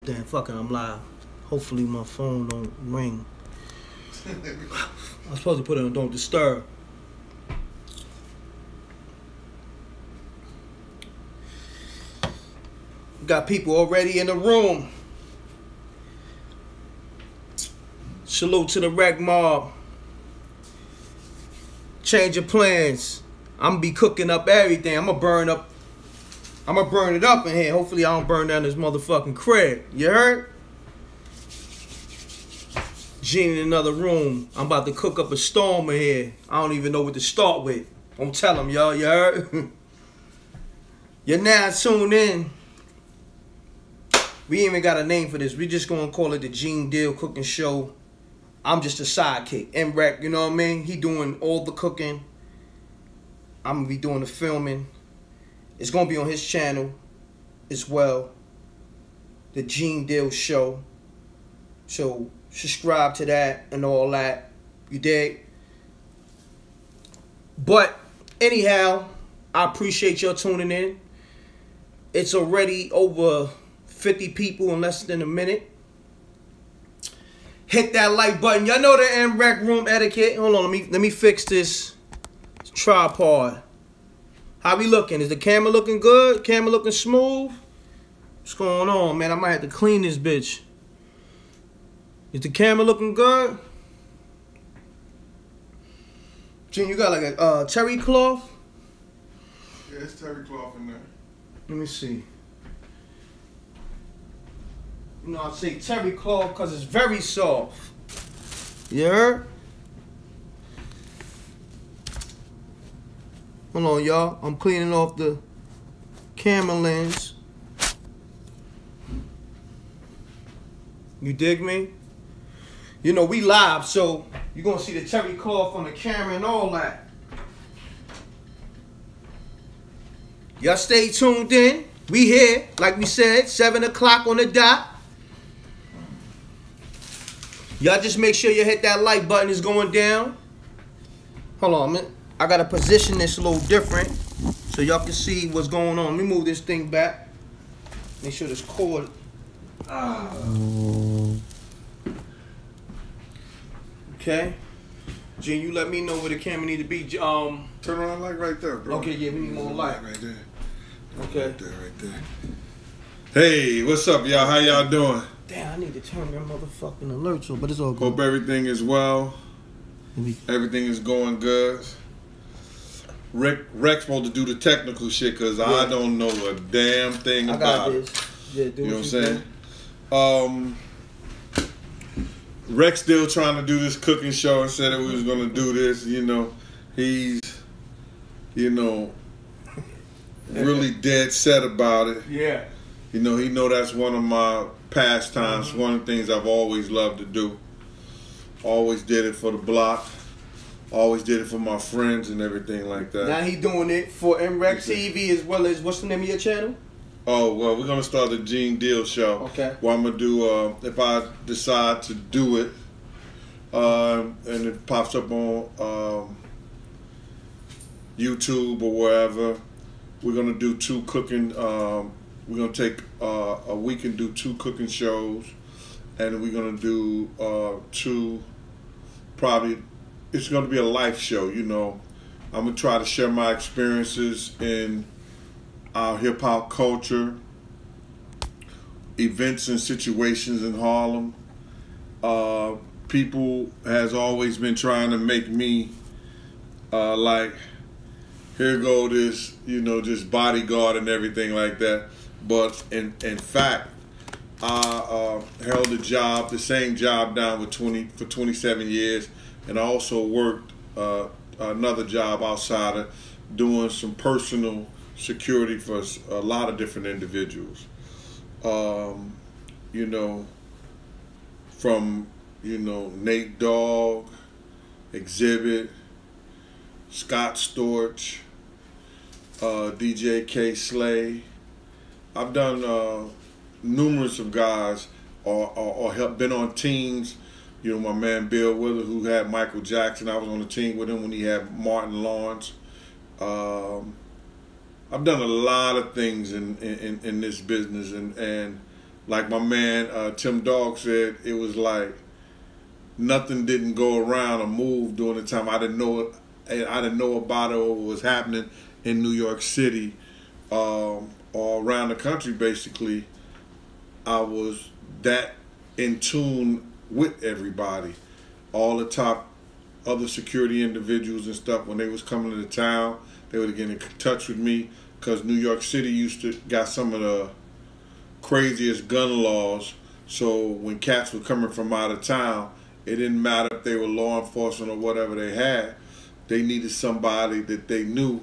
Damn, fucking, I'm live. Hopefully my phone don't ring. I'm supposed to put it on Don't Disturb. Got people already in the room. Salute to the rec mob. Change your plans. I'm gonna be cooking up everything. I'm gonna burn it up in here. Hopefully I don't burn down this motherfucking crib. You heard? Gene in another room. I'm about to cook up a storm in here. I don't even know what to start with. Don't tell them, y'all. You heard? You're now tuned in. We ain't even got a name for this. We just gonna call it the Gene Deal Cooking Show. I'm just a sidekick. M.Reck, you know what I mean? He doing all the cooking. I'm gonna be doing the filming. It's gonna be on his channel as well. The Gene Deal Show. So subscribe to that and all that. You dig? But anyhow, I appreciate y'all tuning in. It's already over 50 people in less than a minute. Hit that like button. Y'all know the M.Reck room etiquette. Hold on, let me fix this tripod. How we looking? Is the camera looking good? Camera looking smooth? What's going on, man? I might have to clean this bitch. Is the camera looking good? Gene, you got like a terry cloth? Yeah, it's terry cloth in there. Let me see. You know, I say terry cloth because it's very soft. You heard? Hold on, y'all. I'm cleaning off the camera lens. You dig me? You know, we live, so you're going to see the terry cloth on the camera and all that. Y'all stay tuned in. We here, like we said, 7 o'clock on the dot. Y'all just make sure you hit that like button. It's going down. Hold on, man. I got to position this a little different so y'all can see what's going on. Let me move this thing back. Make sure this cord... Okay. Gene, you let me know where the camera need to be. Turn on the light right there, bro. Okay, yeah, we need more light. Right there. Okay. Right there. Hey, what's up, y'all? How y'all doing? Damn, I need to turn your motherfucking alerts on, but it's all good. Hope everything is well. Everything is going good. Reck's supposed to do the technical shit because yeah. I don't know a damn thing about it. Yeah, do you know what I'm saying? Reck's still trying to do this cooking show and said that we was going to do this. You know, he's, you know, really dead set about it. Yeah. You know, he know that's one of my pastimes, one of the things I've always loved to do. Always did it for the block. Always did it for my friends and everything like that. Now he doing it for MRecktv as well as, what's the name of your channel? Oh, well, we're going to start the Gene Deal Show. Okay. What I'm going to do, if I decide to do it, and it pops up on YouTube or wherever, we're going to do 2 cooking, we're going to take a week and do 2 cooking shows, and we're going to do 2, probably, it's going to be a life show, you know. I'm going to try to share my experiences in our hip-hop culture, events and situations in Harlem. People has always been trying to make me like, here go this, you know, just bodyguard and everything like that. But in fact, I held a job, the same job down for 27 years, and I also worked another job outside of doing some personal security for a lot of different individuals. You know, from, you know, Nate Dogg, Exhibit, Scott Storch, DJ K Slay. I've done numerous of guys or have been on teams. You know, my man Bill Willard, who had Michael Jackson, I was on the team with him when he had Martin Lawrence. I've done a lot of things in this business, and like my man Tim Dog said, it was like nothing didn't go around or move during the time I didn't know about it or what was happening in New York City or around the country. Basically, I was that in tune with everybody, all the top other security individuals and stuff. When they was coming to the town, they would get in touch with me, because New York City used to got some of the craziest gun laws. So when cats were coming from out of town, it didn't matter if they were law enforcement or whatever they had. They needed somebody that they knew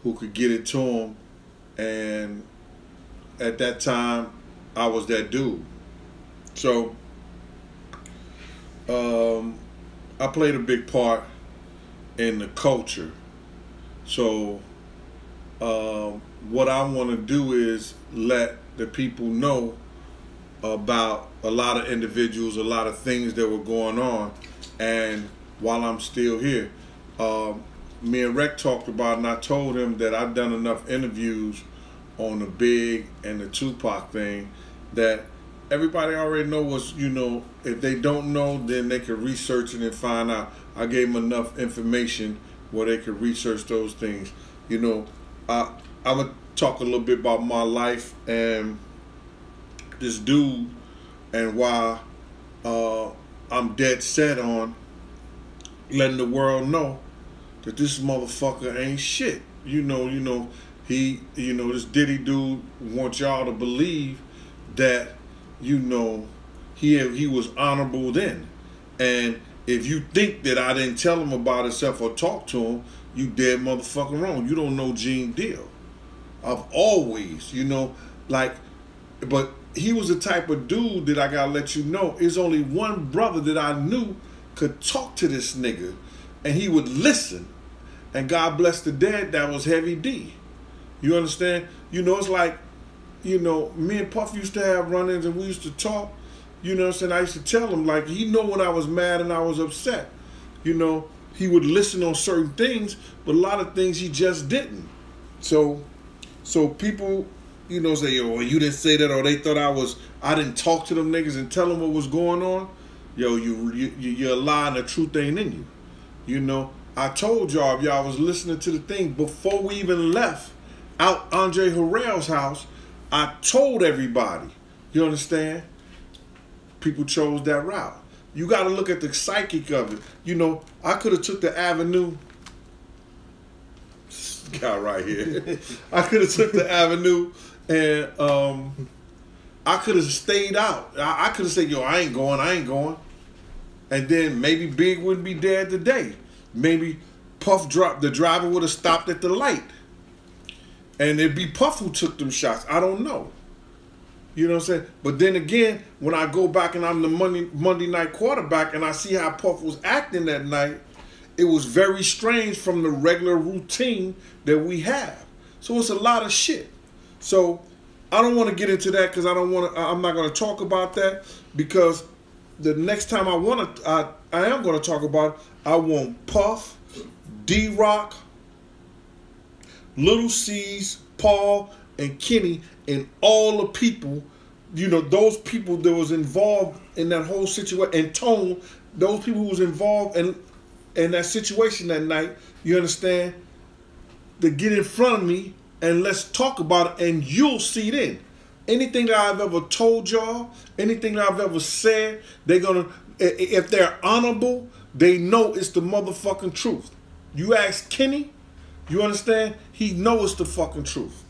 who could get it to them. And at that time, I was that dude. So I played a big part in the culture. So what I want to do is let the people know about a lot of individuals, a lot of things that were going on. And while I'm still here, me and Reck talked about, and I told him that I've done enough interviews on the Big and the Tupac thing that everybody already know what's, you know, if they don't know, then they can research it and find out. I gave them enough information where they could research those things. You know, I'm going to talk a little bit about my life and this dude, and why I'm dead set on letting the world know that this motherfucker ain't shit. You know, this Diddy dude wants y'all to believe that, you know, he was honorable then. And if you think that I didn't tell him about himself or talk to him, you dead motherfucking wrong. You don't know Gene Deal. I've always, you know, like, but he was the type of dude that I gotta let you know, there's only one brother that I knew could talk to this nigga and he would listen. And God bless the dead, that was Heavy D. You understand? You know, it's like, you know, me and Puff used to have run-ins and we used to talk. You know what I'm saying? I used to tell him, like, he know when I was mad and I was upset. You know, he would listen on certain things, but a lot of things he just didn't. So people, you know, say, yo, you didn't say that, or they thought I didn't talk to them niggas and tell them what was going on. Yo, you're lying, the truth ain't in you. You know, I told y'all, if y'all was listening to the thing, before we even left out Andre Harrell's house, I told everybody. You understand? People chose that route. You got to look at the psychic of it. You know, I could have took the avenue. This guy right here. I could have took the avenue and I could have stayed out. I could have said, yo, I ain't going. And then maybe Big wouldn't be dead today. Maybe the driver would have stopped at the light. And it'd be Puff who took them shots. I don't know. You know what I'm saying? But then again, when I go back and I'm the Monday night quarterback and I see how Puff was acting that night, it was very strange from the regular routine that we have. So it's a lot of shit. So I don't want to get into that because I'm not going to talk about that, because the next time I am going to talk about it, I want Puff, D-Rock, Little C's, Paul, and Kenny, and all the people, you know, those people that was involved in that whole situation, and Tone, those people who was involved in that situation that night, you understand, to get in front of me and let's talk about it, and you'll see then. Anything that I've ever told y'all, anything that I've ever said, they're gonna, if they're honorable, they know it's the motherfucking truth. You ask Kenny, you understand? He knows it's the fucking truth.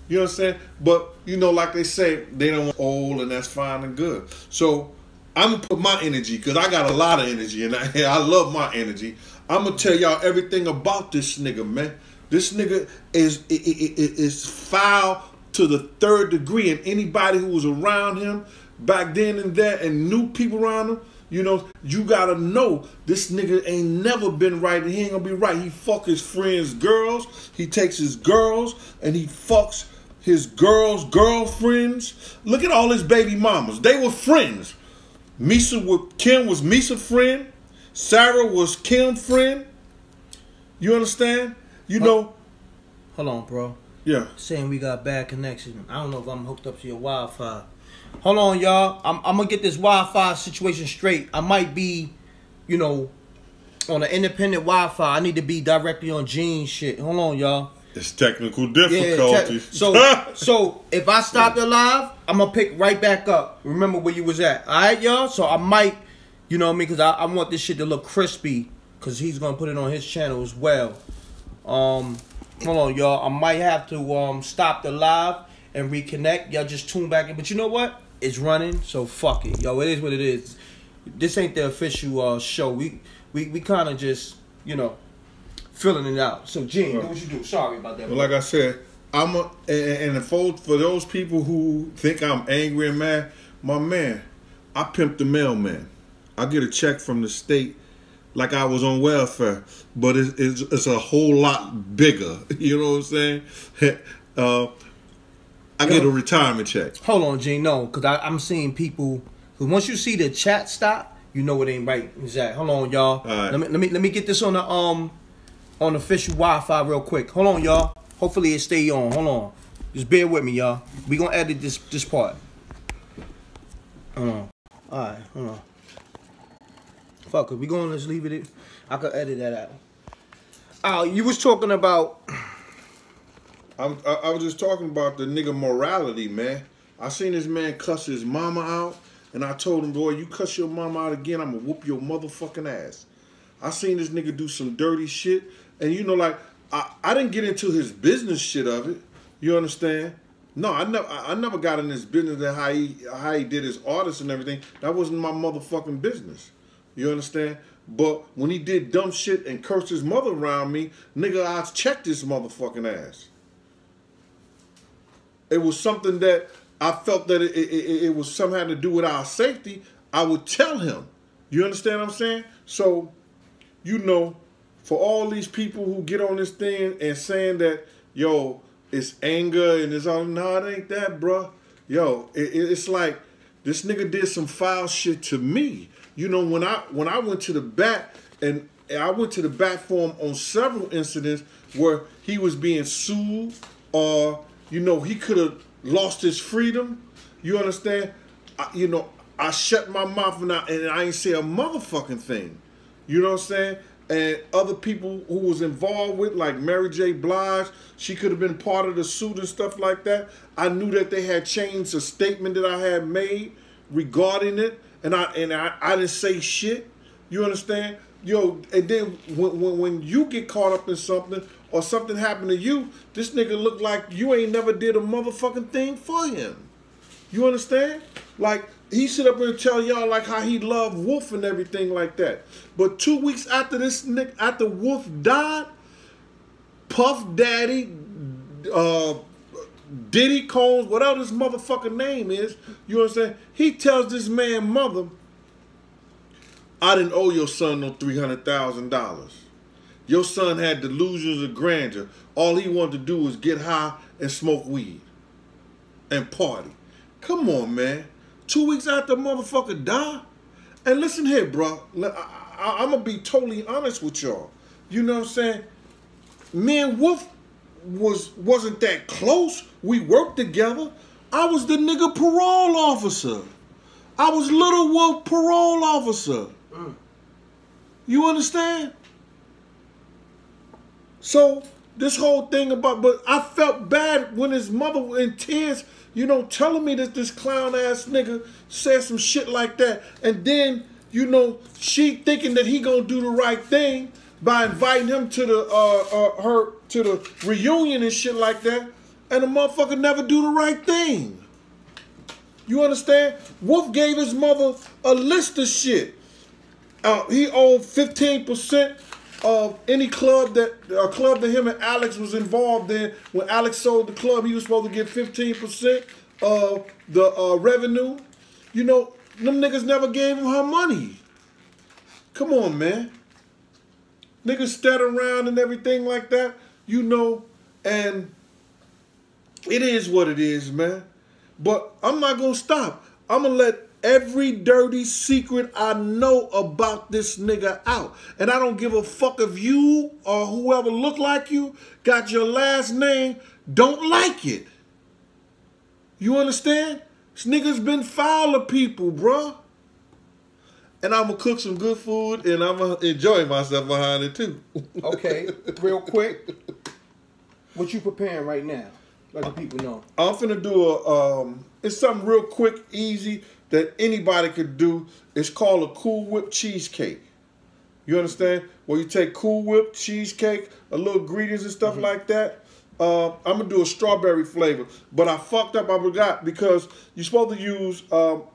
You understand? But, you know, like they say, they don't want old, and that's fine and good. So I'm going to put my energy, because I got a lot of energy, and I love my energy. I'm going to tell y'all everything about this nigga, man. This nigga is foul to the third degree, and anybody who was around him back then and there and knew people around him, you know, you gotta know this nigga ain't never been right, and he ain't gonna be right. He fuck his friends' girls, he takes his girls, and he fucks his girls' girlfriends. Look at all his baby mamas. They were friends. Kim was Misa's friend. Sarah was Kim's friend. You understand? You know. Hold on, bro. Yeah. Saying we got bad connection. I don't know if I'm hooked up to your Wi-Fi. Hold on, y'all. I'm gonna get this Wi-Fi situation straight. I might be, you know, on an independent Wi-Fi. I need to be directly on Gene's shit. Hold on, y'all. It's technical difficulties. So if I stop the live, I'm gonna pick right back up. Remember where you was at. All right, y'all. So I might, you know what I mean, because I want this shit to look crispy, because he's gonna put it on his channel as well. Hold on, y'all. I might have to stop the live and reconnect. Y'all just tune back in. But you know what? It's running, so fuck it. Yo, it is what it is. This ain't the official show. We kind of just, you know, filling it out. So, Gene, do what you do. Sorry about that. Well, like I said, and for those people who think I'm angry and mad, my man, I pimp the mailman. I get a check from the state like I was on welfare, but it's a whole lot bigger. You know what I'm saying? I get a retirement check. Hold on, Gene. No, because I'm seeing people who, once you see the chat stop, you know it ain't right. Exactly. Hold on, y'all. All right. Let me get this on the official Wi-Fi real quick. Hold on, y'all. Hopefully it stay on. Hold on. Just bear with me, y'all. We gonna edit this part. Hold on. All right. Hold on. Fuck it. We gonna let's leave it. I could edit that out. You was talking about. I was just talking about the nigga morality, man. I seen this man cuss his mama out, and I told him, boy, you cuss your mama out again, I'm gonna whoop your motherfucking ass. I seen this nigga do some dirty shit, and you know, like, I didn't get into his business shit of it. You understand? No, I never got in his business and how he did his artists and everything. That wasn't my motherfucking business. You understand? But when he did dumb shit and cursed his mother around me, nigga, I checked his motherfucking ass. It was something that I felt that it was somehow to do with our safety. I would tell him. You understand what I'm saying? So, you know, for all these people who get on this thing and saying that, yo, it's anger and it's all, no, it ain't that, bruh. Yo, it's like this nigga did some foul shit to me. You know, when I went to the bat, and I went to the bat for him on several incidents where he was being sued, or you know, he could have lost his freedom. You understand? I shut my mouth and I ain't say a motherfucking thing. You know what I'm saying? And other people who was involved with, like Mary J. Blige, she could have been part of the suit and stuff like that. I knew that they had changed a statement that I had made regarding it, and I didn't say shit. You understand? Yo, and then when you get caught up in something or something happened to you, this nigga look like you ain't never did a motherfucking thing for him. You understand? Like, he sit up here and tell y'all like how he loved Wolf and everything like that. But 2 weeks after this nigga, after Wolf died, Puff Daddy, Diddy Combs, whatever his motherfucking name is, you understand? He tells this man mother, I didn't owe your son no $300,000. Your son had delusions of grandeur. All he wanted to do was get high and smoke weed and party. Come on, man. 2 weeks after the motherfucker died. And listen here, bro. I'm going to be totally honest with y'all. You know what I'm saying? Me and Wolf wasn't that close. We worked together. I was the nigga parole officer. I was Little Wolf parole officer. You understand? So this whole thing about, but I felt bad when his mother was in tears, you know, telling me that this clown ass nigga said some shit like that. And then, you know, she thinking that he gonna do the right thing by inviting him to the reunion and shit like that. And the motherfucker never do the right thing. You understand? Wolf gave his mother a list of shit. He owned 15% of any club that him and Alex was involved in. When Alex sold the club, he was supposed to get 15% of the revenue. You know, them niggas never gave him her money. Come on, man. Niggas stat around and everything like that, you know, and it is what it is, man. But I'm not gonna stop. I'm gonna let every dirty secret I know about this nigga out. And I don't give a fuck if you or whoever look like you got your last name, don't like it. You understand? This nigga's been foul to people, bro. And I'm gonna cook some good food, and I'm gonna enjoy myself behind it too. Okay, real quick, what you preparing right now? Let the people know. I'm finna do it's something real quick, easy that anybody could do. It's called a Cool Whip cheesecake. You understand? Where you take Cool Whip cheesecake, a little ingredients and stuff like that. I'm gonna do a strawberry flavor, but I fucked up. I forgot because you're supposed to use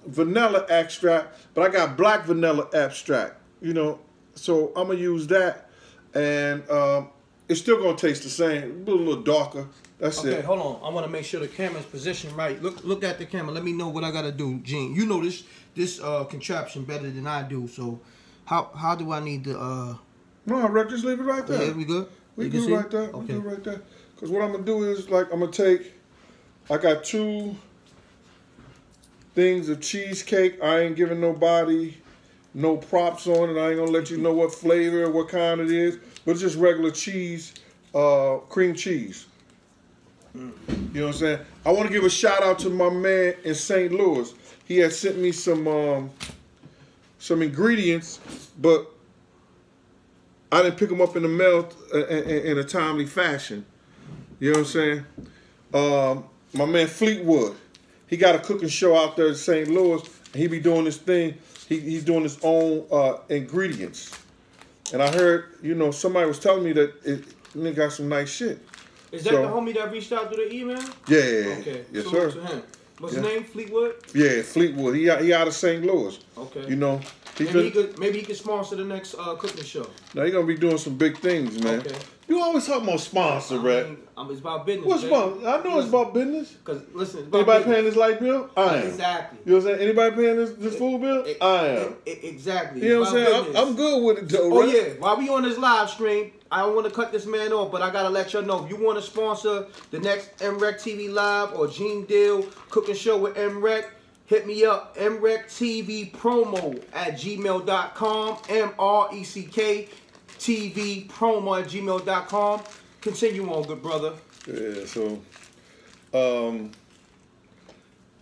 vanilla extract, but I got black vanilla extract. You know, so I'm gonna use that, and it's still gonna taste the same, a little darker. That's it. Okay, hold on. I want to make sure the camera's positioned right. Look at the camera. Let me know what I gotta do, Gene. You know this contraption better than I do. So how do I need to? No, Rick, just leave it right there. Yeah, we good. We good right there. Okay. We good right there. Because what I'm going to do is, like, I'm going to take, I got 2 things of cheesecake. I ain't giving nobody no props on it. I ain't going to let you know what flavor or what kind it is. But it's just regular cheese, cream cheese. You know what I'm saying? I want to give a shout out to my man in St. Louis. He had sent me some ingredients, but I didn't pick them up in the mail in a timely fashion. You know what I'm saying? My man Fleetwood, he got a cooking show out there in St. Louis, and he be doing this thing. He's doing his own ingredients. And I heard, you know, somebody was telling me that it got some nice shit. Is that the homie that reached out through the email? Yeah. Okay. Yes, sir. sir. To him. What's his name? Fleetwood? Yeah, Fleetwood. He out of St. Louis. Okay. You know, maybe he could sponsor the next cooking show. Now he's gonna be doing some big things, man. Okay. You always talking about sponsor, right? It's about business. What's sponsor? I know it's about business. Because listen, it's about anybody paying this light bill? I am. Exactly. You know what I'm saying? Anybody paying this food bill? I am. Exactly. You know what I'm saying? I'm good with it though, right? Oh yeah. While we on this live stream, I don't want to cut this man off, but I gotta let y'all know if you want to sponsor the next MRecktv live or Gene Deal cooking show with M.Reck, hit me up, MRecktVpromo at gmail.com, MRecktVpromo@gmail.com. Continue on, good brother. Yeah, so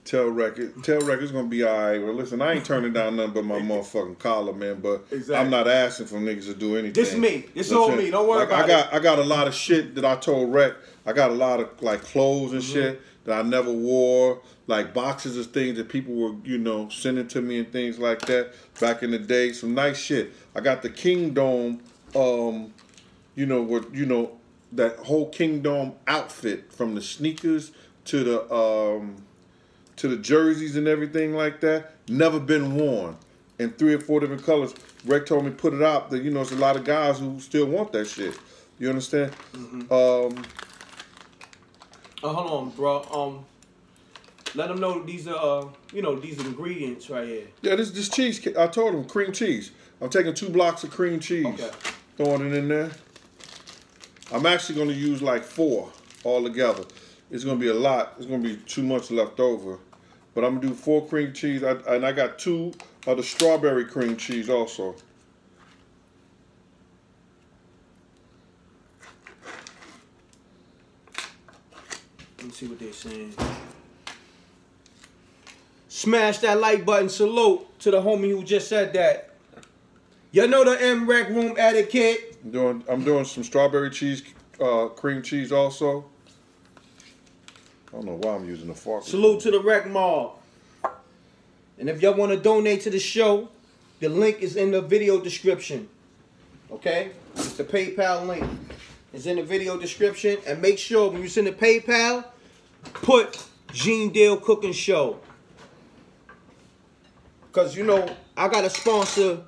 Tell Record's gonna be alright. Well, listen, I ain't turning down nothing but my motherfucking collar, man. But exactly. I'm not asking for niggas to do anything. This me. It's all me. Don't worry about it. I got a lot of shit that I told Rec. I got a lot of like clothes and shit that I never wore, like boxes of things that people were, you know, sending to me and things like that back in the day. Some nice shit. I got the Kingdom, you know, what that whole Kingdom outfit from the sneakers to the jerseys and everything like that. Never been worn in 3 or 4 different colors. Rec told me put it out that, you know, there's a lot of guys who still want that shit. You understand? Hold on, bro. Let them know these are, you know, these are ingredients right here. Yeah, this cheese. I told them cream cheese. I'm taking 2 blocks of cream cheese, throwing it in there. I'm actually going to use like 4 all together. It's going to be a lot. It's going to be too much left over. But I'm going to do 4 cream cheese. And I got 2 of the strawberry cream cheese also. Let me see what they're saying. Smash that like button. Salute to the homie who just said that. You know the M.Reck room etiquette. I'm doing some strawberry cheese, cream cheese also. I don't know why I'm using the fork. Salute to the Rec Mob. And if y'all want to donate to the show, the link is in the video description. Okay? It's the PayPal link. It's in the video description. And make sure when you send the PayPal, put Gene Deal Cooking Show. Because, you know, I got to sponsor,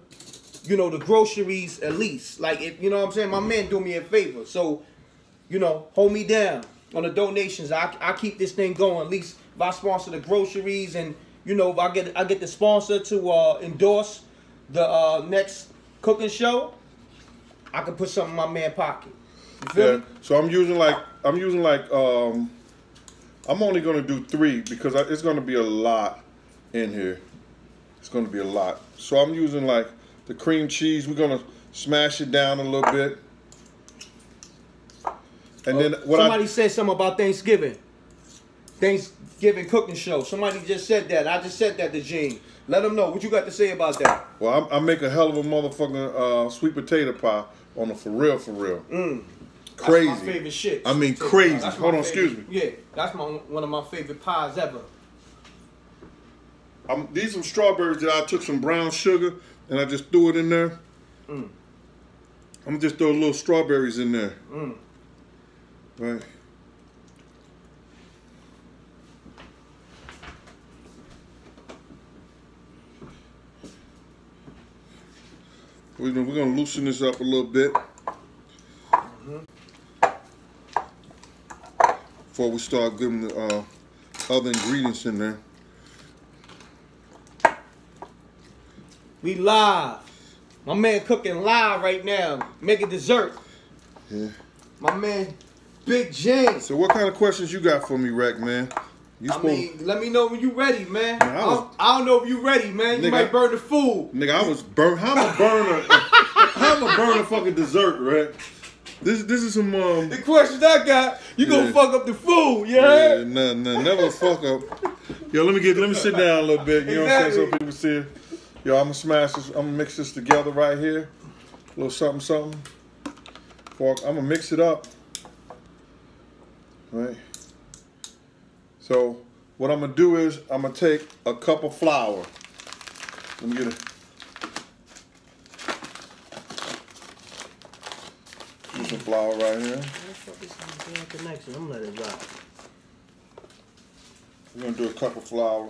you know, the groceries at least. Like, if you know what I'm saying? My man do me a favor. So, you know, hold me down on the donations. I keep this thing going. At least if I sponsor the groceries and, you know, if I get the sponsor to endorse the next cooking show, I can put something in my man's pocket. You feel me? So I'm using like I'm only gonna do 3 because it's gonna be a lot in here. It's gonna be a lot. So I'm using like the cream cheese. We're gonna smash it down a little bit. And then somebody said something about Thanksgiving. Thanksgiving cooking show. Somebody just said that. I just said that to Gene. Let them know what you got to say about that. Well, I make a hell of a motherfucking sweet potato pie on a for real. Crazy. That's my favorite shit. I mean, crazy. Hold on, excuse me. Yeah, that's one of my favorite pies ever. These are some strawberries that I took some brown sugar and I just threw it in there. I'm gonna just throw little strawberries in there. Right. We're gonna loosen this up a little bit before we start getting the other ingredients in there. We live. My man cooking live right now, making dessert. Yeah. My man, Big James. So what kind of questions you got for me, Reck, man? Let me know when you ready, man. I don't know if you ready, man. You might burn the food. Nigga, I was burnt. How am I burn a fucking dessert, Reck? This is some the questions I got. You gonna fuck up the food, yeah? Yeah, never fuck up. Yo, let me sit down a little bit. You know what I'm saying? So people see. Yo, I'm gonna smash this. I'm gonna mix this together right here. A little something. I'm gonna mix it up. Right. So what I'm gonna do is I'm gonna take a cup of flour. Let me get it. Put some flour right here. I'm gonna let it rock. We're gonna do a cup of flour.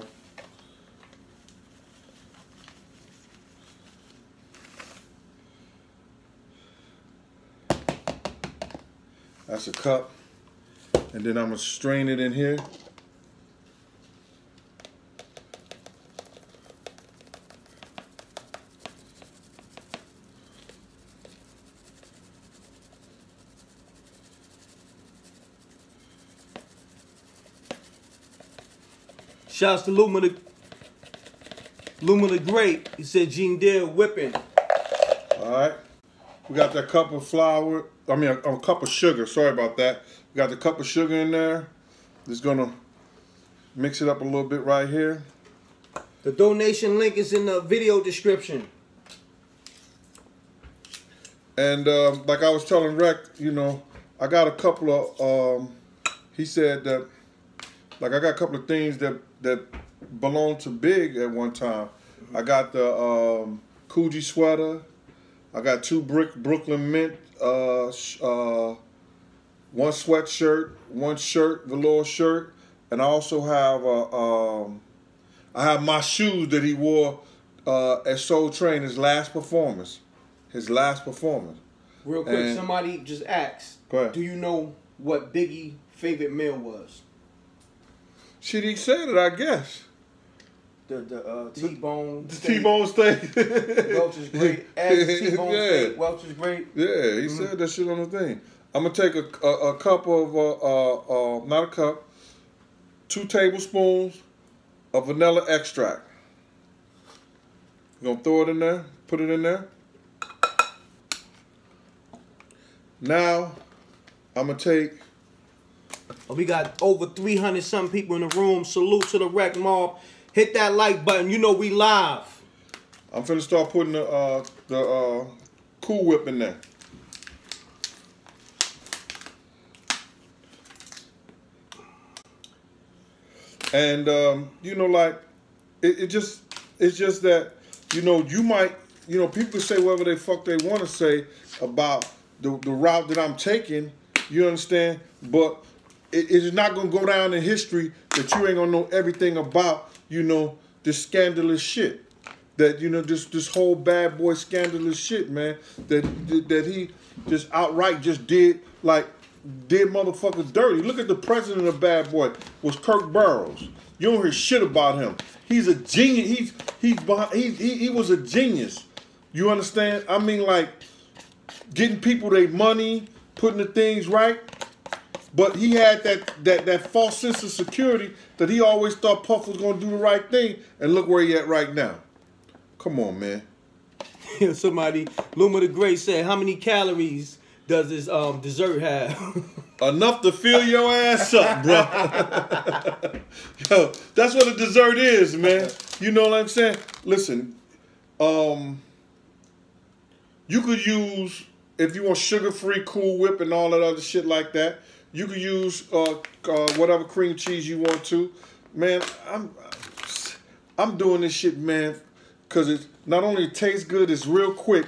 That's a cup. And then I'm gonna strain it in here. Shouts to Luma the Great. He said Gene Deal whipping. All right. We got that cup of flour. I mean, a cup of sugar. Sorry about that. We got the cup of sugar in there. Just gonna mix it up a little bit right here. The donation link is in the video description. And like I was telling Reck, you know, I got a couple of. He said that, like, I got a couple of things that belonged to Big at one time. I got the Coogee sweater. I got 2 Brooklyn Mint, one sweatshirt, 1 shirt, velour shirt, and I also have I have my shoes that he wore at Soul Train, his last performance. Real quick, somebody just asked, go ahead. Do you know what Biggie's favorite meal was? Shit, he said it, I guess. The T-bone The steak. T-bone steak. Welch is great. T-bone steak. Welch is great. Yeah, he said that shit on the thing. I'm gonna take a cup of not a cup, 2 tablespoons of vanilla extract. We're gonna throw it in there. Put it in there. Now I'm gonna take. We got over 300 some people in the room. Salute to the Rec Mob. Hit that like button. You know we live. I'm finna start putting the Cool Whip in there. And you know, like it's just that, you know, you might, you know, people say whatever they fuck they want to say about the route that I'm taking. You understand? But it is not gonna go down in history that you ain't gonna know everything about, you know, this scandalous shit. That, you know, this whole bad boy scandalous shit, man. That he just outright just did motherfuckers dirty. Look at the president of Bad Boy was Kirk Burroughs. You don't hear shit about him. He's a genius. He was a genius. You understand? I mean, like, getting people their money, putting the things right. But he had that false sense of security that he always thought Puff was gonna do the right thing, and look where he at right now. Come on, man. Somebody, Luma the Great said, how many calories does this dessert have? Enough to fill your ass up, bro. Yo, that's what a dessert is, man. You know what I'm saying? Listen, you could use, if you want sugar-free Cool Whip and all that other shit like that, you could use whatever cream cheese you want to. Man, I'm doing this shit, man, because it not only tastes good, it's real quick.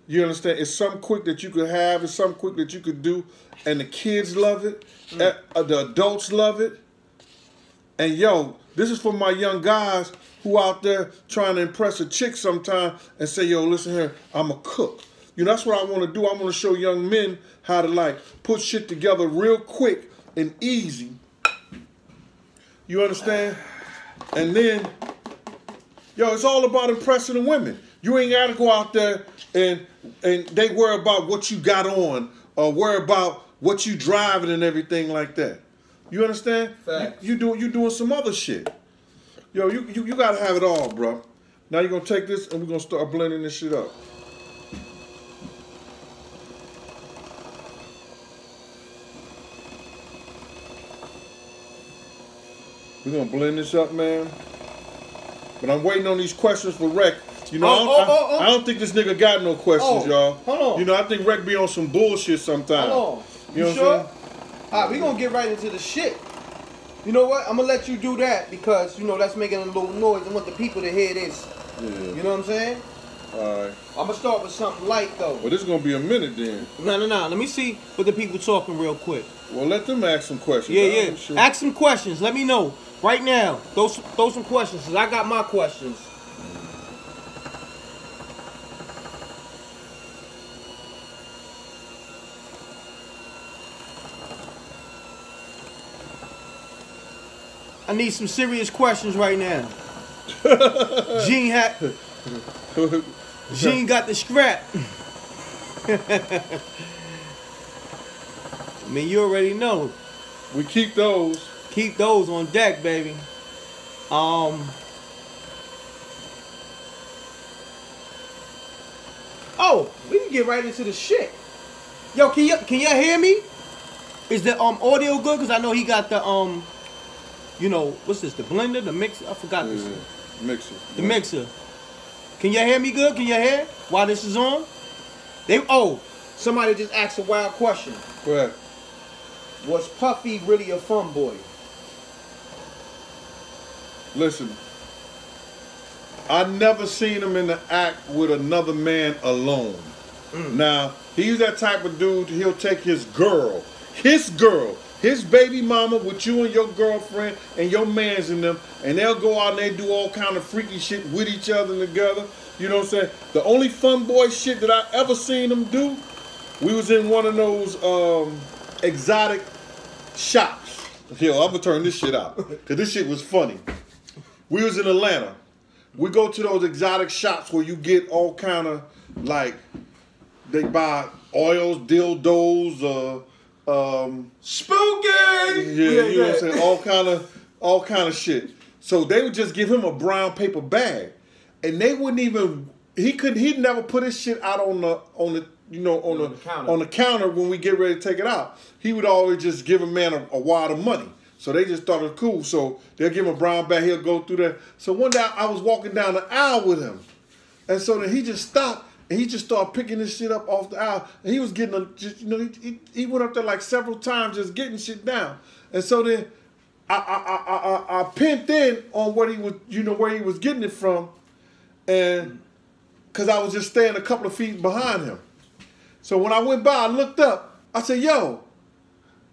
You understand? It's something quick that you could have. It's something quick that you could do. And the kids love it. The adults love it. And, yo, this is for my young guys who out there trying to impress a chick sometime and say, yo, listen here, I'm a cook. You know, that's what I want to do. I want to show young men how to, like, put shit together real quick and easy. You understand? And then, yo, it's all about impressing the women. You ain't got to go out there and they worry about what you got on or worry about what you driving and everything like that. You understand? You doing some other shit. Yo, you got to have it all, bro. Now you're going to take this and we're going to start blending this shit up. We're going to blend this up, man. But I'm waiting on these questions for Reck. You know, I don't think this nigga got no questions, y'all. Hold on. You know, I think Reck be on some bullshit sometimes. Hold on. You know sure? what I'm saying? All right, we going to get right into the shit. You know what? I'm going to let you do that because, you know, that's making a little noise. I want the people to hear this. Yeah. You know what I'm saying? All right. I'm going to start with something light, though. Well, this is going to be a minute then. No. Let me see what the people talking real quick. Well, let them ask some questions. Yeah. Sure. Ask some questions. Let me know. Right now. Throw some questions because I got my questions. I need some serious questions right now. Gene got the scrap. I mean, you already know. We keep those. Keep those on deck, baby. Oh, we can get right into the shit. Yo, can y'all hear me? Is the audio good? Cause I know he got the you know, what's this? The blender, the mixer? I forgot this. Mixer. The mixer. Can y'all hear me good? Can y'all hear while this is on? Somebody just asked a wild question. Go ahead. Was Puffy really a fun boy? Listen, I never seen him in the act with another man alone. Now, he's that type of dude, he'll take his girl, his baby mama with you and your girlfriend and your mans in them, and they'll go out and they do all kind of freaky shit with each other and together. You know what I'm saying? The only fun boy shit that I ever seen him do, we was in one of those exotic shops. Yo, I'm gonna turn this shit out because this shit was funny. We was in Atlanta. We go to those exotic shops where you get all kind of, like, they buy oils, dildos, spooky. Yeah, you know what I'm saying? All kind of shit. So they would just give him a brown paper bag, and they wouldn't even. He'd never put his shit out on the counter when we get ready to take it out. He would always just give a man a wad of money. So they just thought it was cool. So they'll give him a brown bag. He'll go through there. So one day I was walking down the aisle with him, and so then he just stopped. And he just started picking this shit up off the aisle. And he was getting, he went up there like several times just getting shit down. And so then I pinned in on what he was, where he was getting it from. And because I was just staying a couple of feet behind him. So when I went by, I looked up. I said, yo.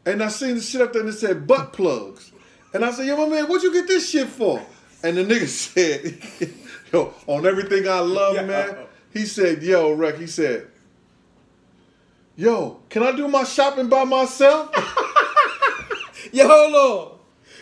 And I seen the shit up there and it said butt plugs. And I said, yo, my man, what'd you get this shit for? And the nigga said, yo, on everything I love, man. He said, yo, Reck, he said, yo, can I do my shopping by myself? Yo, hold on.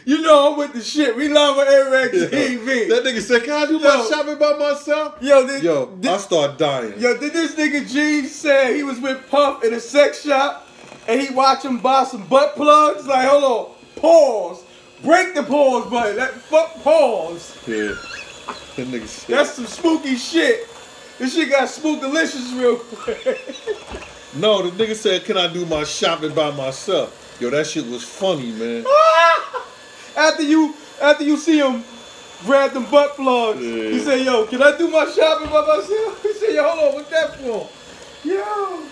You know I'm with the shit. We love MRecktv. That nigga said, can I do my shopping by myself? I start dying. Yo, did this nigga Gene say he was with Puff in a sex shop and he watched him buy some butt plugs? Like, hold on, pause. Break the pause button. Pause. Yeah. That nigga said. That's some spooky shit. This shit got spookalicious real quick. No, the nigga said, "Can I do my shopping by myself?" Yo, that shit was funny, man. After you see him grab them butt plugs, he said, "Yo, can I do my shopping by myself?" He said, "Yo, hold on, what's that for?" Yo,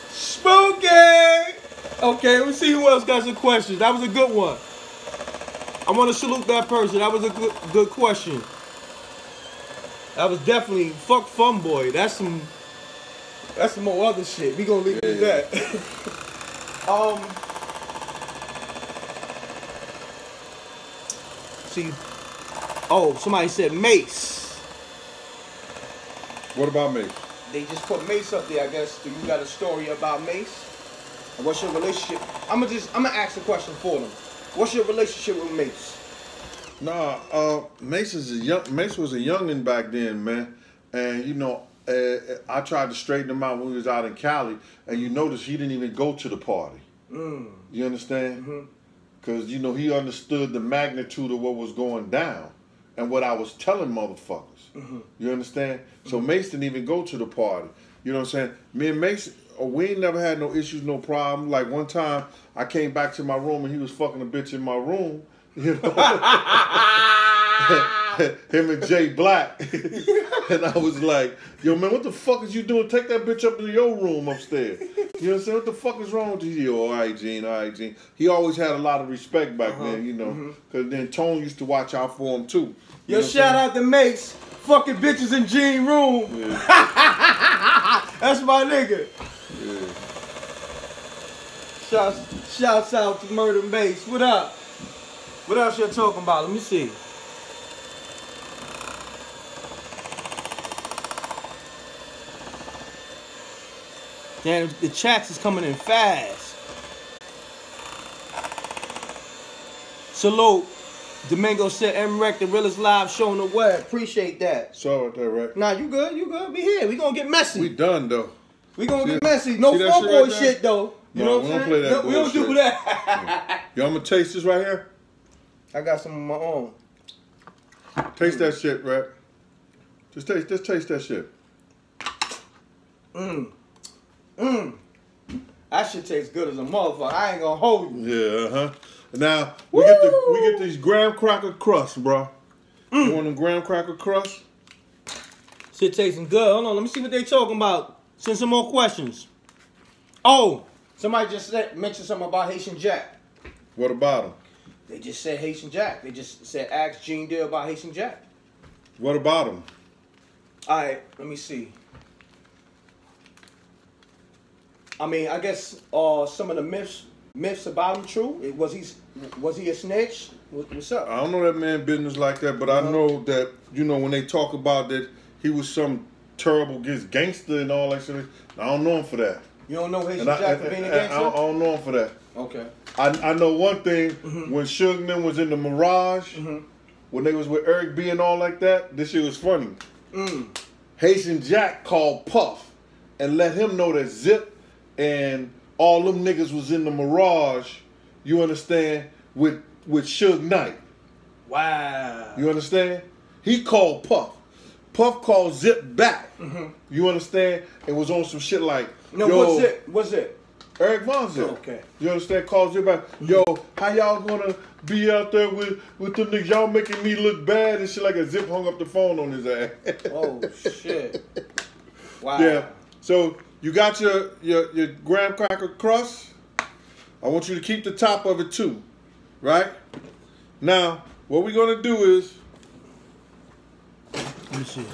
spooky. Okay, let's see who else got some questions. That was a good one. I want to salute that person. That was a good question. That was definitely fuck fun boy. That's some more other shit. We gonna leave it at that. See, oh, somebody said Mase. What about Mase? They just put Mase up there, I guess. Do you got a story about Mase? And what's your relationship? I'm gonna ask the question for them. What's your relationship with Mase? Nah, Mase was a youngin' back then, man. And you know, I tried to straighten him out when we was out in Cali, and you notice he didn't even go to the party. You understand? Because you know he understood the magnitude of what was going down and what I was telling motherfuckers. You understand? So Mase didn't even go to the party. You know what I'm saying? Me and Mase, we ain't never had no issues, no problem. Like one time, I came back to my room and he was fucking a bitch in my room. You know? Him and Jay Black. And I was like, yo, man, what the fuck is you doing? Take that bitch up to your room upstairs. You know what I'm saying? What the fuck is wrong with you? All right, Gene, all right, Gene. He always had a lot of respect back then, you know, because then Tone used to watch out for him, too. Yo, shout out to Mase. Fucking bitches in Gene room. That's my nigga. Shouts out to Murder Mase. What up? What else you talking about? Let me see. Damn, the chats is coming in fast. Salute. Domingo said M.Reck, the realest live show on the web. Appreciate that. Sorry about that, right? Nah, you good? You good? We here. We gonna get messy. We done, though. We gonna get messy. No fuckboy shit, though. You know what I'm saying? Play that we don't do that. Yo, I'm gonna taste this right here. I got some of my own. Taste that shit, right? Just taste that shit. That shit tastes good as a motherfucker. I ain't gonna hold you. Yeah, Now we get these graham cracker crusts, bro. You want them graham cracker crusts? Shit tasting good. Hold on, let me see what they talking about. Send some more questions. Oh, somebody just mentioned something about Haitian Jack. What about them? They just said Haitian Jack. They just said ask Gene Deal about Haitian Jack. What about them? All right, let me see. I mean, I guess some of the myths about him true. Was he a snitch? What's up? I don't know that man business like that, but I know that, you know, when they talk about that he was some terrible gangster and all that shit, I don't know him for that. You don't know Haitian Jack for being a gangster? I don't know him for that. Okay. I know one thing, when Suge and them was in the Mirage, when they was with Eric B and all like that, this shit was funny. Haitian Jack called Puff and let him know that Zip and all them niggas was in the Mirage, you understand, with Suge Knight. Wow. You understand? He called Puff. Puff called Zip back. You understand? It was on some shit like, no, yo, what's it? Eric Von Zip. Okay. You understand? Called Zip back. Yo, how y'all gonna be out there with them niggas? Y'all making me look bad and shit, like a Zip hung up the phone on his ass. Oh shit. Wow. Yeah. So you got your graham cracker crust. I want you to keep the top of it too. Right? Now, what we're gonna do is, let me see.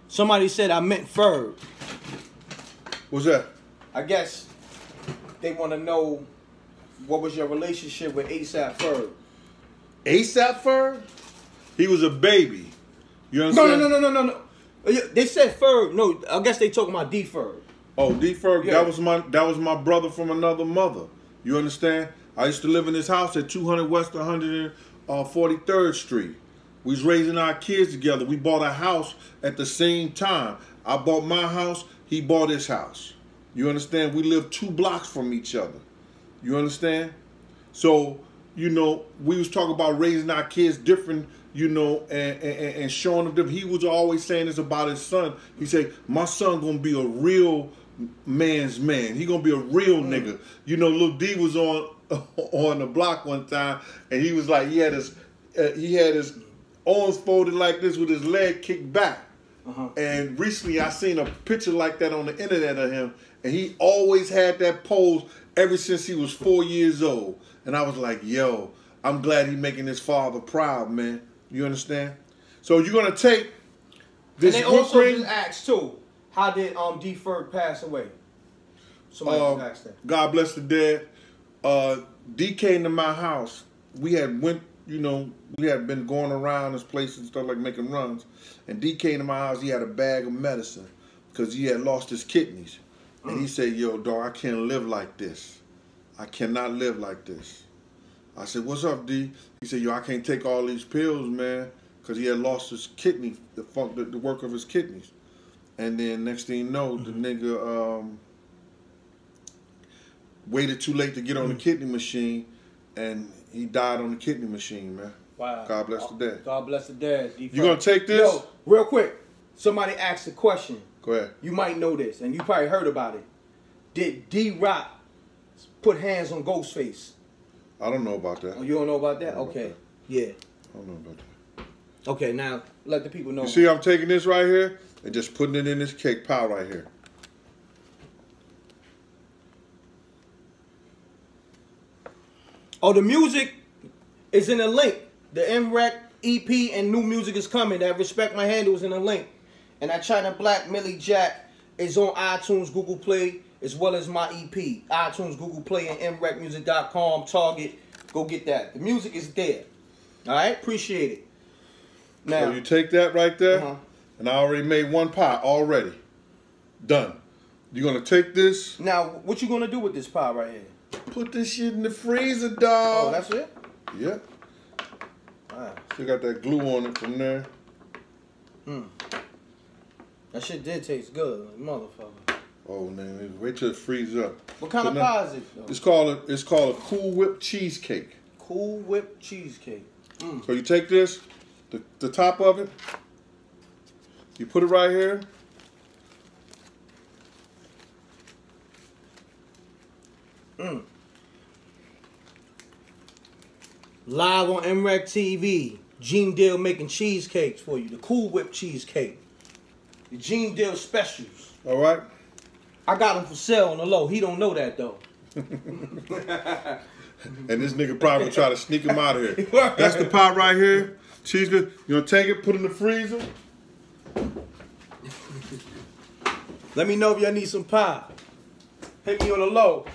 Somebody said I meant Ferg. What's that? I guess they want to know what was your relationship with ASAP Ferg. ASAP Ferg? He was a baby. You understand? No. They said Ferg. No, I guess they talking about D Ferg. Oh, D Ferg. Yeah. That was my brother from another mother. You understand? I used to live in this house at 200 West 143rd Street. We was raising our kids together. We bought a house at the same time. I bought my house. He bought his house. You understand? We lived 2 blocks from each other. You understand? So, you know, we was talking about raising our kids different you know, and showing them. He was always saying this about his son. He said, my son gonna be a real man's man. He gonna be a real nigga. You know, Lil D was on the block one time, and he was like, he had his arms folded like this with his leg kicked back. And recently I seen a picture like that on the internet of him, and he always had that pose ever since he was 4 years old. And I was like, yo, I'm glad he's making his father proud, man. You understand? So you're gonna take this. And they also just asked too, how did D Ferg pass away? Somebody just asked that. God bless the dead. D came to my house. We had been going around this place and stuff, like making runs. And D came to my house. He had a bag of medicine because he had lost his kidneys. And he said, yo, dog, I can't live like this. I cannot live like this. I said, what's up, D? He said, yo, I can't take all these pills, man, because he had lost his kidney, the work of his kidneys. And then next thing you know, the nigga waited too late to get on the kidney machine, and he died on the kidney machine, man. Wow. God bless the dead. God bless the dead. You gonna take this? Yo, real quick. Somebody asked a question. Go ahead. You might know this, and you probably heard about it. Did D-Rock put hands on Ghostface? I don't know about that. Oh, you don't know about that? Okay. Yeah. I don't know about that. Okay, now let the people know. You see, I'm taking this right here and just putting it in this cake pile right here. Oh, the music is in the link. The M.Reck EP and new music is coming. That Respect My Handle is in the link. And that China Black Millie Jack is on iTunes, Google Play, as well as my EP. iTunes, Google Play, and mreckmusic.com. Target. Go get that. The music is there. All right? Appreciate it. Now, so you take that right there, and I already made one pie already. Done. You're going to take this. Now, what you going to do with this pie right here? Put this shit in the freezer, dog. Oh, that's it? Yeah. Wow. Still got that glue on it from there. That shit did taste good, motherfucker. Oh, man. Wait till it freezes up. What kind of pie is it, though? It's called a Cool Whip cheesecake. Cool Whip cheesecake. So you take this, the top of it, you put it right here. Live on MRecktv, Gene Deal making cheesecakes for you. The Cool Whip cheesecake. The Gene Deal specials. All right. I got them for sale on the low. He don't know that, though. And this nigga probably try to sneak him out of here. That's the pie right here. Cheese good. You gonna take it, put it in the freezer? Let me know if y'all need some pie. Hit me on the low.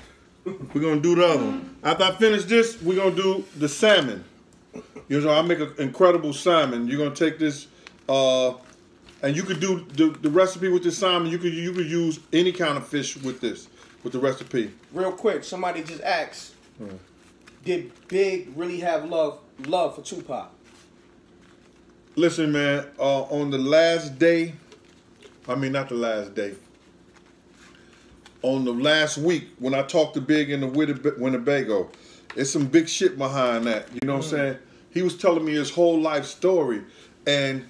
We're gonna do the other one. After I finish this, we're gonna do the salmon. You know, I make an incredible salmon. You're gonna take this, and you could do the recipe with this salmon. You could use any kind of fish with this, with the recipe. Real quick, somebody just asked, did Big really have love for Tupac? Listen, man, on the last day, I mean not the last day, on the last week when I talked to Big in the Winnebago, it's some big shit behind that. You know what I'm saying? He was telling me his whole life story, and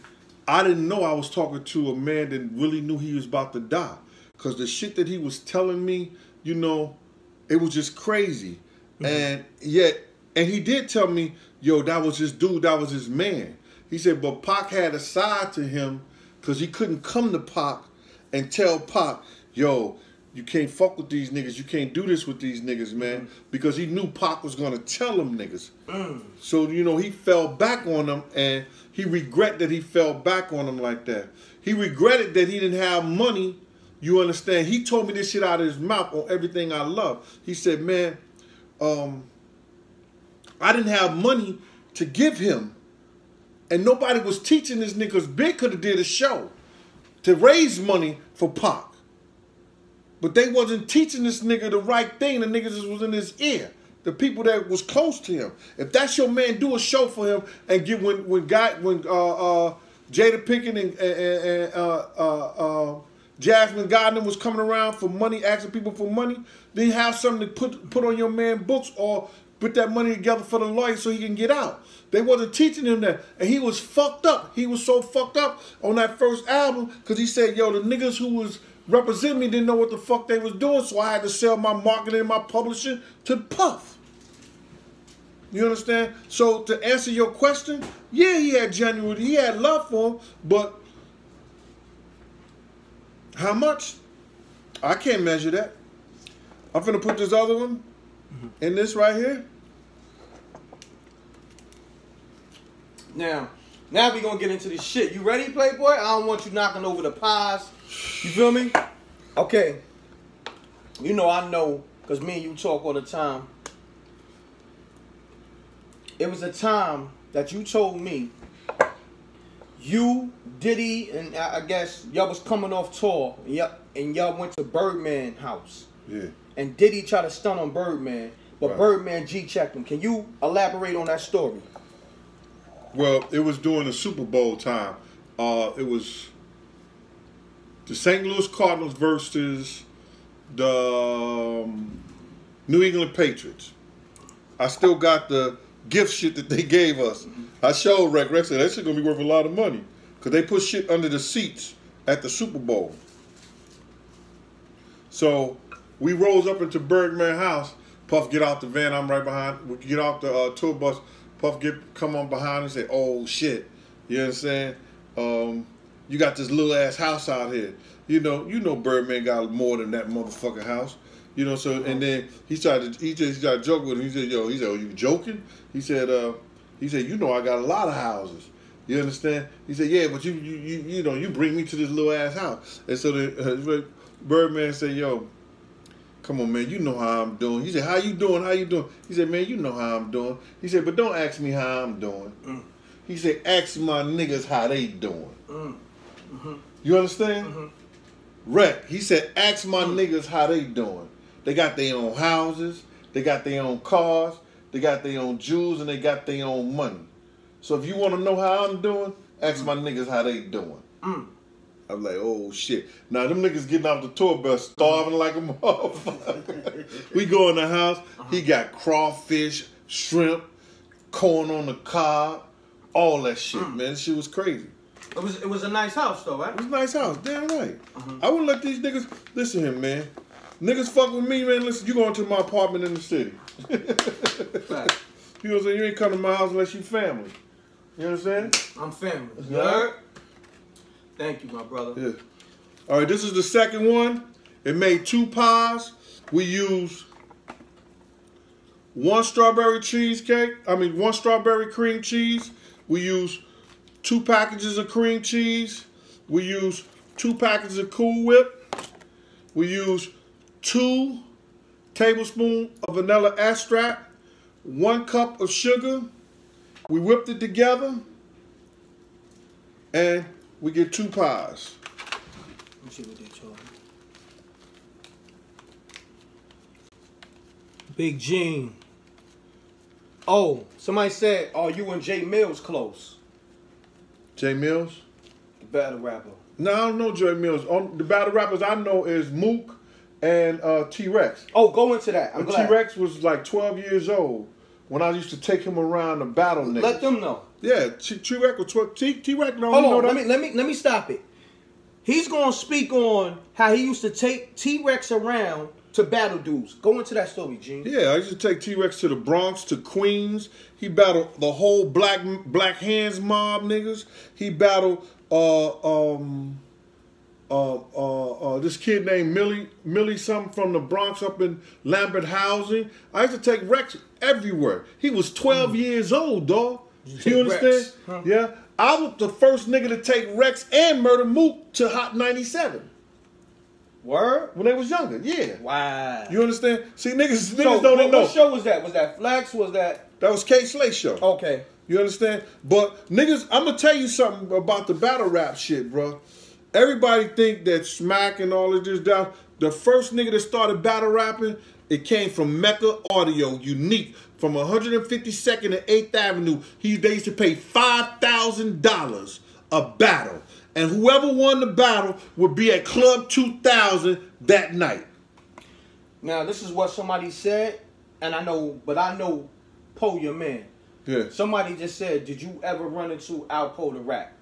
I didn't know I was talking to a man that really knew he was about to die. Because the shit that he was telling me, you know, it was just crazy. And he did tell me, yo, that was his dude, that was his man. He said, but Pac had a side to him because he couldn't come to Pac and tell Pac, yo, you can't fuck with these niggas. You can't do this with these niggas, man. Because he knew Pac was going to tell them niggas. So, you know, he fell back on them, and he regret that he fell back on them like that. He regretted that he didn't have money. You understand? He told me this shit out of his mouth on Everything I Love. He said, man, I didn't have money to give him. And nobody was teaching this niggas. Big could have did a show to raise money for Pac. But they wasn't teaching this nigga the right thing. The niggas just was in his ear. The people that was close to him. If that's your man, do a show for him and give when Jada Pinkett and Jasmine Gardner was coming around for money, asking people for money, then have something to put on your man books or put that money together for the lawyer so he can get out. They wasn't teaching him that. And he was fucked up. He was so fucked up on that first album because he said, yo, the niggas who was representing me didn't know what the fuck they was doing, so I had to sell my marketing and my publishing to Puff. You understand? So to answer your question, yeah, he had love for him, but how much? I can't measure that. I'm finna put this other one in this right here. Now we gonna get into this shit. You ready, Playboy? I don't want you knocking over the pies. You feel me? Okay. You know I know, because me and you talk all the time. It was a time that you told me you, Diddy, and I guess y'all was coming off tour, and y'all went to Birdman house. Yeah. And Diddy tried to stunt on Birdman, but right. Birdman G-checked him. Can you elaborate on that story? Well, it was during the Super Bowl time. It was the St. Louis Cardinals versus the New England Patriots. I still got the gift shit that they gave us. I showed Reck. Reck said that shit gonna be worth a lot of money because they put shit under the seats at the Super Bowl. So we rose up into Birdman house. Puff get out the van. I'm right behind. We get off the tour bus. Puff come on behind and say, "Oh shit," you know what I'm saying? You got this little ass house out here. You know, Birdman got more than that motherfucking house. You know, so and then he started joking with him. He said, "Yo," he said, "Oh, you joking?" He said, "You know, I got a lot of houses. You understand?" He said, "Yeah, but you know, you bring me to this little ass house." And so the Birdman said, "Yo, come on, man, you know how I'm doing." He said, "How you doing? How you doing?" He said, "Man, you know how I'm doing." He said, "But don't ask me how I'm doing." He said, "Ask my niggas how they doing." You understand? Reck, he said, "Ask my niggas how they doing. They got their own houses, they got their own cars, they got their own jewels, and they got their own money. So if you want to know how I'm doing, ask my niggas how they doing." I'm like, oh shit. Now them niggas getting off the tour bus starving like a motherfucker. We go in the house, he got crawfish, shrimp, corn on the cob, all that shit, man. This shit was crazy. It was a nice house though, right? It was a nice house, damn right. I wouldn't let these niggas, listen here, man. Niggas fuck with me, man. Listen, you going to my apartment in the city. You know what I'm saying? You ain't come to my house unless you family. You understand? I'm family. You heard? Thank you, my brother. Yeah. All right, this is the second one. It made 2 pies. We used 1 strawberry one strawberry cream cheese. We used 2 packages of cream cheese. We used 2 packages of Cool Whip. We used 2 tablespoons of vanilla extract, 1 cup of sugar. We whipped it together, and we get 2 pies. Let me see what they told me. Big Gene. Oh, somebody said, "Oh, you and Jay Mills close?" Jay Mills? The battle rapper. No, I don't know Jay Mills. The battle rappers I know is Mook and T-Rex. Oh, go into that. I'm glad. T-Rex was like 12 years old when I used to take him around to battle niggas. Let them know. Yeah, T-Rex was 12. T-Rex don't Hold know on, that. let me stop it. He's gonna speak on how he used to take T-Rex around to battle dudes. Go into that story, Gene. Yeah, I used to take T-Rex to the Bronx, to Queens. He battled the whole Black Hands mob niggas. He battled this kid named Millie something from the Bronx up in Lambert Housing. I used to take Rex everywhere. He was 12 years old, dog. You understand? Rex, huh? Yeah. I was the first nigga to take Rex and Murder Mook to Hot 97. Word? When they was younger, yeah. Wow. You understand? See, niggas don't even know. What show was that? Was that Flex? Was that? That was K Slay show. Okay. You understand? But niggas, I'm gonna tell you something about the battle rap shit, bro. Everybody think that Smack and all of this down. The first nigga that started battle rapping, it came from Mecca Audio, Unique, from 152nd and 8th Avenue. They used to pay $5,000 a battle. And whoever won the battle would be at Club 2000 that night. Now, this is what somebody said, and I know Poe, your man. Yeah. Somebody just said, did you ever run into Alpo the Rap?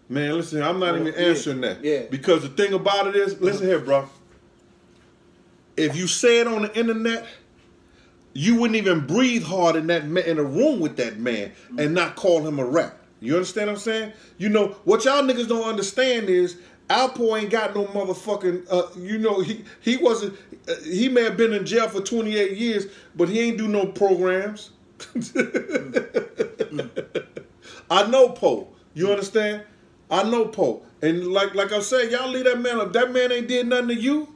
Man, listen, I'm not even answering that. Yeah. Because the thing about it is, listen here, bro. If you say it on the internet, you wouldn't even breathe hard in in a room with that man and not call him a rap. You understand what I'm saying? You know, what y'all niggas don't understand is Alpo ain't got no motherfucking, you know, he wasn't, he may have been in jail for 28 years, but he ain't do no programs. I know Poe. You understand? I know Poe. And like I said, y'all leave that man up. That man ain't did nothing to you.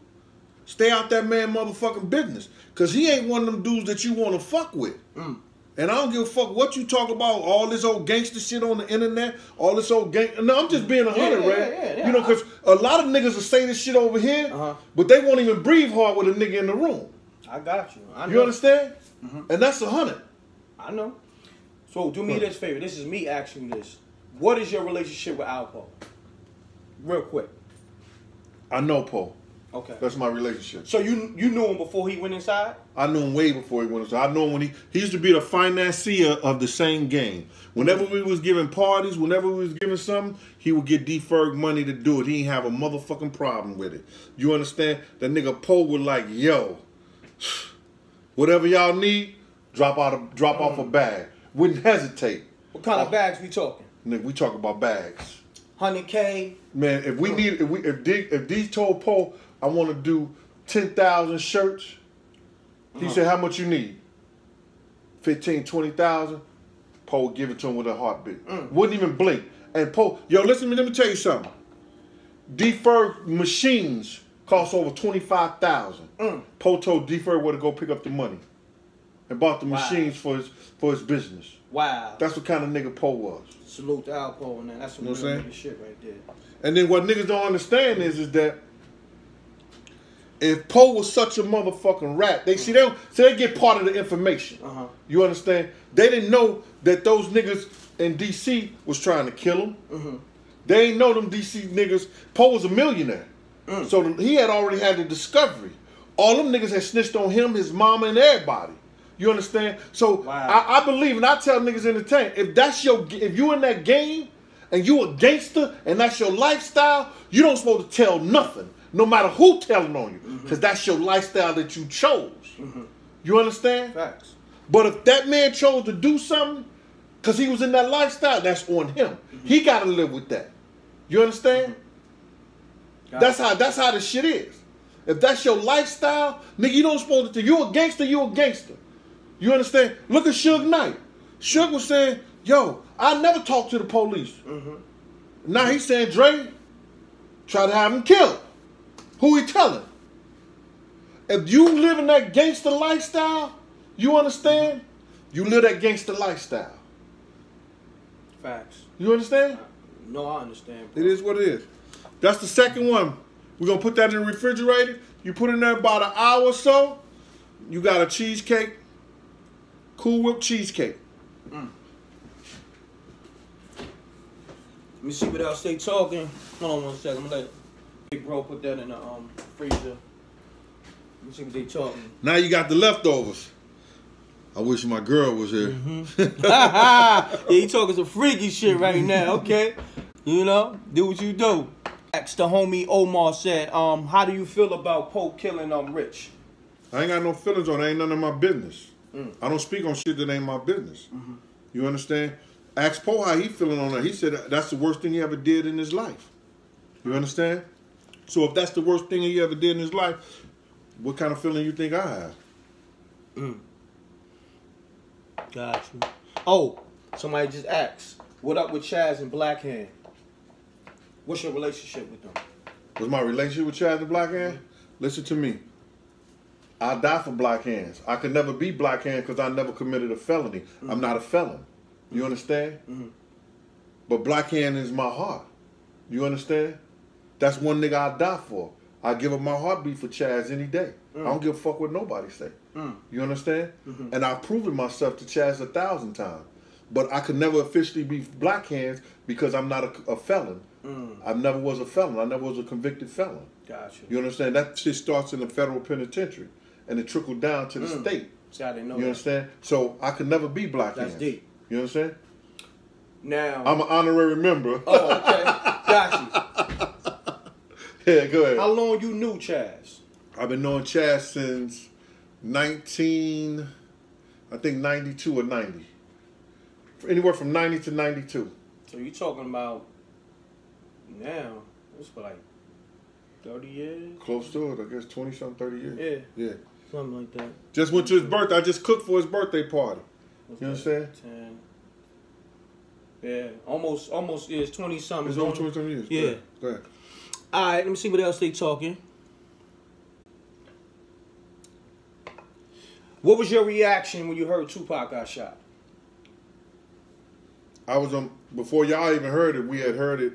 Stay out that man motherfucking business. Because he ain't one of them dudes that you want to fuck with. And I don't give a fuck what you talk about, all this old gangster shit on the internet, all this old No, I'm just being 100, right? Yeah. You know, because a lot of niggas will say this shit over here, but they won't even breathe hard with a nigga in the room. I got you. I know. You understand? And that's 100. I know. So do me this favor. This is me asking you this. What is your relationship with Alpo? Real quick. I know Poe. Okay. That's my relationship. So you knew him before he went inside? I knew him way before he went inside. I know him when he used to be the financier of the same game. Whenever we was giving parties, whenever we was giving something, he would get deferred money to do it. He ain't have a motherfucking problem with it. You understand? That nigga Poe was like, yo, whatever y'all need, drop off a bag. Wouldn't hesitate. What kind of bags we talking? Nigga, we talk about bags. 100K. Man, if these told Poe I want to do 10,000 shirts, he said, how much you need? 15, 20,000. Poe would give it to him with a heartbeat. Wouldn't even blink. And Poe, yo, listen to me, let me tell you something. Deferred machines cost over 25,000. Poe told Deferred where to go pick up the money and bought the machines for his business. Wow. That's what kind of nigga Poe was. Salute to Alpo, and that's some real nigga shit right there. And then what niggas don't understand is that if Poe was such a motherfucking rat, they get part of the information. You understand? They didn't know that those niggas in DC was trying to kill him. They ain't know them DC niggas. Poe was a millionaire, so he had already had the discovery. All them niggas had snitched on him, his mama, and everybody. You understand? So I believe, and I tell niggas in the tank, if you in that game and you a gangster and that's your lifestyle, you don't supposed to tell nothing, no matter who telling on you, because that's your lifestyle that you chose. You understand? Facts. But if that man chose to do something because he was in that lifestyle, that's on him. He got to live with that. You understand? That's how the shit is. If that's your lifestyle, nigga, you don't supposed to. You a gangster. You a gangster. You understand? Look at Suge Knight. Suge was saying, yo, I never talk to the police. Now he's saying, Dre, try to have him killed. Who he telling? If you live in that gangster lifestyle, you understand? You live that gangster lifestyle. Facts. You understand? No, I understand, bro. It is what it is. That's the second one. We're going to put that in the refrigerator. You put in there about an hour or so. You got a cheesecake. Cool Whip cheesecake. Let me see what else they talking. Hold on 1 second. I'm going to let Big Bro put that in the freezer. Let me see what they talking. Now you got the leftovers. I wish my girl was here. Yeah, he talking some freaky shit right now, okay? You know, do what you do. The homie Omar said, how do you feel about Poe killing Rich? I ain't got no feelings on it. Ain't none of my business. I don't speak on shit that ain't my business. You understand? Ask Poe how he feeling on that. He said that's the worst thing he ever did in his life. You understand? So if that's the worst thing he ever did in his life, what kind of feeling you think I have? Got you. Oh, somebody just asked, what up with Chaz and Black Hand? What's your relationship with them? What's my relationship with Chaz and Black Hand? Listen to me. I die for Black Hands. I could never be Black Hand because I never committed a felony. I'm not a felon. You understand? But Black Hand is my heart. You understand? That's one nigga I die for. I give up my heartbeat for Chaz any day. I don't give a fuck what nobody say. You understand? And I've proven myself to Chaz 1,000 times. But I could never officially be Black Hands because I'm not a felon. I never was a felon. I never was a convicted felon. Gotcha. You understand? That shit starts in the federal penitentiary and it trickled down to the state. See, I didn't know You that. understand? So I could never be Black That's Hands. deep. You understand? Now I'm an honorary member. Oh, okay. Got you. Yeah, go ahead. How long you knew Chaz? I've been knowing Chaz since 92 or 90. Anywhere from 90 to 92. So you talking about now, it's for like 30 years? Close to it, I guess 20-something, 30 years. Yeah. Yeah. Something like that. Just went to his birthday. I just cooked for his birthday party. You understand? 10. Yeah, almost yeah, it's 20 something. It's over 20-something years. Yeah. Go ahead. All right, let me see what else they talking. What was your reaction when you heard Tupac got shot? I was on, before y'all even heard it, we had heard it.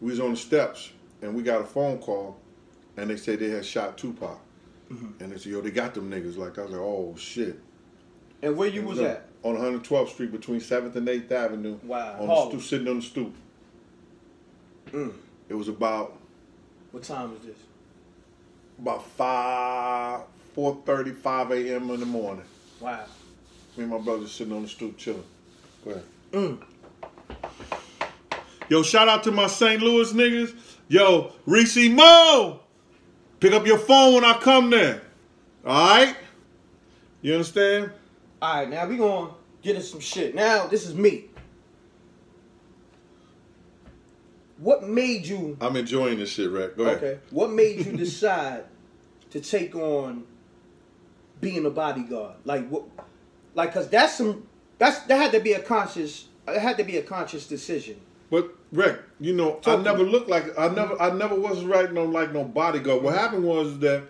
We was on the steps, and we got a phone call, and they said they had shot Tupac. Mm-hmm. And they said, yo, they got them niggas. Like, I was like, oh, shit. And where you was at? On 112th Street between 7th and 8th Avenue. Wow. On the stoop, sitting on the stoop. It was about... What time is this? About 4:30, 5 a.m. in the morning. Wow. Me and my brother sitting on the stoop chilling. Go ahead. Yo, shout out to my St. Louis niggas. Yo, Reese Mo! Pick up your phone when I come there. Alright? You understand? Alright, now we gonna get into some shit. Now, this is me. What made you... I'm enjoying this shit, Reck. Go ahead. Okay. What made you decide to take on being a bodyguard? Like, what... Like, cause that had to be a conscious... It had to be a conscious decision. But Reck, you know, I never looked like I never was right no like no bodyguard. What happened was that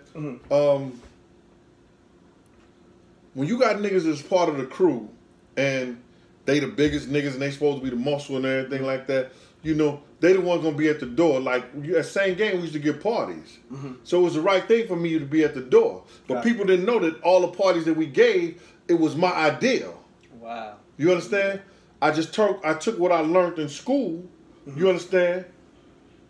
when you got niggas as part of the crew and they the biggest niggas and they supposed to be the muscle and everything like that, you know, they the ones gonna be at the door. Like at same game we used to get parties. So it was the right thing for me to be at the door. But people didn't know that all the parties that we gave, it was my idea. Wow. You understand? I took what I learned in school, you understand,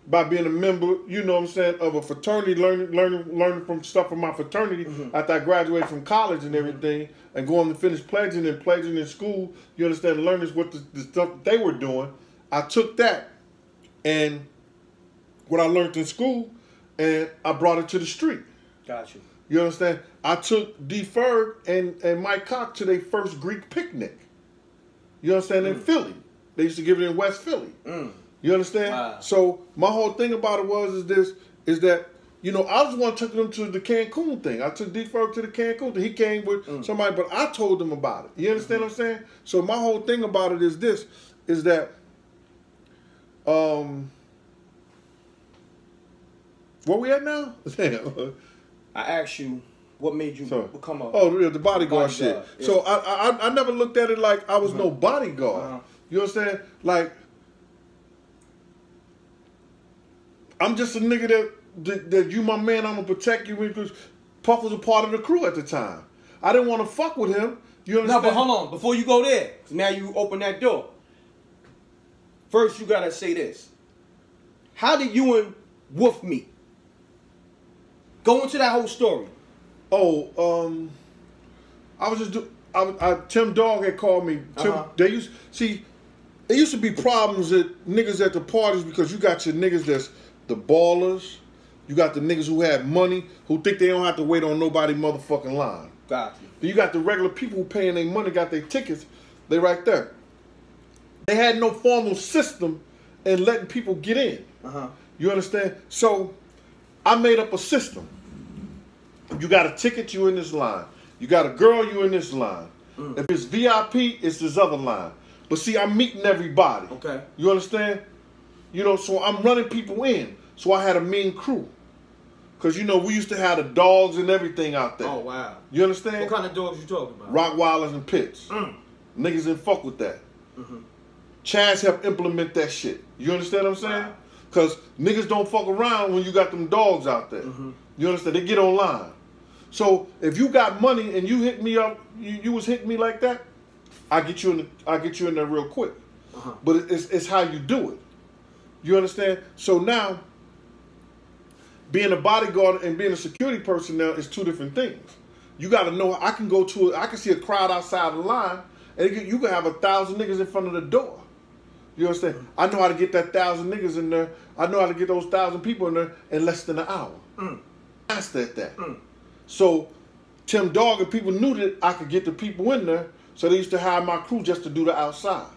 by being a member, you know what I'm saying, of a fraternity, learning from stuff from my fraternity after I graduated from college and everything, and going to finish pledging in school, you understand, learning what the stuff they were doing. I took that and what I learned in school, and I brought it to the street. Gotcha. You understand? I took D. Ferg and Mike Cock to their first Greek picnic. You understand? In Philly. They used to give it in West Philly. You understand? Wow. So my whole thing about it is that, you know, I was the one who took them to the Cancun thing. I took D-Ferg to the Cancun thing. He came with somebody, but I told them about it. You understand what I'm saying? So my whole thing about it is this, is that where we at now? I asked you, what made you become a... Oh, the bodyguard shit. Yeah. So I never looked at it like I was no bodyguard. You understand? Like, I'm just a nigga that you my man, I'm going to protect you because Puff was a part of the crew at the time. I didn't want to fuck with him. You understand? No, but hold on. Before you go there, now you open that door. First, you got to say this. How did you and Wolf meet? Go into that whole story. Oh, I was just Tim Dog had called me. They used there used to be problems at niggas at the parties because you got your niggas that's the ballers, you got the niggas who have money who think they don't have to wait on nobody motherfucking line. Got you. Then you got the regular people who paying their money, got their tickets. They right there. They had no formal system in letting people get in. You understand? So I made up a system. You got a ticket, you in this line. You got a girl, you in this line. If it's VIP, it's this other line. But see, I'm meeting everybody. Okay. You understand? You know, so I'm running people in. So I had a mean crew. Because, you know, we used to have the dogs and everything out there. Oh, wow. You understand? What kind of dogs you talking about? Rottweilers and pits. Niggas didn't fuck with that. Chaz helped implement that shit. You understand what I'm saying? Wow. Because niggas don't fuck around when you got them dogs out there. You understand? They get online. So if you got money and you hit me up, you was hitting me like that, I get you in there real quick. But it's how you do it. You understand? So now, being a bodyguard and being a security person now is two different things. You got to know. I can go to. I can see a crowd outside the line, and you can have 1,000 niggas in front of the door. You understand? I know how to get that 1,000 niggas in there. I know how to get those 1,000 people in there in less than an hour. Master at that. So Tim Dog and people knew that I could get the people in there, so they used to hire my crew just to do the outside.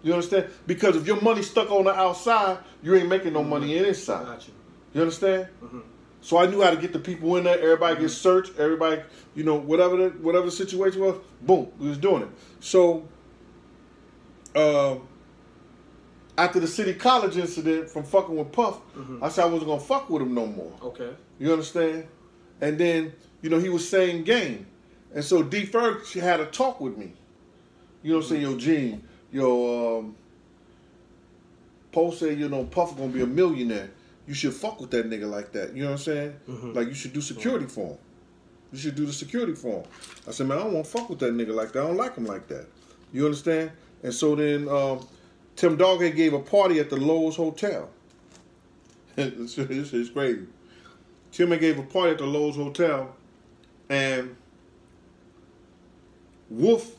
You understand? Because if your money's stuck on the outside, you ain't making no money inside. Gotcha. You understand? So I knew how to get the people in there. Everybody gets searched. Everybody, you know, whatever the situation was, boom, we was doing it. So after the City College incident from fucking with Puff, I said I wasn't gonna fuck with him no more. Okay. You understand? And then, you know, he was saying game. And so D Ferg, she had a talk with me. You know what I'm saying? Yo, Gene, Poe said, you know, Puff gonna be a millionaire. You should fuck with that nigga like that. You know what I'm saying? Like, you should do security for him. You should do the security for him. I said, man, I don't want to fuck with that nigga like that. I don't like him like that. You understand? And so then Tim Dog had gave a party at the Lowe's Hotel. This is crazy. Tim had gave a party at the Lowe's Hotel, and Wolf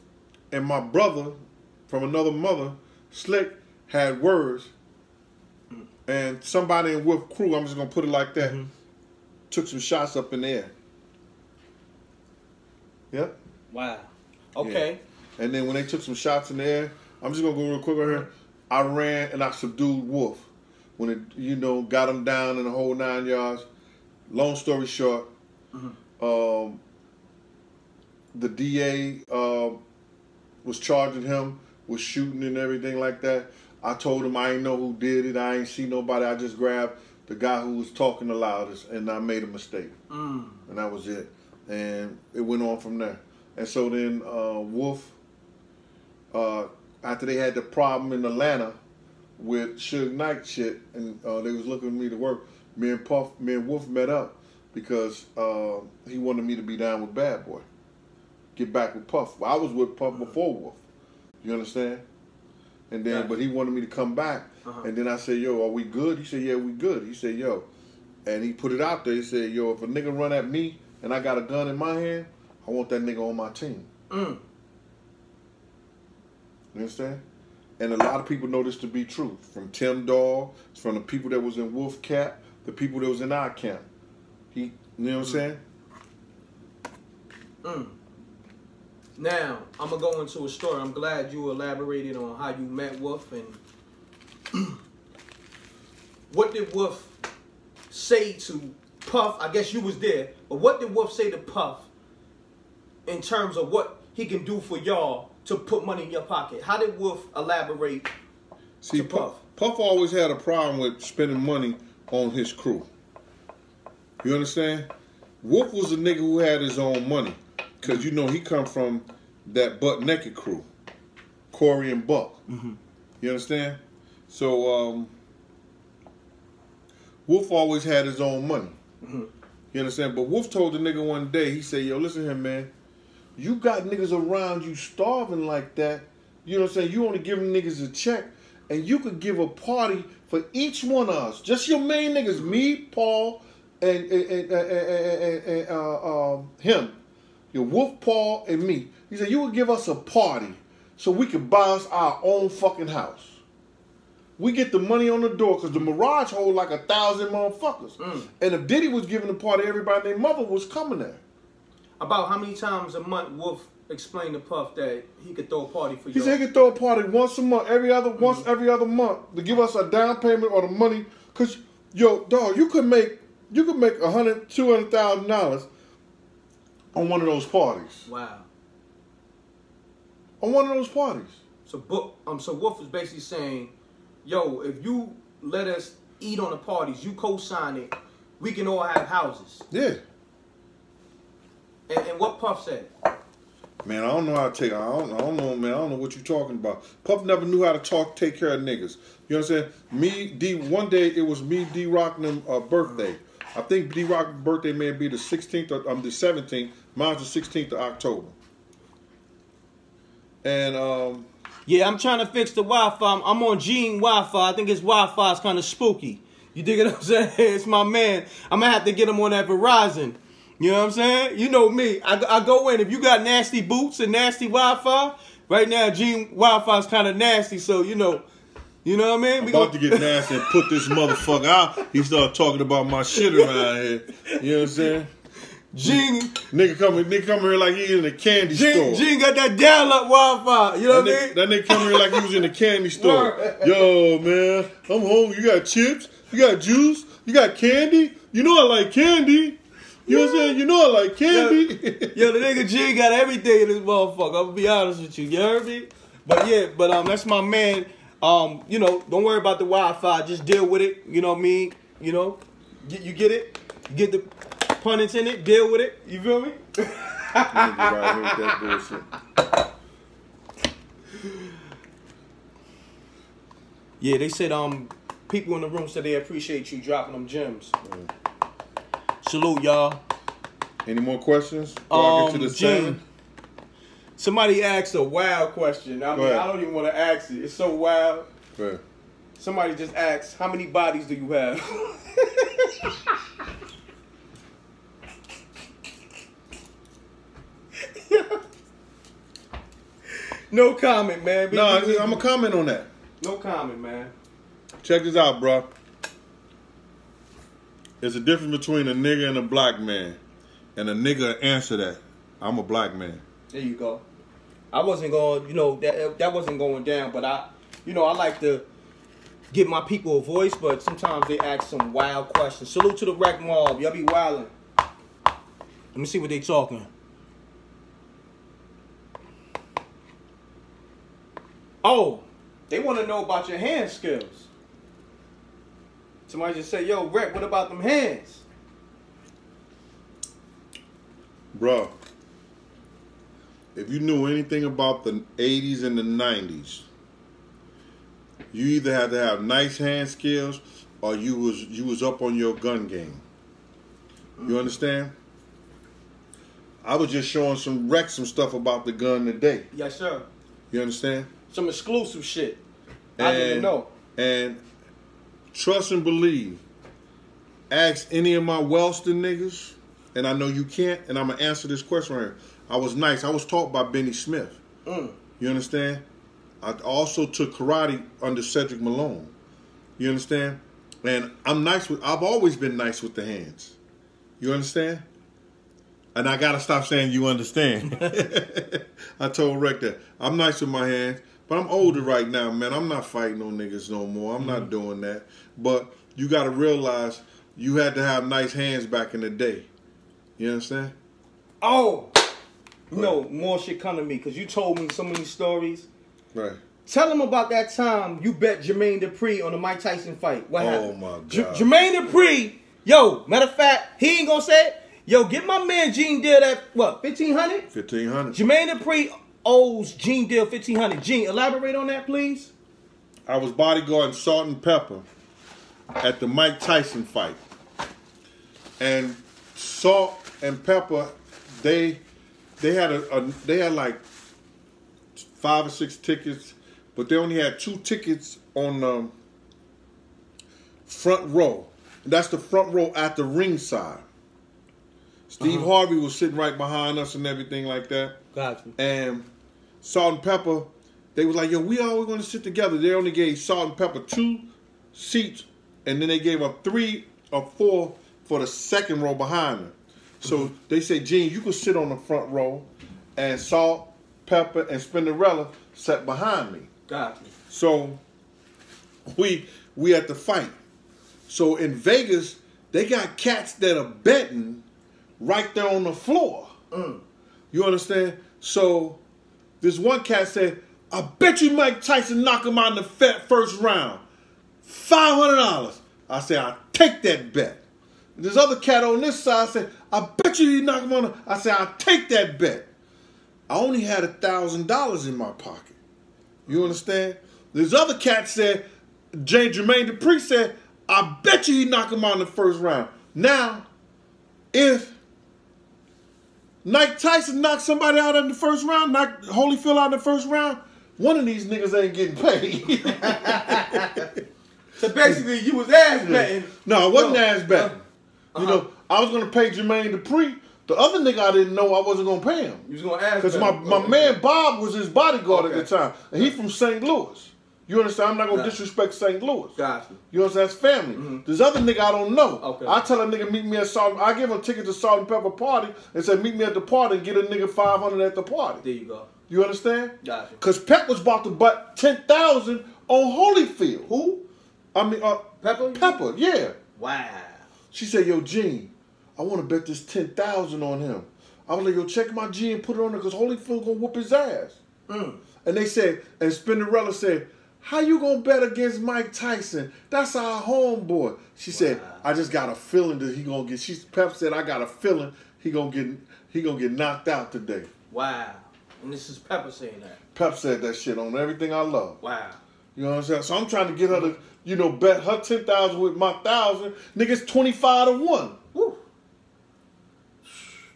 and my brother from another mother, Slick, had words. And somebody in Wolf crew, I'm just going to put it like that, took some shots up in the air. Yep. Wow. Okay. Yeah. And then when they took some shots in the air, I'm just going to go real quick right here. I ran and I subdued Wolf. When it, you know, got him down in the whole 9 yards. Long story short, the DA was charging him with shooting and everything like that. I told him I ain't know who did it. I ain't see nobody. I just grabbed the guy who was talking the loudest, and I made a mistake. And that was it. And it went on from there. And so then Wolf, after they had the problem in Atlanta with Suge Knight shit, and they was looking for me to work, me and Wolf met up because he wanted me to be down with Bad Boy. Get back with Puff. Well, I was with Puff before Wolf. You understand? And then, but he wanted me to come back. And then I said, yo, are we good? He said, yeah, we good. He said, yo. And he put it out there. He said, yo, if a nigga run at me and I got a gun in my hand, I want that nigga on my team. You understand? And a lot of people know this to be true. From Tim Dog, from the people that was in Wolf Camp, the people that was in our camp. You know what I'm saying? Now, I'm going to go into a story. I'm glad you elaborated on how you met Wolf and what did Wolf say to Puff? I guess you was there, but what did Wolf say to Puff in terms of what he can do for y'all to put money in your pocket? How did Wolf elaborate to Puff? Puff always had a problem with spending money on his crew. You understand? Wolf was a nigga who had his own money. Because, you know, he come from that Butt Naked crew. Corey and Buck. You understand? So, Wolf always had his own money. You understand? But Wolf told the nigga one day, he said, yo, listen here, man. You got niggas around you starving like that. You know what I'm saying? You only giving niggas a check. And you could give a party for each one of us. Just your main niggas. Me, Paul, and him. Your Wolf, Paul, and me. He said, you would give us a party so we could buy us our own fucking house. We get the money on the door because the Mirage hold like 1,000 motherfuckers. And if Diddy was giving a party, everybody and their mother was coming there. About how many times a month Wolf explained to Puff that he could throw a party for you? He said he could throw a party once a month, once every other month to give us a down payment or the money. Because, yo, dog, you could make $100,000, $200,000 on one of those parties. Wow. On one of those parties. So Wolf was basically saying, yo, if you let us eat on the parties, you co-sign it, we can all have houses. Yeah. And what Puff said? Man, I don't know how to take. I don't know, man. I don't know what you're talking about. Puff never knew how to take care of niggas. You know what I'm saying? One day it was me, D-Rock, and them birthday. I think D-Rock's birthday may be the 16th or the 17th. Mine's the 16th of October. And yeah, I'm trying to fix the Wi-Fi. I'm on Gene Wi-Fi. I think his Wi-Fi is kind of spooky. You dig what I'm saying? It's my man. I'm gonna have to get him on that Verizon. You know what I'm saying? You know me. I go in. If you got nasty boots and nasty Wi-Fi, right now, Gene Wi-Fi is kind of nasty. So, you know what I mean? I'm about to get nasty and put this motherfucker out. He started talking about my shit around here. You know what I'm saying? Gene. Nigga come here like he in a candy store. Gene got that dial-up Wi-Fi. You know what I mean? That nigga come here like he was in a candy store. Yo, man, I'm hungry. You got chips? You got juice? You got candy? You know I like candy. You know what I'm saying? You know I like candy. Yo, the nigga G got everything in this motherfucker. I'm gonna be honest with you. You heard me? But yeah, that's my man. You know, don't worry about the Wi-Fi. Just deal with it. You know what I mean? You know, you get it? You get the pun intended? Deal with it. You feel me? Right here with that bullshit. Yeah, they said people in the room said they appreciate you dropping them gems. Salute, y'all. Any more questions? I get to the Gene, somebody asked a wild question. I mean, I don't even want to ask it. It's so wild. Right. Somebody just asked, how many bodies do you have? No comment, man. No, I'm going to comment on that. No comment, man. Check this out, bro. There's a difference between a nigga and a black man. And a nigga answer that. I'm a black man. There you go. I wasn't going, you know, that wasn't going down, but I like to give my people a voice, but sometimes they ask some wild questions. Salute to the Wreck Mob. Y'all be wildin'. Let me see what they talking. Oh, they want to know about your hand skills. Somebody just say, yo, Wreck, what about them hands? Bro, if you knew anything about the 80s and the 90s, you either had to have nice hand skills or you was up on your gun game. You understand? I was just showing some stuff about the gun today. Yes, sir. You understand? Some exclusive shit. I didn't know. And trust and believe. Ask any of my Wellston niggas, and I know you can't, and I'm going to answer this question right here. I was nice. I was taught by Benny Smith. You understand? I also took karate under Cedric Malone. You understand? And I've always been nice with the hands. You understand? And I got to stop saying you understand. I told Rick that. I'm nice with my hands, but I'm older right now, man. I'm not fighting no niggas no more. I'm not doing that. But you got to realize you had to have nice hands back in the day. You understand? Oh! No, more shit come to me, because you told me so many stories. Right. Tell them about that time you bet Jermaine Dupri on the Mike Tyson fight. What happened? Oh, my God. Jermaine Dupri, yo, matter of fact, he ain't gonna say it. Yo, get my man Gene Deal that, what, $1,500? $1,500. Jermaine Dupri owes Gene Deal $1,500. Gene, elaborate on that, please. I was bodyguarding Salt and Pepper at the Mike Tyson fight. And Salt and Pepper, they had like 5 or 6 tickets, but they only had 2 tickets on the front row. And that's the front row at the ringside. Steve Harvey was sitting right behind us and everything like that. Gotcha. And Salt and Pepper, they was like, yo, we all going to sit together. They only gave Salt and Pepper 2 seats, and then they gave up 3 or 4 for the second row behind them. So they said, Gene, you could sit on the front row, and Salt, Pepper, and Spinderella sat behind me. Gotcha. So we at the fight. So in Vegas, they got cats that are betting right there on the floor. You understand? So this one cat said, I bet you Mike Tyson knock him out in the first round. $500. I said, I'll take that bet. This other cat on this side said, I bet you he knock him on. I said, I'll take that bet. I only had $1,000 in my pocket. You understand? This other cat said, Jermaine Dupri said, I bet you he knock him out in the first round. Now, if Mike Tyson knocked somebody out in the first round, knocked Holyfield out in the first round, one of these niggas ain't getting paid. So basically, you was ass betting. No, I wasn't ass betting. You know, I was going to pay Jermaine Dupri, The other nigga I didn't know I wasn't gonna pay him. You was gonna ask because my man Bob was his bodyguard at the time, and he from St. Louis. You understand? I'm not gonna disrespect St. Louis. Gotcha. You understand? That's family. This other nigga I don't know. Okay. I tell a nigga meet me at Salt. I give him a ticket to Salt and Pepper party and say meet me at the party and get a nigga 500 at the party. There you go. You understand? Gotcha. Because Pep was about to butt 10,000 on Holyfield. Who? I mean, Pepper. Pepper, yeah. Wow. She said, "Yo, Gene, I want to bet this 10,000 on him." I was like, "Yo, check my G and put it on there because Holyfield gonna whoop his ass." And they said, and Spinderella said, "How you gonna bet against Mike Tyson? That's our homeboy." She said, "I just got a feeling that he gonna get." Pep said, "I got a feeling he gonna get knocked out today." Wow. And this is Pepper saying that. Pep said that shit on Everything I Love. Wow. You know what I'm saying? So I'm trying to get her to, you know, bet her 10,000 with my 1,000. Niggas 25 to 1. Woo.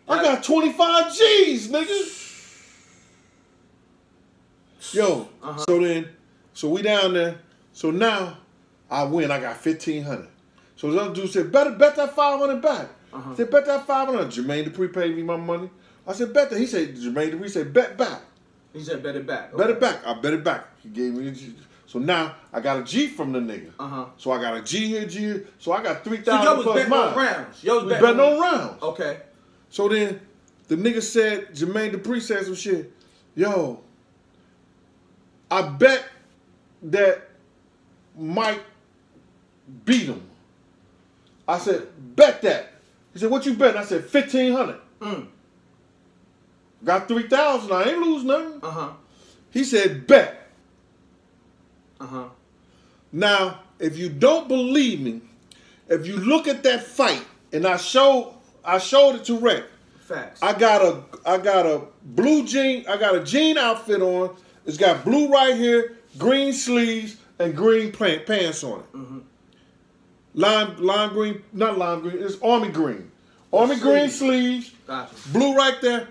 I got 25 G's, nigga. Yo, so we down there. So now I win. I got 1,500. So the other dude said, bet that 500 back. I said, bet that 500. Jermaine Dupri paid me my money. I said, bet that. He said, Jermaine Dupri said, bet back. He said, bet it back. Okay. Bet it back. I bet it back. He gave me a G. So now I got a G from the nigga. So I got a G here, G here. So I got 3,000 plus mine. Rounds. We betting on rounds. Okay. So then the nigga said, Jermaine Dupri said some shit. Yo, I bet that Mike beat him. I said, bet that. He said, what you betting? I said, 1,500. Got 3,000. I ain't lose nothing. He said, bet. Now, if you don't believe me, if you look at that fight, and I showed it to Rec. Facts. I got a blue jean. I got a jean outfit on. It's got blue right here, green sleeves, and green pants on it. Lime green, not lime green. It's army green. Army green sleeves. Gotcha. Blue right there.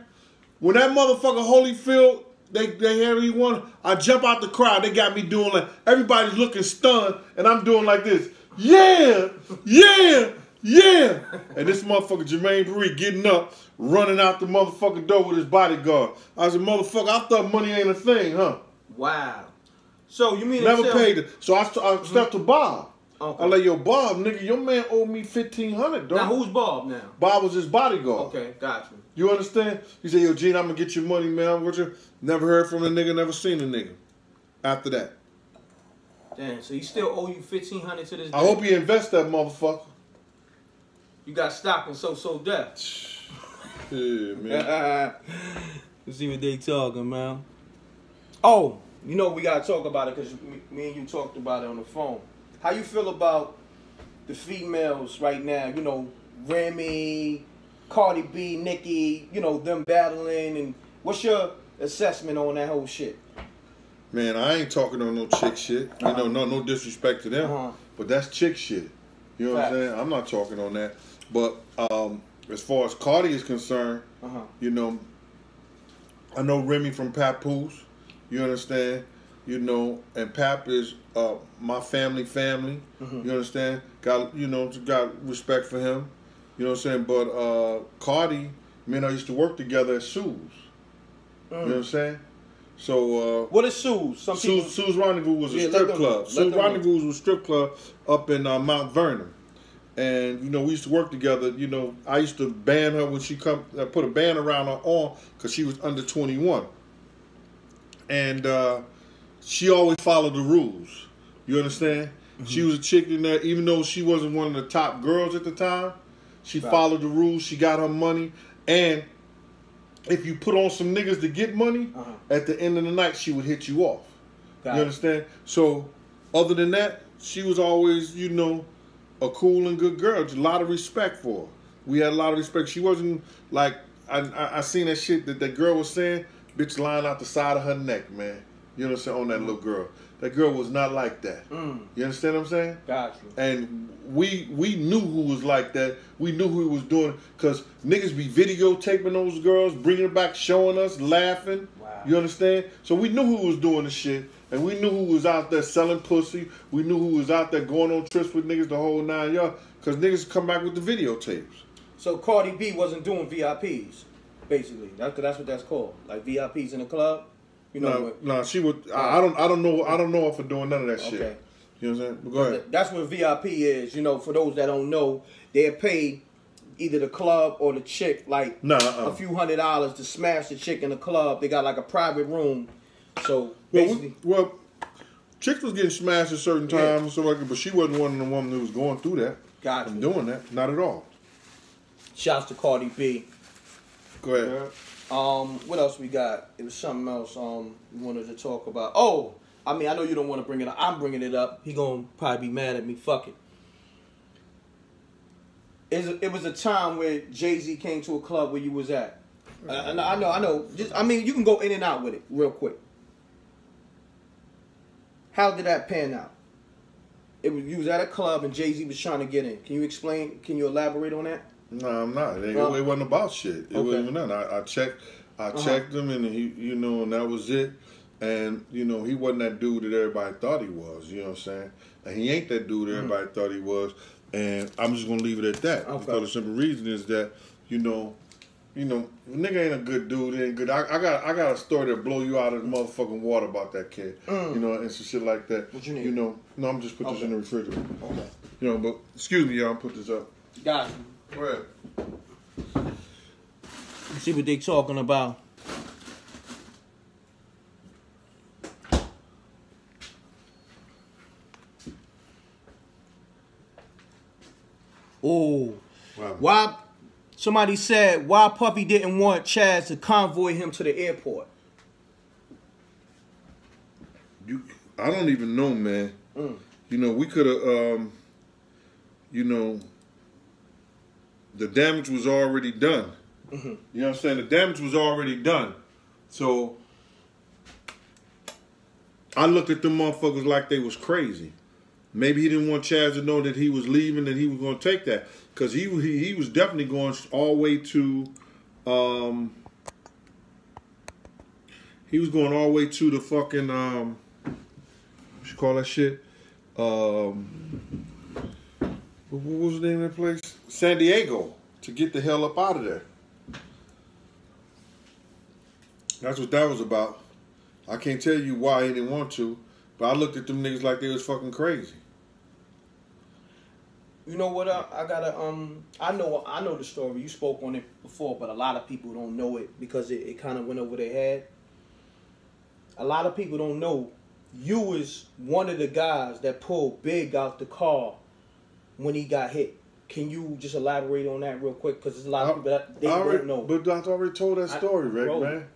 When that motherfucker Holyfield, they had me one. I jump out the crowd. They got me doing like everybody's looking stunned, and I'm doing like this. Yeah, yeah, yeah. And this motherfucker Jermaine Dupri getting up, running out the motherfucking door with his bodyguard. I said, motherfucker, I thought money ain't a thing, huh? Wow. So you mean never paid it? So I stepped to Bob. Okay. I like, yo, Bob, nigga, your man owed me 1,500, dog. Now who's Bob now? Bob was his bodyguard. Okay, got you. You understand? He said, yo, Gene, I'm gonna get your money, man. I'm with you. Never heard from the nigga, never seen the nigga. After that. Damn, so he still owe you 1,500 to this day? I hope he invests that motherfucker. You got stock in So Death. Yeah, man. Let's see what they talking, man. Oh, you know we gotta talk about it because me and you talked about it on the phone. How you feel about the females right now? You know, Remy, Cardi B, Nicki, you know, them battling, and what's your assessment on that whole shit? Man, I ain't talking on no chick shit. You know, no disrespect to them, but that's chick shit. You know what I'm saying? I'm not talking on that. But as far as Cardi is concerned, you know, I know Remy from Papoose. You understand? You know, and Pap is my family. You understand? Got respect for him. You know what I'm saying? But Cardi, me and I used to work together at Sue's. You know what I'm saying? So what is Sue's? Sue's Rendezvous was a strip club. Sue's Rendezvous was a strip club up in Mount Vernon. And, you know, we used to work together. You know, I used to ban her when she come, put a ban around her arm because she was under 21. And she always followed the rules. You understand? She was a chick in there, even though she wasn't one of the top girls at the time. She followed the rules. She got her money. And if you put on some niggas to get money, at the end of the night, she would hit you off. You understand? So, other than that, she was always, you know, a cool and good girl. A lot of respect for her. We had a lot of respect. She wasn't like, I seen that shit that girl was saying, bitch lying out the side of her neck, man. You know what I'm saying? On that little girl. That girl was not like that. You understand what I'm saying? Gotcha. And we knew who was like that. We knew who was doing, because niggas be videotaping those girls, bringing it back, showing us, laughing. Wow. You understand? So we knew who was doing the shit. And we knew who was out there selling pussy. We knew who was out there going on trips with niggas the whole 9 yards. Because niggas come back with the videotapes. So Cardi B wasn't doing VIPs, basically. That's what that's called, like VIPs in the club. You know? No, she would. I don't know her for doing none of that shit. Okay. You know what I'm saying? But go ahead. That's what VIP is. You know, for those that don't know, they'll pay either the club or the chick like a few $100s to smash the chick in the club. They got like a private room. So basically, chicks was getting smashed at certain times, so like, but she wasn't one of the women who was going through that. Gotcha. I'm doing that, not at all. Shouts to Cardi B. Go ahead. What else we got? It was something else we wanted to talk about. Oh, I mean, I know you don't want to bring it up. I'm bringing it up. He gonna probably be mad at me. Fuck it. It was a time where Jay-Z came to a club where you was at. I know. I mean, you can go in and out with it real quick. How did that pan out? You was at a club and Jay-Z was trying to get in. Can you explain? Can you elaborate on that? No, I'm not. It wasn't about shit. It wasn't even nothing. I checked him, and he, and that was it. And he wasn't that dude that everybody thought he was. You know what I'm saying? And he ain't that dude that everybody thought he was. And I'm just gonna leave it at that because the simple reason is that nigga ain't a good dude. He ain't good. I got a story that blow you out of the motherfucking water about that kid. And some shit like that. What you need? No, I'm just put this in the refrigerator. Okay. But excuse me, y'all. Put this up. Got you. Go ahead. Let's see what they talking about. Oh, wow. Why? Somebody said why Puffy didn't want Chaz to convoy him to the airport. I don't even know, man. We could have. The damage was already done. You know what I'm saying? The damage was already done. So I looked at them motherfuckers like they was crazy. Maybe he didn't want Chaz to know that he was leaving, that he was going to take that. Because he was definitely going all the way to, he was going all the way to the fucking, what you call that shit? What was the name of that place? San Diego, to get the hell up out of there. That's what that was about. I can't tell you why he didn't want to, but I looked at them niggas like they was fucking crazy. You know what? I know the story. You spoke on it before, but a lot of people don't know it because it kind of went over their head. A lot of people don't know you was one of the guys that pulled Big out the car when he got hit. Can you just elaborate on that real quick? Because there's a lot of people that they don't know. But I already told that story, Rick, man.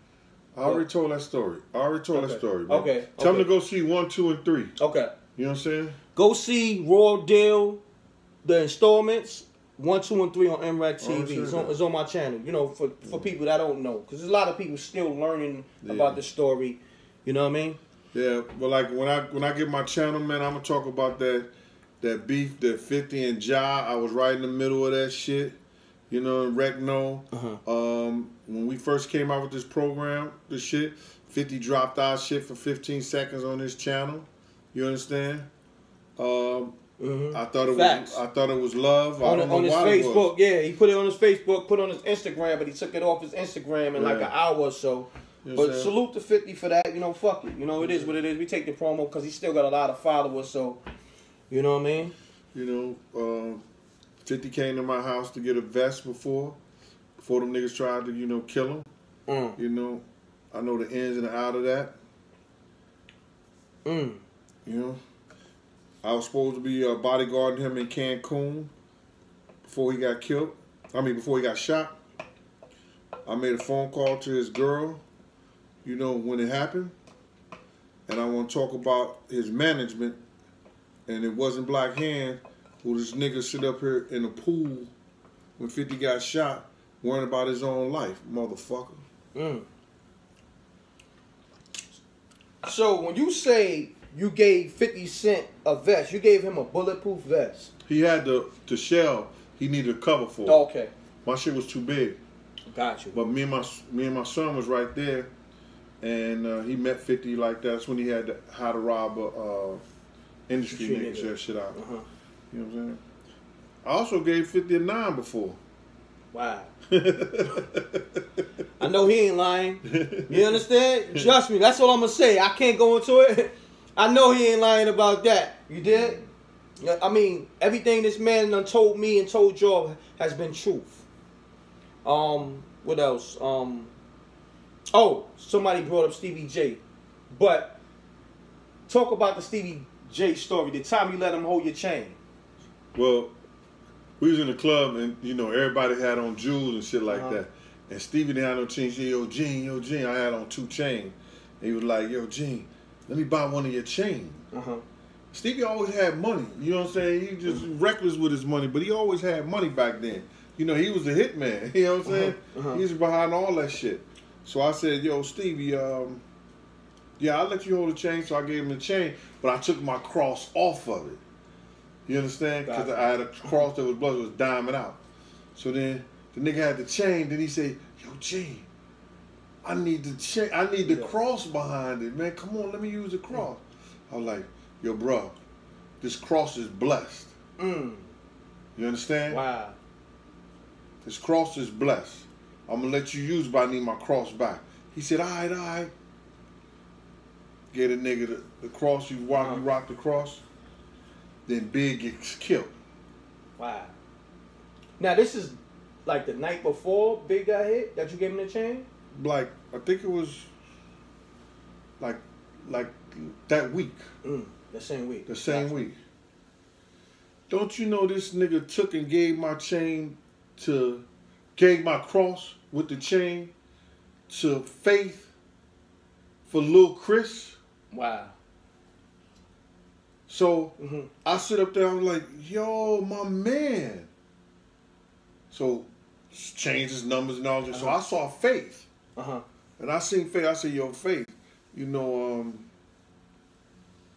I already told that story. Man. Okay. Tell them to go see 1, 2, and 3. Okay. You know what I'm saying? Go see Raw Deal, the installments, 1, 2, and 3 on MRecktv. It's on my channel. For people that don't know, because there's a lot of people still learning about the story. You know what I mean? Yeah, but like when I get my channel, man, I'm gonna talk about that beef that 50 and Ja. I was right in the middle of that shit. Wreck know. When we first came out with this program, 50 dropped our shit for 15 seconds on his channel. You understand? I thought it was love. On his Facebook, yeah, he put it on his Facebook, put it on his Instagram, but he took it off his Instagram in like an hour or so. But salute to 50 for that. Fuck it. It is what it is. We take the promo because he still got a lot of followers. So, you know what I mean? 50 came to my house to get a vest before them niggas tried to, kill him. I know the ins and the out of that. I was supposed to be bodyguarding him in Cancun before he got killed. Before he got shot. I made a phone call to his girl, when it happened. And I want to talk about his management. And it wasn't Black Hand who this nigga sit up here in the pool when 50 got shot, worrying about his own life, motherfucker. So when you say you gave 50 Cent a vest, you gave him a bulletproof vest. He had the shell he needed a cover for. Okay. My shit was too big. Got you. But me and my son was right there, and he met 50 like that. That's when he had how to rob a industry niggas that shit out. You know what I'm saying? I also gave 50 a 9 before. Wow. I know he ain't lying. You understand? Trust me, that's all I'm gonna say. I can't go into it. I know he ain't lying about that. You did? I mean, everything this man done told me and told y'all has been truth. What else? Oh, somebody brought up Stevie J. But talk about the Stevie J story. The time you let him hold your chain. Well, we was in the club and, you know, everybody had on jewels and shit like that. And Stevie didn't have no chain. He said, yo, Gene, I had on 2 chains. And he was like, yo, Gene, let me buy one of your chains. Stevie always had money. You know what I'm saying? He just reckless with his money, but he always had money back then. You know, he was a hit man. You know what I'm saying? He was behind all that shit. So I said, yo, Stevie, yeah, I'll let you hold the chain. So I gave him the chain, but I took my cross off of it. You understand? Because I had a cross that was blood, it was diamond out. So then the nigga had the chain. Then he said, yo, Gene, I need the chain. I need the cross behind it, man. Come on, let me use the cross. I was like, yo, bro, this cross is blessed. You understand? Wow. This cross is blessed. I'm going to let you use it, but I need my cross back. He said, all right. Get a nigga the cross, you rock the cross. Then Big gets killed. Wow. Now, this is like the night before Big got hit that you gave him the chain? Like, I think it was like that week. The same week. The same week. Don't you know this nigga took and gave my cross with the chain to Faith for Lil Chris? Wow. So I sit up there, I'm like, yo, my man. So changed his numbers and all that. So I saw Faith. And I seen Faith. I said, yo, Faith, you know,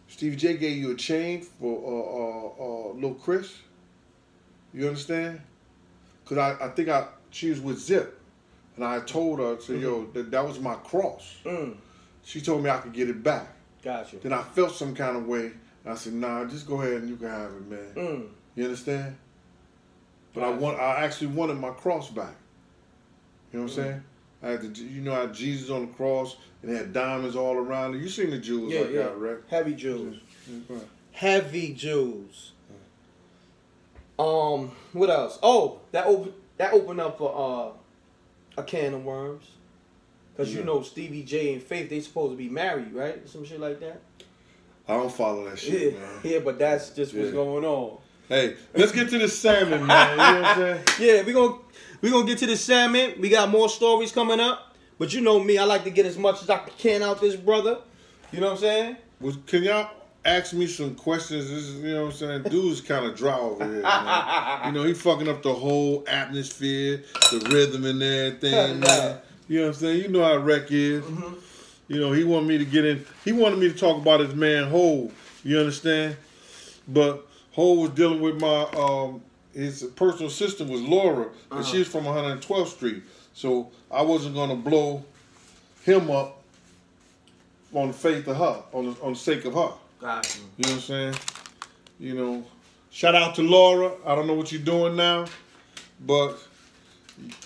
Stevie J gave you a chain for Lil Chris. You understand? Because I think she was with Zip. And I told her, I said, yo, that was my cross. She told me I could get it back. Gotcha. Then I felt some kind of way. And I said, nah, just go ahead and you can have it, man. You understand? But I actually wanted my cross back. You know what I'm saying? I had you know, I had Jesus on the cross and it had diamonds all around it. You seen the jewels that, right? Heavy jewels. Heavy jewels. What else? Oh, that opened up for a can of worms. Cause you know Stevie J and Faith, they supposed to be married, right? Some shit like that. I don't follow that shit, man. Yeah, but that's just what's going on. Hey, let's get to the salmon, man. You know what I'm saying? Yeah, we gonna get to the salmon. We got more stories coming up. But you know me, I like to get as much as I can out this brother. You know what I'm saying? Well, can y'all ask me some questions? This is, you know what I'm saying? Dude's kind of dry over here, man. You know, he fucking up the whole atmosphere, the rhythm and everything, man. You know what I'm saying? You know how Wreck is. You know, he wanted me to get in. He wanted me to talk about his man Hov. You understand? But Hov was dealing with my his personal assistant was Laura, and she's from 112th Street. So I wasn't gonna blow him up on the faith of her, on the sake of her. Gotcha. You know what I'm saying? You know, shout out to Laura. I don't know what you're doing now, but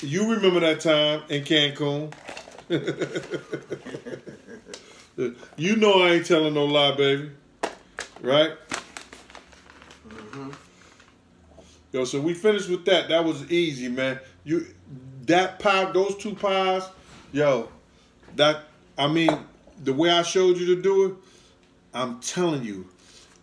you remember that time in Cancun. You know I ain't telling no lie, baby. Right? Yo, so we finished with that. That was easy, man. That pie, those 2 pies, yo, I mean, the way I showed you to do it, I'm telling you,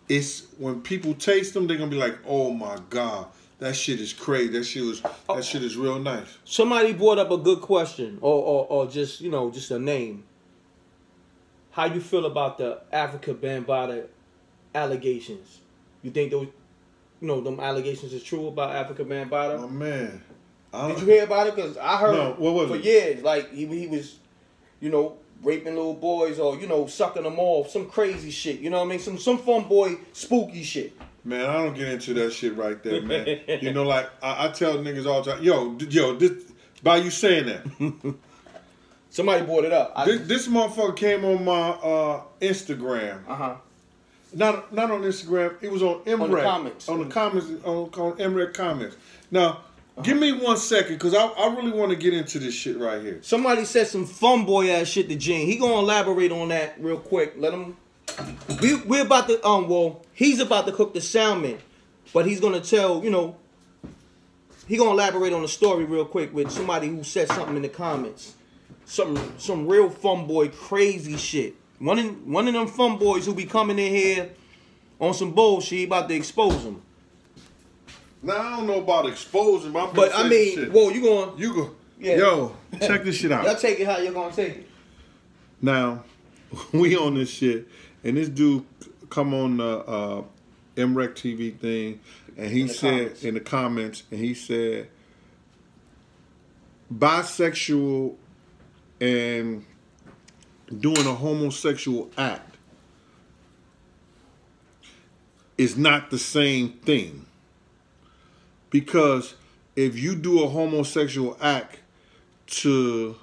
it's when people taste them, they're gonna be like, oh my God, that shit is crazy. That shit is real nice. Somebody brought up a good question, or just, you know, just a name. How you feel about the Africa Bambaataa allegations? You think those, you know, them allegations is true about Africa Bambaataa? Oh man, did you hear about it? Because I heard for years, like he was, you know, raping little boys or, you know, sucking them off, some crazy shit. You know what I mean? Some fun boy spooky shit. Man, I don't get into that shit right there, man. You know, like I tell niggas all the time, yo, this, by you saying that. Somebody brought it up. This motherfucker came on my Instagram. Not on Instagram. It was on M.Reck. On the comments. On the comments, on M.Reck comments. Now, Give me 1 second, because I really want to get into this shit right here. Somebody said some fun boy ass shit to Gene. He gonna elaborate on that real quick. Let him. We're about to well, he's about to cook the salmon, but he's gonna tell, you know, he gonna elaborate on the story real quick with somebody who said something in the comments. Some real fun boy crazy shit. One of them fun boys who be coming in here on some bullshit, he about to expose him. Now I don't know about exposing, but I mean, shit. Whoa, you going? You go. Yeah. Yo, check this shit out. Y'all take it how you're gonna take it. Now, we on this shit, and this dude come on the MRecktv thing, and he said in the comments, and he said, bisexual and doing a homosexual act is not the same thing. Because if you do a homosexual act to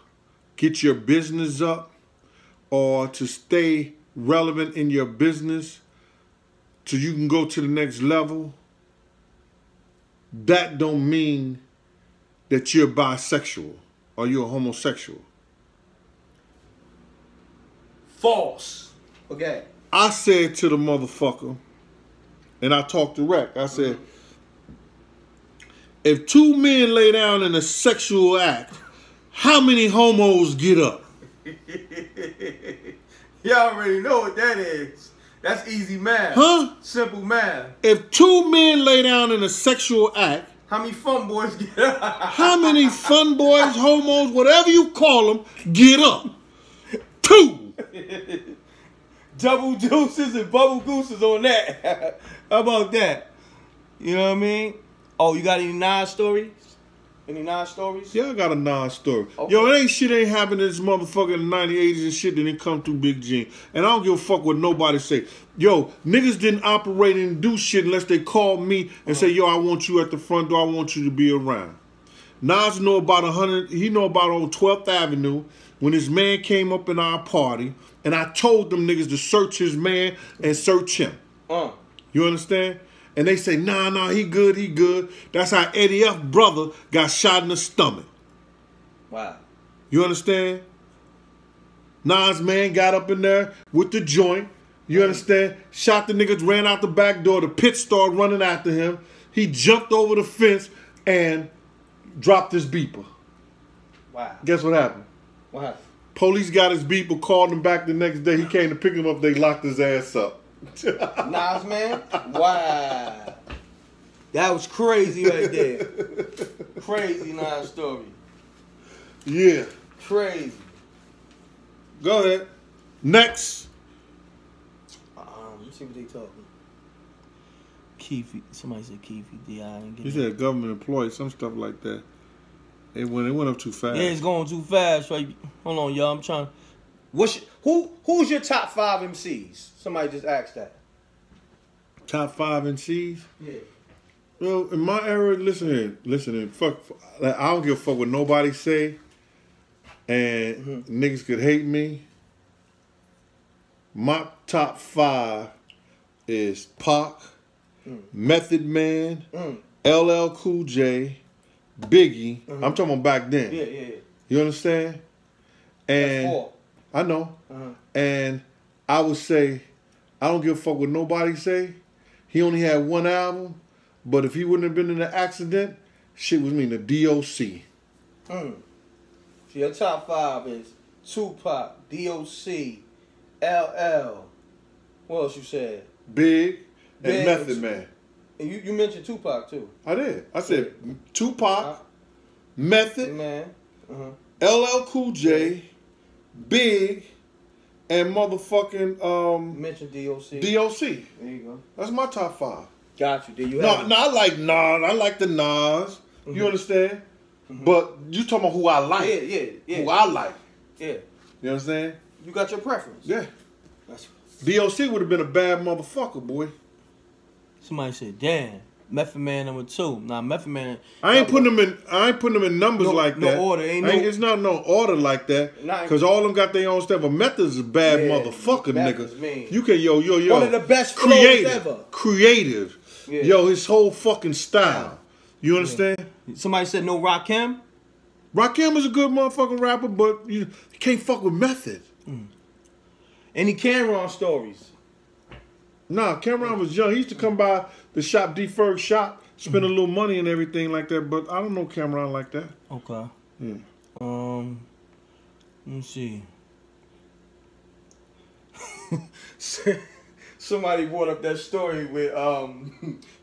get your business up or to stay relevant in your business so you can go to the next level, that don't mean that you're bisexual or you're a homosexual. False. Okay. I said to the motherfucker, and I talked to Reck, I said, if 2 men lay down in a sexual act, how many homos get up? Y'all already know what that is. That's easy math. Huh? Simple math. If 2 men lay down in a sexual act, how many fun boys get up? how many fun boys, homos, whatever you call them, get up? 2. Double deuces and bubble gooses on that. How about that? You know what I mean? Oh, you got any Nas stories? Any Nas stories? Yeah, I got a Nas story. Okay. Yo, it ain't happened in this motherfucker in the 1980s and shit that didn't come through Big G. And I don't give a fuck what nobody say. Yo, niggas didn't operate and do shit unless they called me and say, yo, I want you at the front door. I want you to be around. Nas know about he know about on 12th Avenue when his man came up in our party and I told them niggas to search his man and search him. You understand? And they say, nah, he good, he good. That's how Eddie F. brother got shot in the stomach. Wow. You understand? Nas man got up in there with the joint. You understand? Shot the niggas, ran out the back door. The pit started running after him. He jumped over the fence and dropped his beeper. Wow. Guess what happened? What happened? Police got his beeper, called him back the next day. He came to pick him up. They locked his ass up. Nas man? Wow. That was crazy right there. Crazy Nas story. Yeah. Crazy. Go ahead. Next. Let's see what they talking. Keefe, somebody said Keefe D.I. He said government employee, some stuff like that. It went up too fast. Yeah, it's going too fast. Right? Hold on, y'all. I'm trying. Who's your top 5 MCs? Somebody just asked that. Top 5 MCs? Yeah. Well, in my era, listen here. Fuck, like, I don't give a fuck what nobody say. And niggas could hate me. My top 5 is Pac, Method Man, LL Cool J, Biggie. I'm talking about back then. Yeah. You understand? And That's 4. I know. And I would say, I don't give a fuck what nobody say. He only had 1 album, but if he wouldn't have been in the accident, shit was me, the DOC. So your top 5 is Tupac, DOC, LL. What else you said? Big and Method Man. And you mentioned Tupac too. I did. I said Tupac, Method, Man, LL Cool J, Big, and motherfucking mentioned DOC. DOC. There you go. That's my top 5. Got you. Did you No, have I like Nas. I like the Nas. You understand? But you talking about who I like. Yeah. Who I like. Yeah. You understand? You got your preference. Yeah. That's... DOC would have been a bad motherfucker, boy. Somebody said, "Damn, Method Man number 2." Nah, Method Man. I ain't putting them in numbers like that. No order. It's not no order like that. Because all of them got their own stuff. But Method's a bad motherfucker, nigga. Mean. You can yo. One of the best flows ever. Creative. Yeah. Yo, his whole fucking style. You understand? Yeah. Somebody said no Rakim? Rakim is a good motherfucking rapper, but you can't fuck with Method. Any Cameron stories? Nah, Cameron was young. He used to come by the shop, D Ferg shop, spend a little money and everything like that, but I don't know Cameron like that. Okay. Yeah. Let me see. Somebody brought up that story with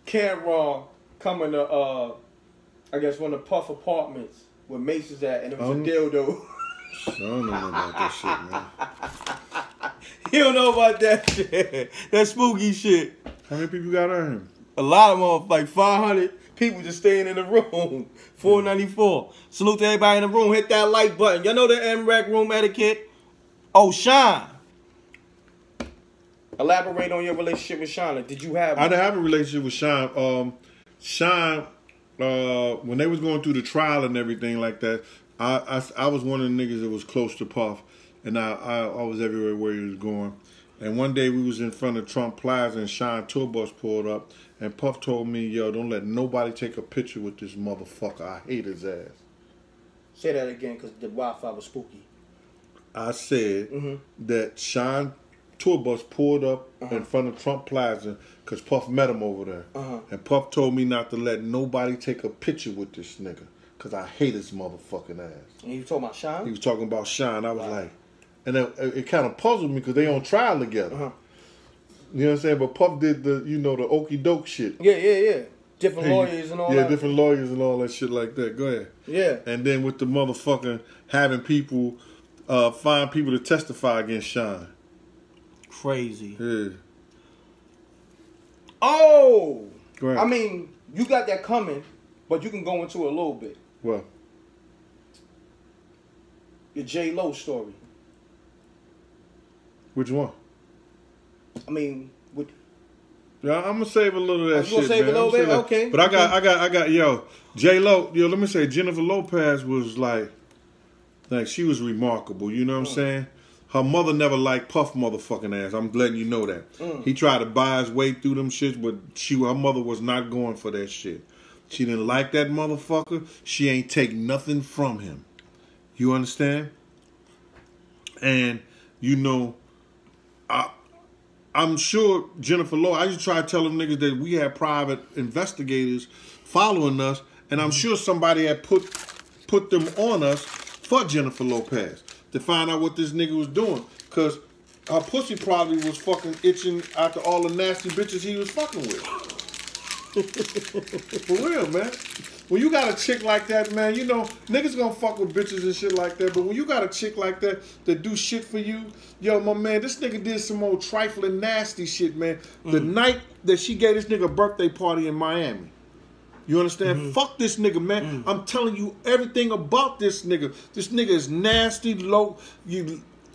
Cameron coming to I guess one of the Puff apartments where Mase is at, and it was a dildo. I don't know nothing about that shit, man. You don't know about that shit. That spooky shit. How many people got on him? A lot of them, like 500 people just staying in the room. 494. Salute to everybody in the room. Hit that like button. Y'all know the M.Reck room etiquette. Oh, Sean. Elaborate on your relationship with Sean. Did you have one? I didn't have a relationship with Sean. Sean, when they was going through the trial and everything like that, I was one of the niggas that was close to Puff, and I was everywhere where he was going. And one day we was in front of Trump Plaza, and Sean tour bus pulled up, and Puff told me, "Yo, don't let nobody take a picture with this motherfucker. I hate his ass." Say that again, because the Wi-Fi was spooky. I said that Sean tour bus pulled up in front of Trump Plaza because Puff met him over there. And Puff told me not to let nobody take a picture with this nigga because I hate his motherfucking ass. And you talking about Sean? He was talking about Sean. I was like, and it kind of puzzled me because they on trial together. You know what I'm saying? But Puff did the, the okie doke shit. Yeah. Different lawyers and all that. Yeah, different lawyers and all that shit like that. Go ahead. Yeah. And then with the motherfucking having people, find people to testify against Sean. Crazy. Yeah. Oh! Go ahead. I mean, you got that coming, but you can go into it a little bit. What? Your J-Lo story. Which one? I mean, Yeah, I'm gonna save a little of that shit. You gonna save man. a little bit? Okay. But I got, yo, J-Lo, let me say, Jennifer Lopez was like she was remarkable. You know what I'm saying? Her mother never liked Puff motherfucking ass. I'm letting you know that. He tried to buy his way through them shits, but her mother was not going for that shit. She didn't like that motherfucker. She ain't take nothing from him. You understand? And, I'm sure Jennifer Lopez, I used to try to tell them niggas that we had private investigators following us, and I'm sure somebody had put them on us for Jennifer Lopez to find out what this nigga was doing. Because her pussy probably was fucking itching after all the nasty bitches he was fucking with. For real, man. When you got a chick like that, man, niggas gonna fuck with bitches and shit like that, but when you got a chick like that do shit for you, yo, my man, this nigga did some old trifling nasty shit, man. The night that she gave this nigga a birthday party in Miami. You understand? Fuck this nigga, man. I'm telling you everything about this nigga. This nigga is nasty, low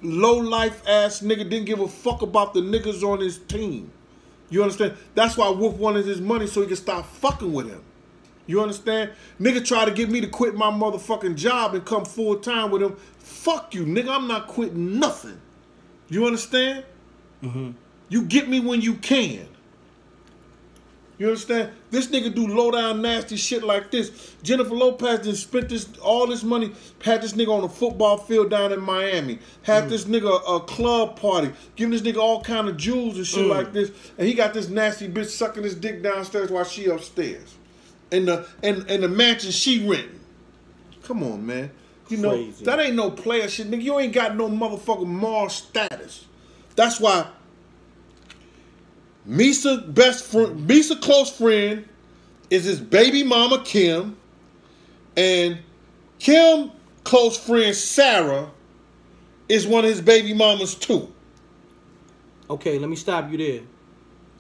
life ass nigga. Didn't give a fuck about the niggas on his team. You understand? That's why Wolf wanted his money so he could stop fucking with him. You understand? Nigga tried to get me to quit my motherfucking job and come full time with him. Fuck you, nigga. I'm not quitting nothing. You understand? You get me when you can. You understand? This nigga do low down nasty shit like this. Jennifer Lopez done spent all this money, had this nigga on a football field down in Miami, had this nigga a club party, giving this nigga all kind of jewels and shit like this, and he got this nasty bitch sucking his dick downstairs while she upstairs. In the mansion she renting. Come on, man. Crazy. That ain't no player shit, nigga. You ain't got no motherfucking moral status. That's why Mase close friend is his baby mama Kim, and Kim close friend Sarah is one of his baby mamas too. Okay, let me stop you there.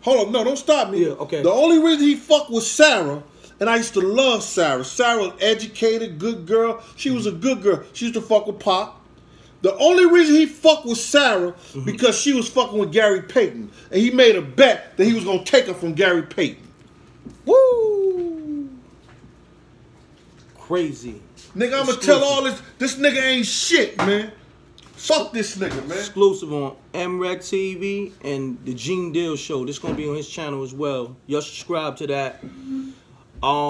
Hold up, no, don't stop me. Yeah, okay. The only reason he fucked with Sarah, and I used to love Sarah. Sarah, educated, good girl. She was a good girl. She used to fuck with Pop. The only reason he fucked with Sarah because she was fucking with Gary Payton, and he made a bet that he was gonna take her from Gary Payton. Woo! Crazy. Nigga, I'm gonna tell all this. This nigga ain't shit, man. Fuck this nigga, man. Exclusive on MRecktv and the Gene Deal Show. This gonna be on his channel as well. Y'all subscribe to that.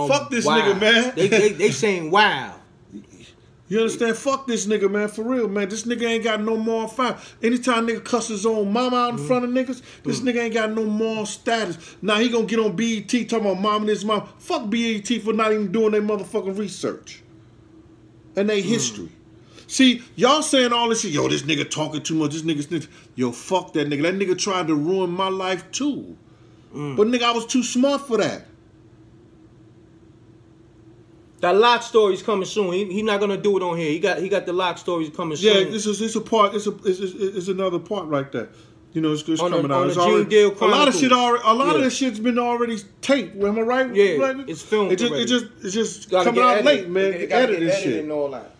Fuck this wow. nigga, man. They saying wow. You understand? Fuck this nigga, man. For real, man. This nigga ain't got no moral fire. Anytime nigga cuss his own mama out in front of niggas, this nigga ain't got no moral status. Now he gonna get on BET talking about mom and his mom. Fuck BET for not even doing their motherfucking research and their history. See, y'all saying all this shit. Yo, this nigga talking too much. This nigga snitch. Yo, fuck that nigga. That nigga tried to ruin my life too. But nigga, I was too smart for that. That lock story's coming soon. He not gonna do it on here. He got the lock stories coming soon. Yeah, it's a part. It's another part right there. You know, it's coming out. It's already, a lot of shit already. A lot of this shit's been already taped. Am I right? Yeah, right? it's filmed. It's just coming out late, man. Edit this shit. And all that.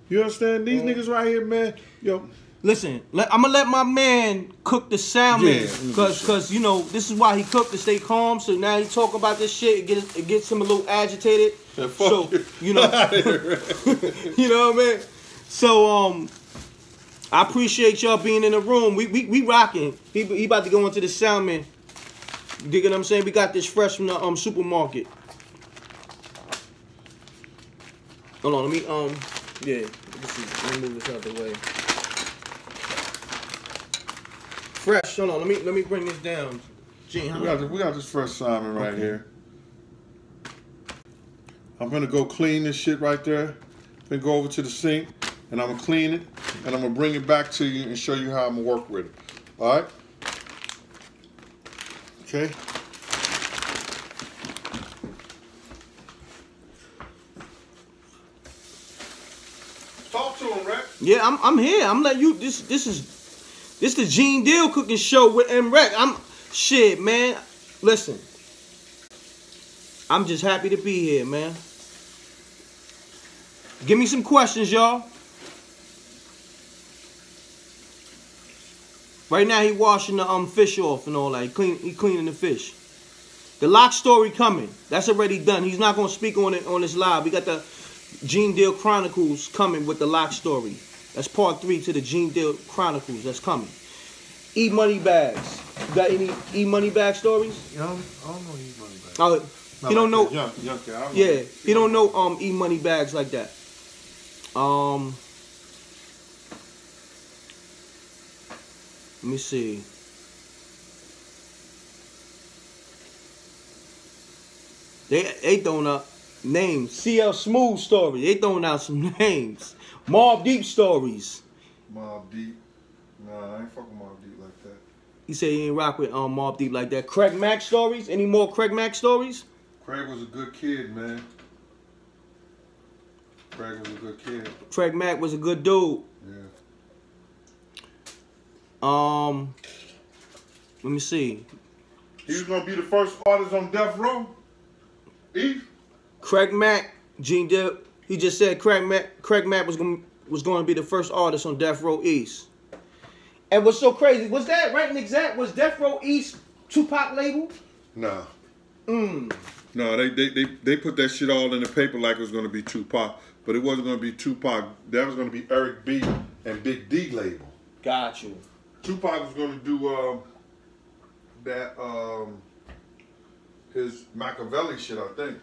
You understand? These niggas right here, man. Yo. Listen, I'm gonna let my man cook the salmon, cause you know this is why he cooked to stay calm. So now he talk about this shit, it gets him a little agitated. Yeah, so you know, you know what I mean. So I appreciate y'all being in the room. We rocking. He about to go into the salmon. You dig what I'm saying? We got this fresh from the supermarket. Hold on, let me yeah. Let me move this out the way. Fresh. Hold on. Let me bring this down. Gene, we got this fresh salmon right here. I'm gonna go clean this shit right there. Then go over to the sink and I'm gonna clean it and I'm gonna bring it back to you and show you how I'm gonna work with it. All right? Okay. Talk to him, Reck. Yeah, I'm here. I'm letting you. This the Gene Deal cooking show with M.Reck. Shit, man. Listen, I'm just happy to be here, man. Give me some questions, y'all. Right now, he washing the fish off and all that. He cleaning the fish. The lock story coming. That's already done. He's not gonna speak on it on this live. We got the Gene Deal Chronicles coming with the lock story. That's part 3 to the Gene Deal Chronicles. That's coming. E-money bags. You got any E-money bag stories? I don't know E-money bags. He don't know. Yeah, he don't know E-money bags like that. Let me see. They throwing out names. CL Smooth story. They throwing out some names. Mobb Deep stories. Mobb Deep. Nah, I ain't fucking Mobb Deep like that. He said he ain't rock with Mobb Deep like that. Craig Mack stories? Any more Craig Mack stories? Craig was a good kid, man. Craig was a good kid. Craig Mack was a good dude. Yeah. Let me see. He was gonna be the first artist on Death Row. Eve. Craig Mack, Gene Deal. He just said Craig Mack was going to be the first artist on Death Row East. And what's so crazy, was that right and exact? Was Death Row East Tupac label? Nah. No, they put that shit all in the paper like it was going to be Tupac, but it wasn't going to be Tupac. That was going to be Eric B and Big D label. Got you. Tupac was going to do his Machiavelli shit, I think.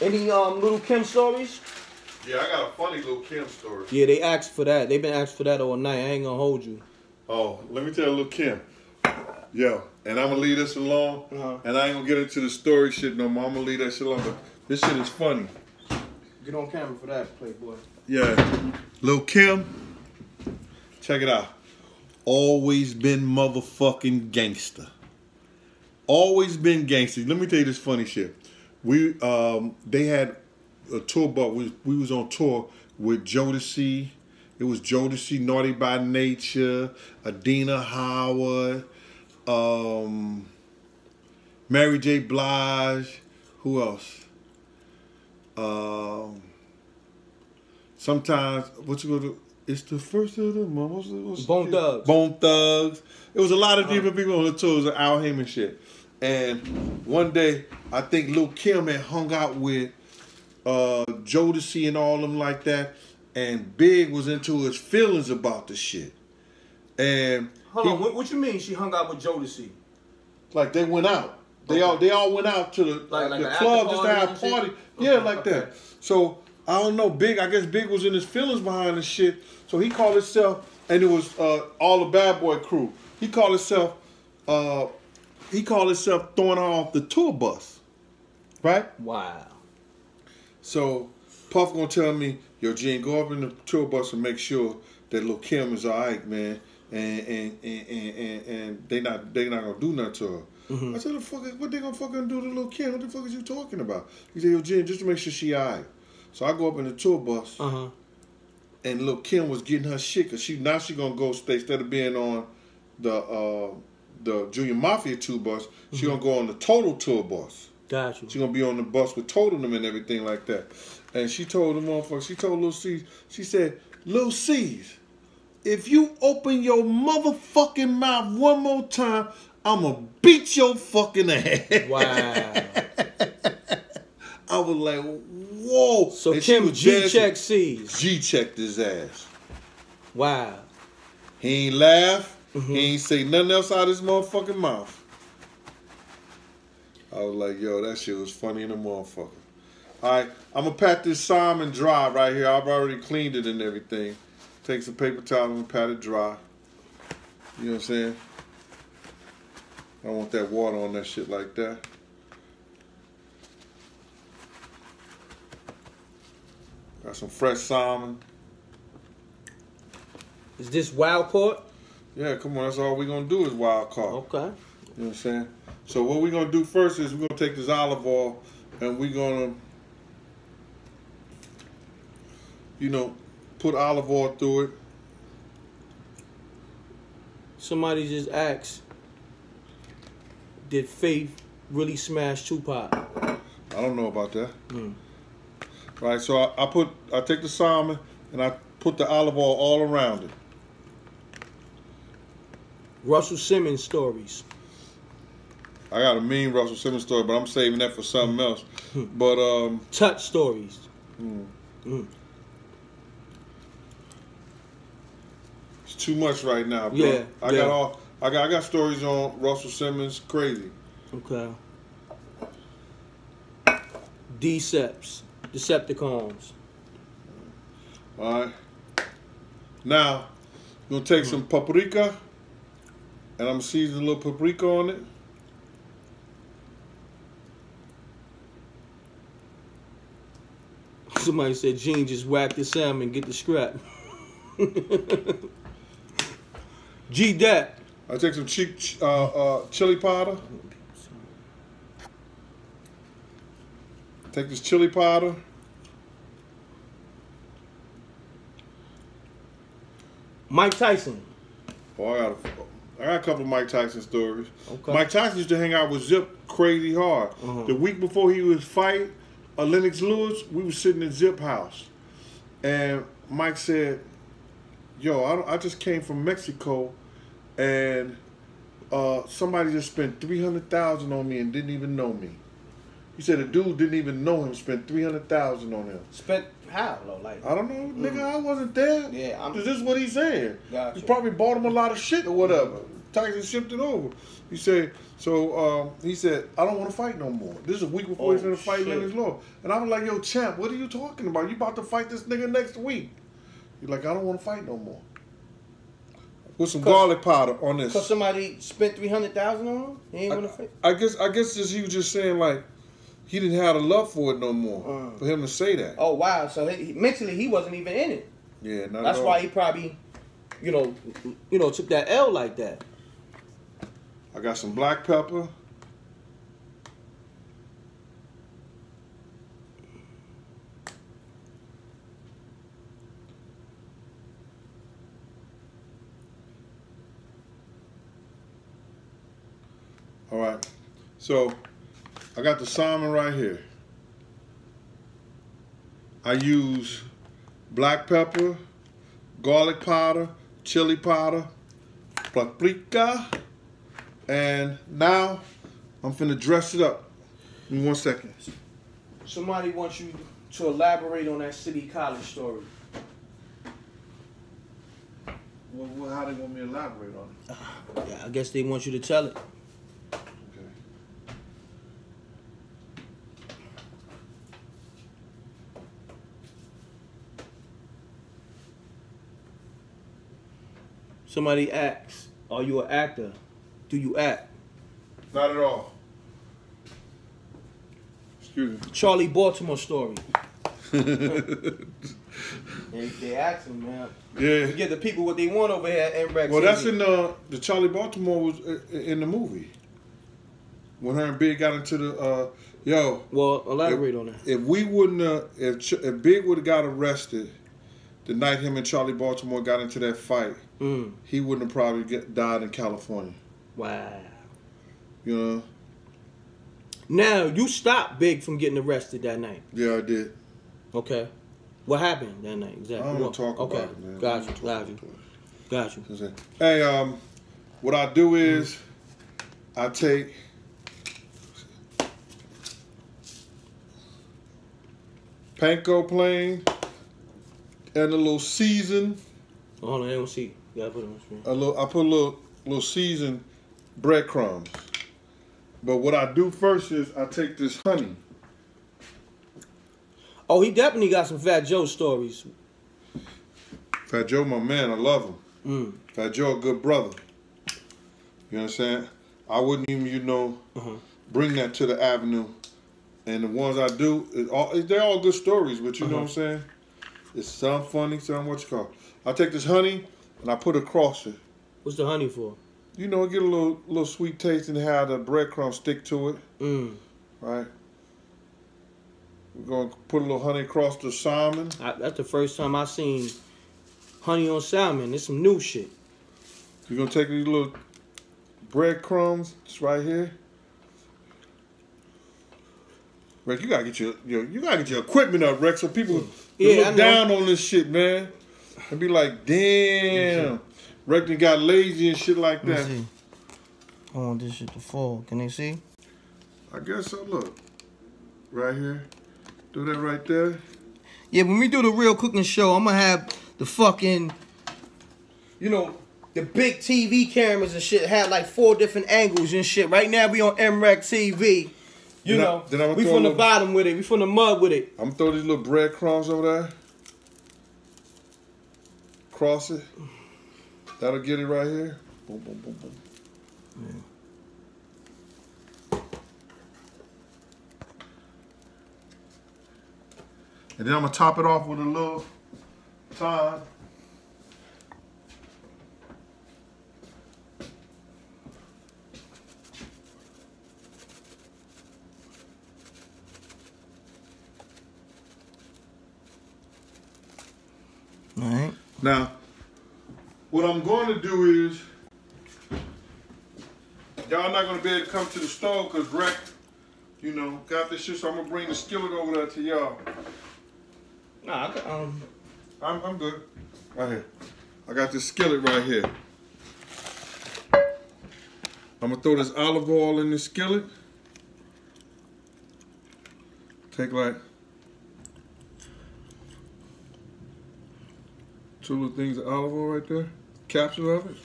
Any Little Kim stories? Yeah, I got a funny Little Kim story. Yeah, they asked for that. They've been asking for that all night. I ain't gonna hold you. Oh, let me tell you Little Kim. Yo, and I'm gonna leave this alone. And I ain't gonna get into the story shit no more. I'm gonna leave that shit alone. But this shit is funny. Get on camera for that, Playboy. Yeah. Lil' Kim, check it out. Always been motherfucking gangster. Always been gangster. Let me tell you this funny shit. They had a tour bus. We was on tour with Jodeci. It was Jodeci, Naughty by Nature, Adina Howard, Mary J. Blige. Who else? Sometimes, what you gonna do? It's the first of the month. Bone Thugs. Bone Thugs. It was a lot of different people on the tours of Al Heyman shit. And one day, I think Lil' Kim had hung out with Jodeci and all them like that. And Big was into his feelings about the shit. And hold on, what you mean she hung out with Jodeci? Like they went out. They all went out to the club just to have a party. Yeah, like that. So I don't know, Big. I guess Big was in his feelings behind this shit. So he called himself, and it was all the Bad Boy crew. He called himself throwing her off the tour bus, right? Wow. So Puff gonna tell me, yo, Gene, go up in the tour bus and make sure that Lil' Kim is alright, man, and they not gonna do nothing to her. I said, what they gonna fucking do to Lil' Kim? What the fuck is you talking about? He said, yo, Gene, just to make sure she alright. So I go up in the tour bus, and Lil' Kim was getting her shit, cause she gonna go stay, instead of being on the Junior Mafia tour bus, she gonna go on the Total tour bus. Gotcha. She gonna be on the bus with Total them and everything like that. And she told the motherfucker, she told Lil' C's, she said, Lil' C's, if you open your motherfucking mouth one more time, I'ma beat your fucking ass. Wow. I was like, whoa. So and Kim G-checked C's. G-checked his ass. Wow. He ain't laugh. He ain't say nothing else out of his motherfucking mouth. I was like, yo, that shit was funny in the motherfucker. All right, I'm going to pat this Simon dry right here. I've already cleaned it and everything. Take some paper towel and pat it dry. You know what I'm saying? I don't want that water on that shit like that. Got some fresh salmon. Is this wild caught? Yeah, come on. That's all we're going to do is wild caught. Okay. You know what I'm saying? So what we're going to do first is we're going to take this olive oil and we're going to, you know, put olive oil through it. Somebody just asked, did Faith really smash Tupac? I don't know about that. Right, so I take the salmon and I put the olive oil all around it. Russell Simmons stories. I got a mean Russell Simmons story, but I'm saving that for something else. But touch stories. It's too much right now, bro. Yeah, I got stories on Russell Simmons, crazy. Okay. Decepts, Decepticons. All right. Now, you're gonna take some paprika, and I'm gonna season a little paprika on it. Somebody said Gene just whacked the salmon, get the scrap. G-Dat. I take some chili powder. Take this chili powder. Mike Tyson. Oh, I got a couple of Mike Tyson stories. Okay. Mike Tyson used to hang out with Zip crazy hard. The week before he was fighting Lennox Lewis, we were sitting in Zip house. And Mike said, yo, I just came from Mexico and somebody just spent $300,000 on me and didn't even know me. He said a dude didn't even know him, spent $300,000 on him. Spent how though? Like I don't know, nigga. I wasn't there. Yeah, this is what he's saying. Gotcha. He probably bought him a lot of shit or whatever. Tyson shipped it over. He said, he said, I don't want to fight no more. This is a week before he's going to fight Lennox Lewis. And I was like, yo, champ, what are you talking about? You about to fight this nigga next week. He's like, I don't want to fight no more. With some garlic powder on this. Because somebody spent $300,000 on him? He ain't want to fight? I guess he was just saying, like, he didn't have the love for it no more. For him to say that. Oh, wow. So mentally, he wasn't even in it. Yeah, not That's at all. why he probably, you know, took that L like that. I got some black pepper. All right. So, I got the salmon right here. I use black pepper, garlic powder, chili powder, paprika, and now I'm finna dress it up. Give me 1 second. Somebody wants you to elaborate on that City College story. Well, how they want me to elaborate on it? Yeah, I guess they want you to tell it. Somebody asks, are you an actor? Do you act? Not at all. Excuse me. Charlie Baltimore story. They ask him, man. Yeah. We get the people what they want over here at M.Reck. Well, that's in the Charlie Baltimore was in the movie. When her and Big got into the Well, elaborate on that. If we wouldn't if Big would have got arrested the night him and Charlie Baltimore got into that fight, he wouldn't have probably died in California. Wow. You know? Now, you stopped Big from getting arrested that night. Yeah, I did. Okay. What happened that night exactly? I don't want to talk about it, man. Got you. Hey, what I do is I take panko plain and a little seasoned. Hold on, I don't see. You gotta put it on the screen. I put a little seasoned breadcrumbs. But what I do first is I take this honey. Oh, he definitely got some Fat Joe stories. Fat Joe, my man, I love him. Fat Joe, a good brother. You know what I'm saying? I wouldn't even, bring that to the avenue. And the ones I do, they're all good stories, but you know what I'm saying? It's some funny, some what you call. I take this honey and I put it across it. What's the honey for? You know, get a little sweet taste and have the breadcrumbs stick to it. Right? We're going to put a little honey across the salmon. That's the first time I seen honey on salmon. It's some new shit. You're going to take these little breadcrumbs, just right here. Rex, you gotta get your equipment up, Rex, so people look down on this shit, man. And be like, damn, Rex done got lazy and shit like that. I want this shit to fall. Can they see? I guess so. Look, right here. Do that right there. Yeah, when we do the real cooking show, I'm gonna have the fucking, the big TV cameras and shit have like 4 different angles and shit. Right now we on MRecktv. We from the bottom with it. We from the mud with it. I'm gonna throw these little breadcrumbs over there. Cross it. That'll get it right here. Boom, boom, boom, boom. Yeah. And then I'm gonna top it off with a little thyme. All right. Now, what I'm going to do is, y'all not going to be able to come to the stove because Reck, got this shit, so I'm going to bring the skillet over there to y'all. Nah, I'm good. Right here. I got this skillet right here. I'm going to throw this olive oil in this skillet. Take like 2 little things of olive oil right there. Capsule of it.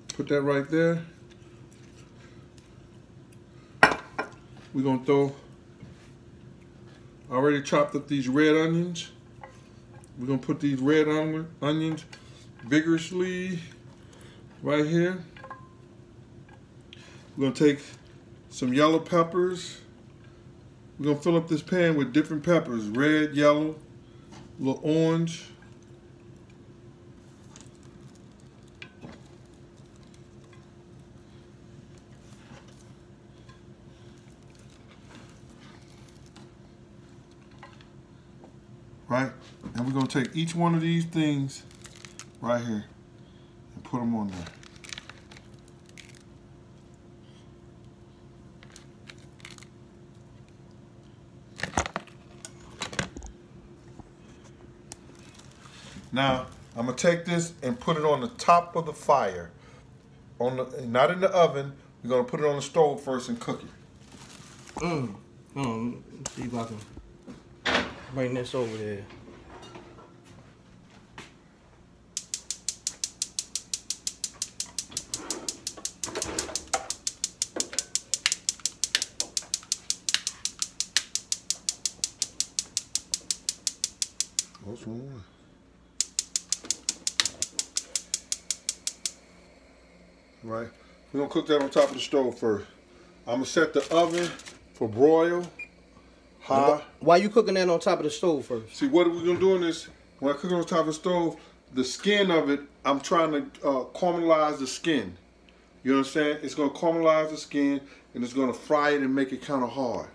Put that right there. We're going to throw, I already chopped up these red onions. We're going to put these red onions vigorously right here. We're going to take some yellow peppers. We're going to fill up this pan with different peppers. Red, yellow, a little orange. Right? And we're going to take each one of these things right here and put them on there. Now, I'm going to take this and put it on the top of the fire. Not in the oven. We're going to put it on the stove first and cook it. Hold on, let's see if I can bring this over there. What's wrong? right? We're gonna cook that on top of the stove first. I'm gonna set the oven for broil high. Why you cooking that on top of the stove first? See, what we're gonna do in this, when I cook it on top of the stove, the skin of it, I'm trying to caramelize the skin. You know what I'm saying? It's gonna caramelize the skin and it's gonna fry it and make it kind of hard.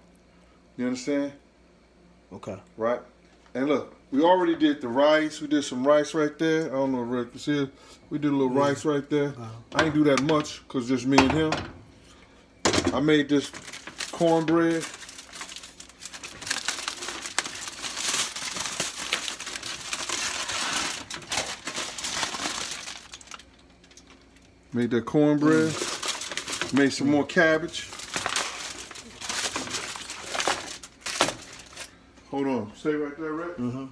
You understand? Okay. Right? And look, we already did the rice. We did some rice right there. I don't know if Rick can see it. We did a little rice right there. I ain't do that much because just me and him. I made this cornbread. Made that cornbread. Made some more cabbage. Hold on. Stay right there, Rick. Mm-hmm.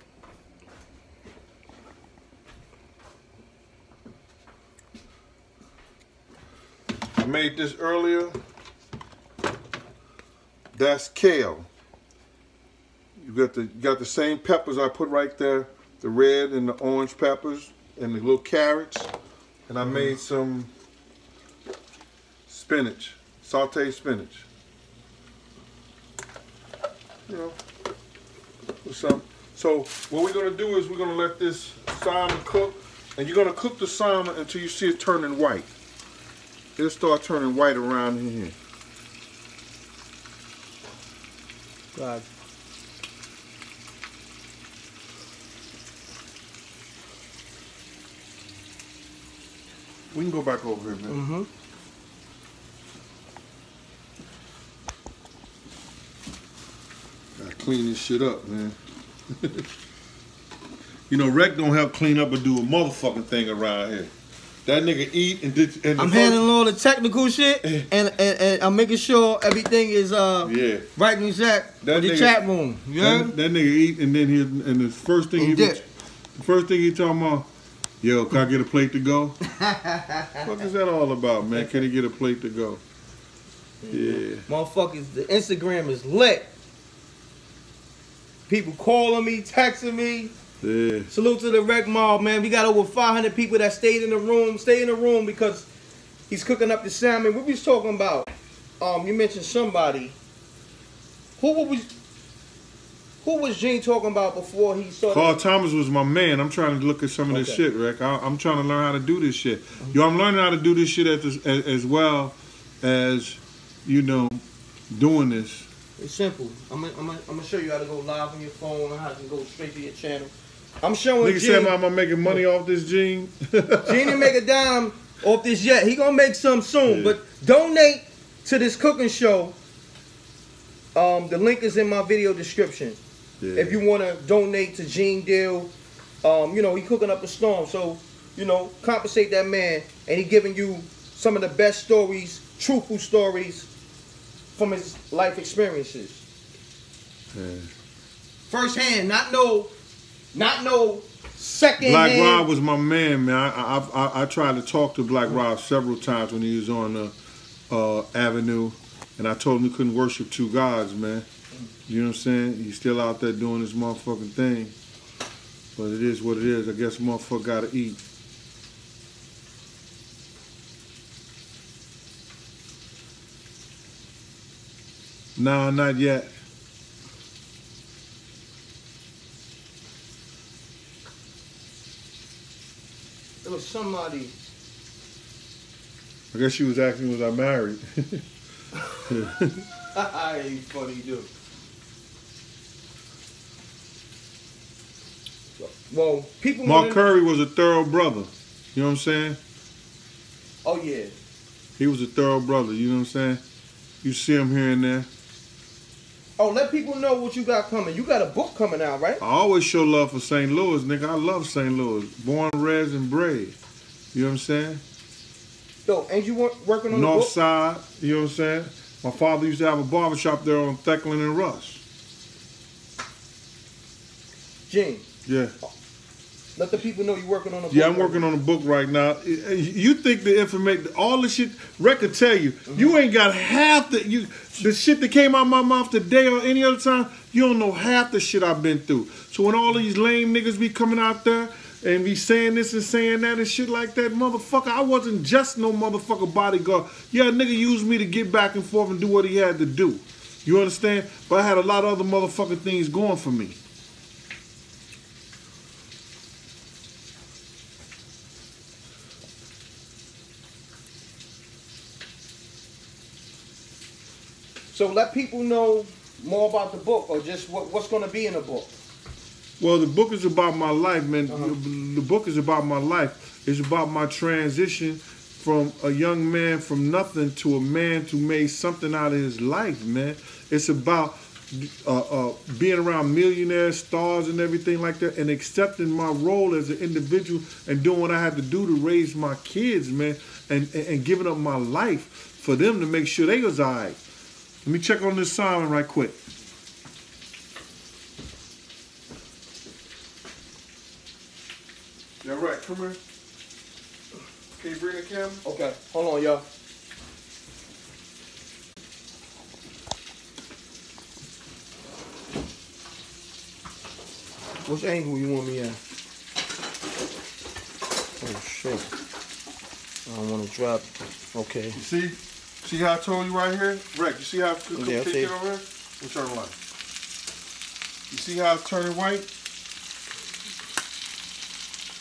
I made this earlier. That's kale. You got the same peppers I put right there, the red and the orange peppers and the little carrots. And I made some spinach, sauteed spinach. You know, with some. So what we're gonna do is we're gonna let this salmon cook, and you're gonna cook the salmon until you see it turning white. It'll start turning white around in here. God. We can go back over here, man. Mm-hmm. Gotta clean this shit up, man. You know, Reck don't help clean up or do a motherfucking thing around here. That nigga eat and I'm handling all the technical shit and I'm making sure everything is right and exact for the chat room. You heard? That nigga eat and then the first thing he talking about, yo, can I get a plate to go? What is that all about, man? Can he get a plate to go? Yeah. Motherfuckers, the Instagram is lit. People calling me, texting me. Yeah. Salute to the Reck Mob, man. We got over 500 people that stayed in the room. Stay in the room because he's cooking up the salmon. What we was talking about? You mentioned somebody. Who was Gene talking about before he started? Carl Thomas was my man. I'm trying to look at some of this shit, Reck. I'm trying to learn how to do this shit. Yo, I'm learning how to do this shit as well as, you know, doing this. It's simple. I'm gonna show you how to go live on your phone and how to go straight to your channel. I'm showing Nigga said I'm making money off this, Gene. Gene didn't make a dime off this yet. He gonna make some soon. Yeah. But donate to this cooking show. The link is in my video description. Yeah. If you want to donate to Gene Deal, you know, he cooking up a storm. So, you know, compensate that man. And he giving you some of the best stories, truthful stories from his life experiences. Yeah. First hand, not no second Black hand. Rob was my man, man. I tried to talk to Black Rob several times when he was on the Avenue, and I told him he couldn't worship two gods, man. You know what I'm saying? He's still out there doing his motherfucking thing. But it is what it is. I guess motherfucker gotta eat. Nah, not yet. There was somebody. I guess she was asking, was I married? You funny dude. Well, people. Mark Curry was a thorough brother. You know what I'm saying? Oh yeah. He was a thorough brother. You know what I'm saying? You see him here and there. Oh, let people know what you got coming. You got a book coming out, right? I always show love for St. Louis, nigga. I love St. Louis. Born, raised, and bred. You know what I'm saying? Yo, ain't you working on North the book? Side, you know what I'm saying? My father used to have a barbershop there on Thecklin and Rush. Gene. Yeah. Let the people know you're working on a book. Yeah, I'm working on a book right now. You think the information, all the shit, Reck could tell you, you ain't got half the shit that came out of my mouth today or any other time, you don't know half the shit I've been through. So when all these lame niggas be coming out there, and be saying this and saying that and shit like that, motherfucker. I wasn't just no motherfucker bodyguard. Yeah, a nigga used me to get back and forth and do what he had to do. You understand? But I had a lot of other motherfucking things going for me. So let people know more about the book, or just what's going to be in the book. Well, the book is about my life, man. The book is about my life. It's about my transition from a young man from nothing to a man who made something out of his life, man. It's about being around millionaires, stars, and everything like that, and accepting my role as an individual and doing what I had to do to raise my kids, man, and giving up my life for them to make sure they was all right. Let me check on this Simon right quick. Yeah, right. Come here. Can you bring the camera? Okay. Hold on, y'all. Which angle you want me at? Oh, shit. I don't want to drop. Okay. You see? See how I told you right here? Reck, you see how I kick it over here? Let me turn the light. You see how it's turning white?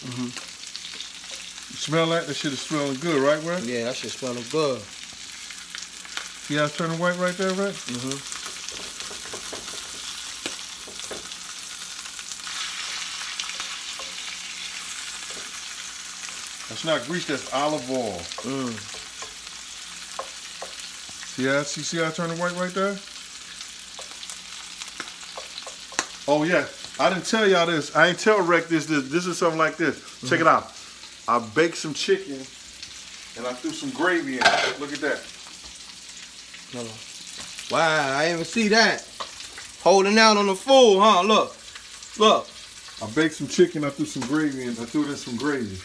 Mm-hmm. You smell that? That shit is smelling good, right, Reck? Yeah, that shit smelling good. See how it's turning white right there, Reck? Mm-hmm. That's not grease, that's olive oil. Mm. See how I turn it white right there? Oh yeah, I didn't tell y'all this. I ain't tell Reck this. This is something like this. Check it out. I baked some chicken and I threw some gravy in it. Look at that. Wow, I didn't even see that. Holding out on the food, huh? Look. Look. I baked some chicken, I threw some gravy in. I threw it in some gravy.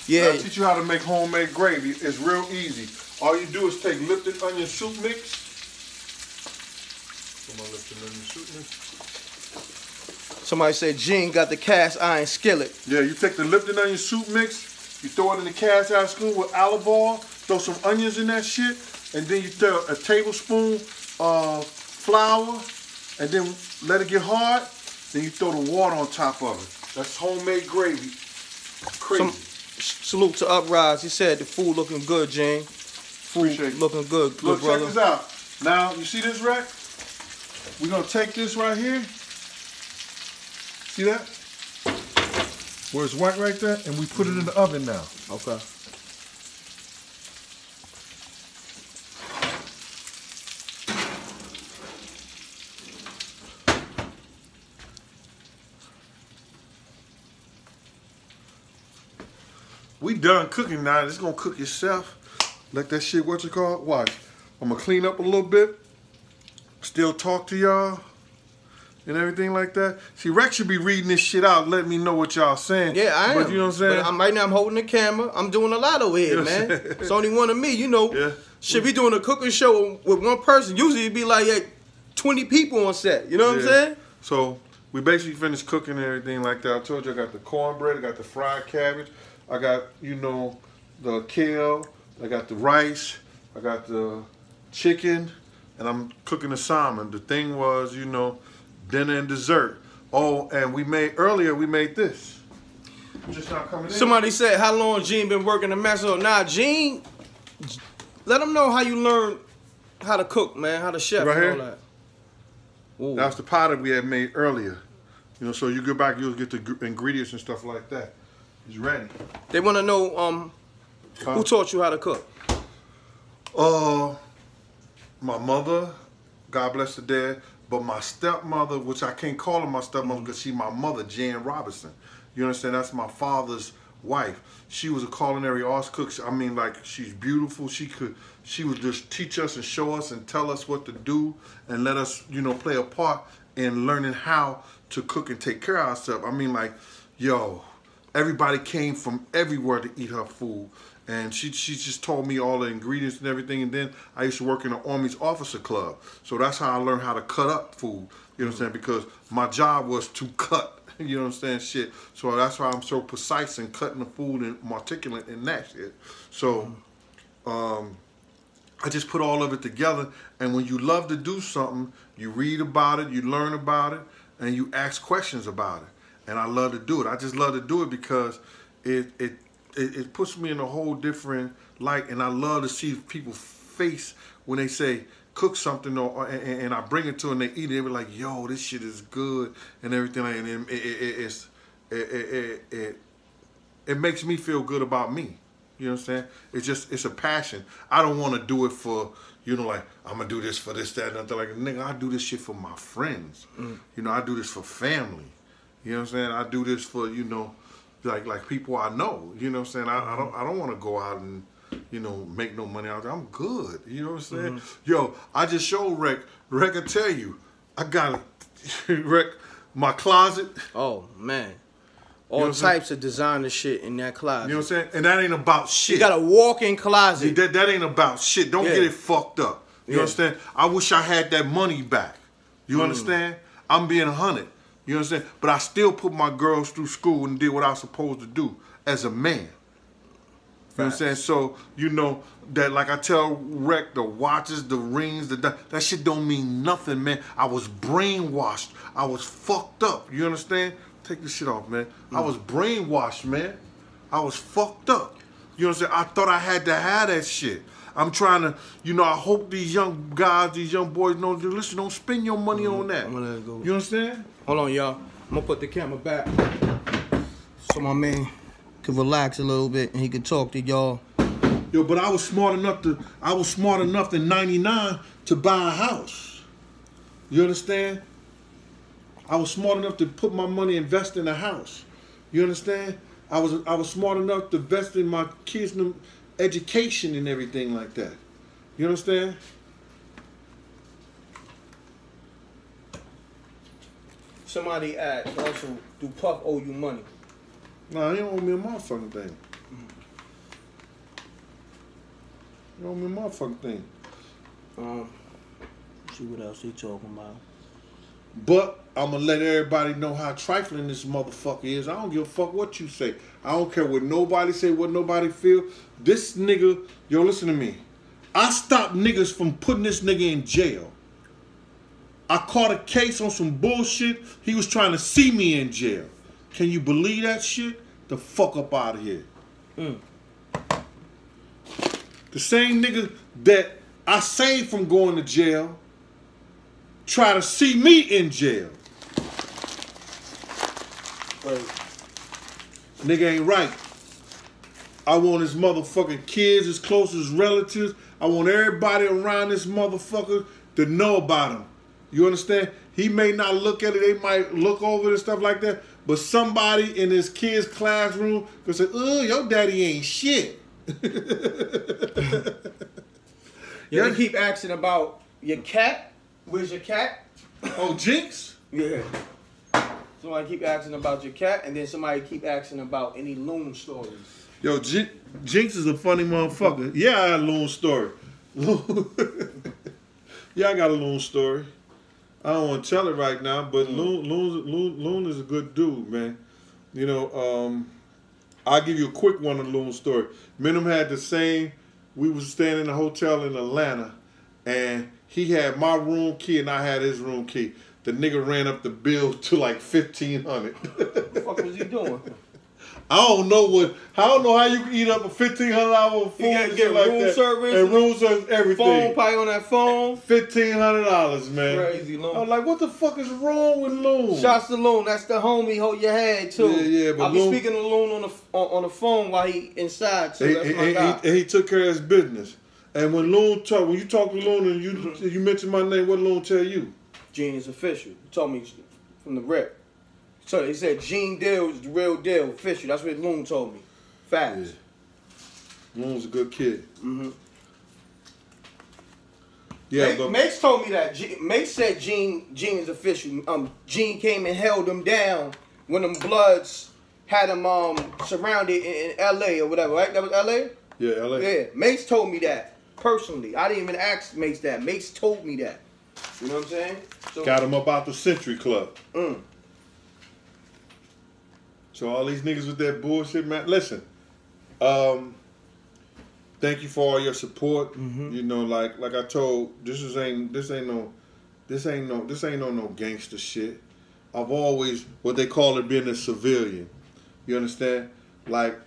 Yeah. I'll teach you how to make homemade gravy. It's real easy. All you do is take Lipton onion soup mix. Come on, Lipton onion soup mix. Somebody said Gene got the cast iron skillet. Yeah, you take the Lipton onion soup mix, you throw it in the cast iron skillet with olive oil, throw some onions in that shit, and then you throw a tablespoon of flour, and then let it get hard. Then you throw the water on top of it. That's homemade gravy. Crazy. Salute to Uprise. He said the food looking good, Gene. Food looking good, Look, brother. check this out. Now, you see this, Reck? We're going to take this right here. See that? Where it's white right there, and we put it in the oven now. Okay. We done cooking now. It's gonna cook yourself. Let that shit, what you call it? Watch. I'm gonna clean up a little bit. Still talk to y'all. And everything like that. See, Rex should be reading this shit out, letting me know what y'all saying. Yeah, I am. But you know what I'm saying? But right now I'm holding the camera. I'm doing a lot over here, man. It's only one of me, you know. Yeah. Shit, we doing a cooking show with one person. Usually it'd be like 20 people on set. You know what I'm saying? So we basically finished cooking and everything like that. I told you I got the cornbread, I got the fried cabbage, I got, you know, the kale, I got the rice, I got the chicken, and I'm cooking the salmon. The thing was, you know, dinner and dessert. Oh, and we made this. Just not coming in. Somebody said, how long Gene been working the mess up? Nah, Gene, let them know how you learned how to cook, man, how to chef right and here? all that. Ooh. That's the pie that we had made earlier. You know, so you go back, you'll get the ingredients and stuff like that. It's ready. They want to know who taught you how to cook? My mother, God bless her dead, but my stepmother, which I can't call her my stepmother because she's my mother, Jan Robinson. You understand? That's my father's wife. She was a culinary arts cook. I mean, like, she's beautiful. She would just teach us and show us and tell us what to do and let us, you know, play a part in learning how to cook and take care of ourselves. I mean, like, yo, everybody came from everywhere to eat her food. And she just told me all the ingredients and everything. And then I used to work in the Army's officer club. So that's how I learned how to cut up food. You know what I'm saying? Because my job was to cut. You know what I'm saying? Shit. So that's why I'm so precise in cutting the food and articulate in that shit. So I just put all of it together. And when you love to do something, you read about it, you learn about it, and you ask questions about it. And I love to do it. I just love to do it because it puts me in a whole different light. And I love to see people's face when they say, cook something and I bring it to them and they eat it. They be like, yo, this shit is good and everything. And it makes me feel good about me. You know what I'm saying? It's a passion. I don't want to do it for, you know, like, I'm going to do this for this, that, and nothing. Like, nigga, I do this shit for my friends. You know, I do this for family. You know what I'm saying? I do this for, you know, like people I know. You know what I'm saying? I don't want to go out and, you know, make no money out there. I'm good. You know what I'm saying? Yo, I just showed Reck. Reck will tell you, I got Reck, my closet. Oh, man. All types of designer shit in that closet. You know what I'm saying? And that ain't about shit. You got a walk-in closet. That ain't about shit. Don't get it fucked up. You understand? I wish I had that money back. You understand? I'm being 100. You understand? But I still put my girls through school and did what I was supposed to do as a man. You know what I'm saying? So, you know, that like I tell Reck, the watches, the rings, that shit don't mean nothing, man. I was brainwashed. I was fucked up. You understand? Take this shit off, man. I was brainwashed, man. I was fucked up. You know what I'm saying? I thought I had to have that shit. I'm trying to, you know, I hope these young guys, these young boys know, listen, don't spend your money on that. I'm gonna let it go. You understand? Hold on, y'all. I'm gonna put the camera back so my man can relax a little bit and he can talk to y'all. Yo, but I was smart enough in '99 to buy a house. You understand? I was smart enough to put my money, invest in a house. You understand? I was smart enough to invest in my kids' education and everything like that. You understand? Somebody asked also, do Puff owe you money? Nah, he don't owe me a motherfucking thing. He don't owe me a motherfucking thing. See what else he talking about. But I'm going to let everybody know how trifling this motherfucker is. I don't give a fuck what you say. I don't care what nobody say, what nobody feel. This nigga, yo, listen to me. I stopped niggas from putting this nigga in jail. I caught a case on some bullshit. He was trying to see me in jail. Can you believe that shit? The fuck up out of here. The same nigga that I saved from going to jail try to see me in jail. Nigga ain't right. I want his motherfucking kids, his closest relatives. I want everybody around this motherfucker to know about him. You understand? He may not look at it. They might look over it and stuff like that. But somebody in his kid's classroom could say, "Oh, your daddy ain't shit." You keep asking about your cat. Where's your cat? Oh, Jinx? Yeah. Somebody keep asking about your cat, and then somebody keep asking about any loon stories. Yo, Jinx is a funny motherfucker. Yeah, I got a loon story. Yeah, I got a loon story. I don't want to tell it right now, but Loon is a good dude, man. You know, I'll give you a quick one on Loon's story. Me and him had the same, we was staying in a hotel in Atlanta, and he had my room key and I had his room key. The nigga ran up the bill to like $1,500. What the fuck was he doing? I don't know how you can eat up a $1,500 food and get like room that. service And room service, everything. Phone, probably on that phone. $1,500, man. Crazy, Loon. I'm like, what the fuck is wrong with Loon? Shouts to Loon. That's the homie. Hold your head too. Yeah, but I was speaking to Loon on the phone while he inside too. That's my guy. He took care of his business. And when you talk to Loon and you mention my name, what Loon tell you? Gene is official. He told me from the rip. So he said Gene Deal is the real deal, official. That's what Loon told me. Facts. Yeah. Loon's a good kid. Yeah, Mase told me that. Mase said Gene is official. Gene came and held him down when them Bloods had him surrounded in L.A. or whatever, right? That was L.A.? Yeah, LA. Yeah, Mase told me that personally. I didn't even ask Mase that. Mase told me that. You know what I'm saying? So, got him up out the Century Club. So all these niggas with that bullshit, man. Listen, thank you for all your support. You know, like I told, this ain't no gangster shit. I've always what they call it being a civilian. You understand? Like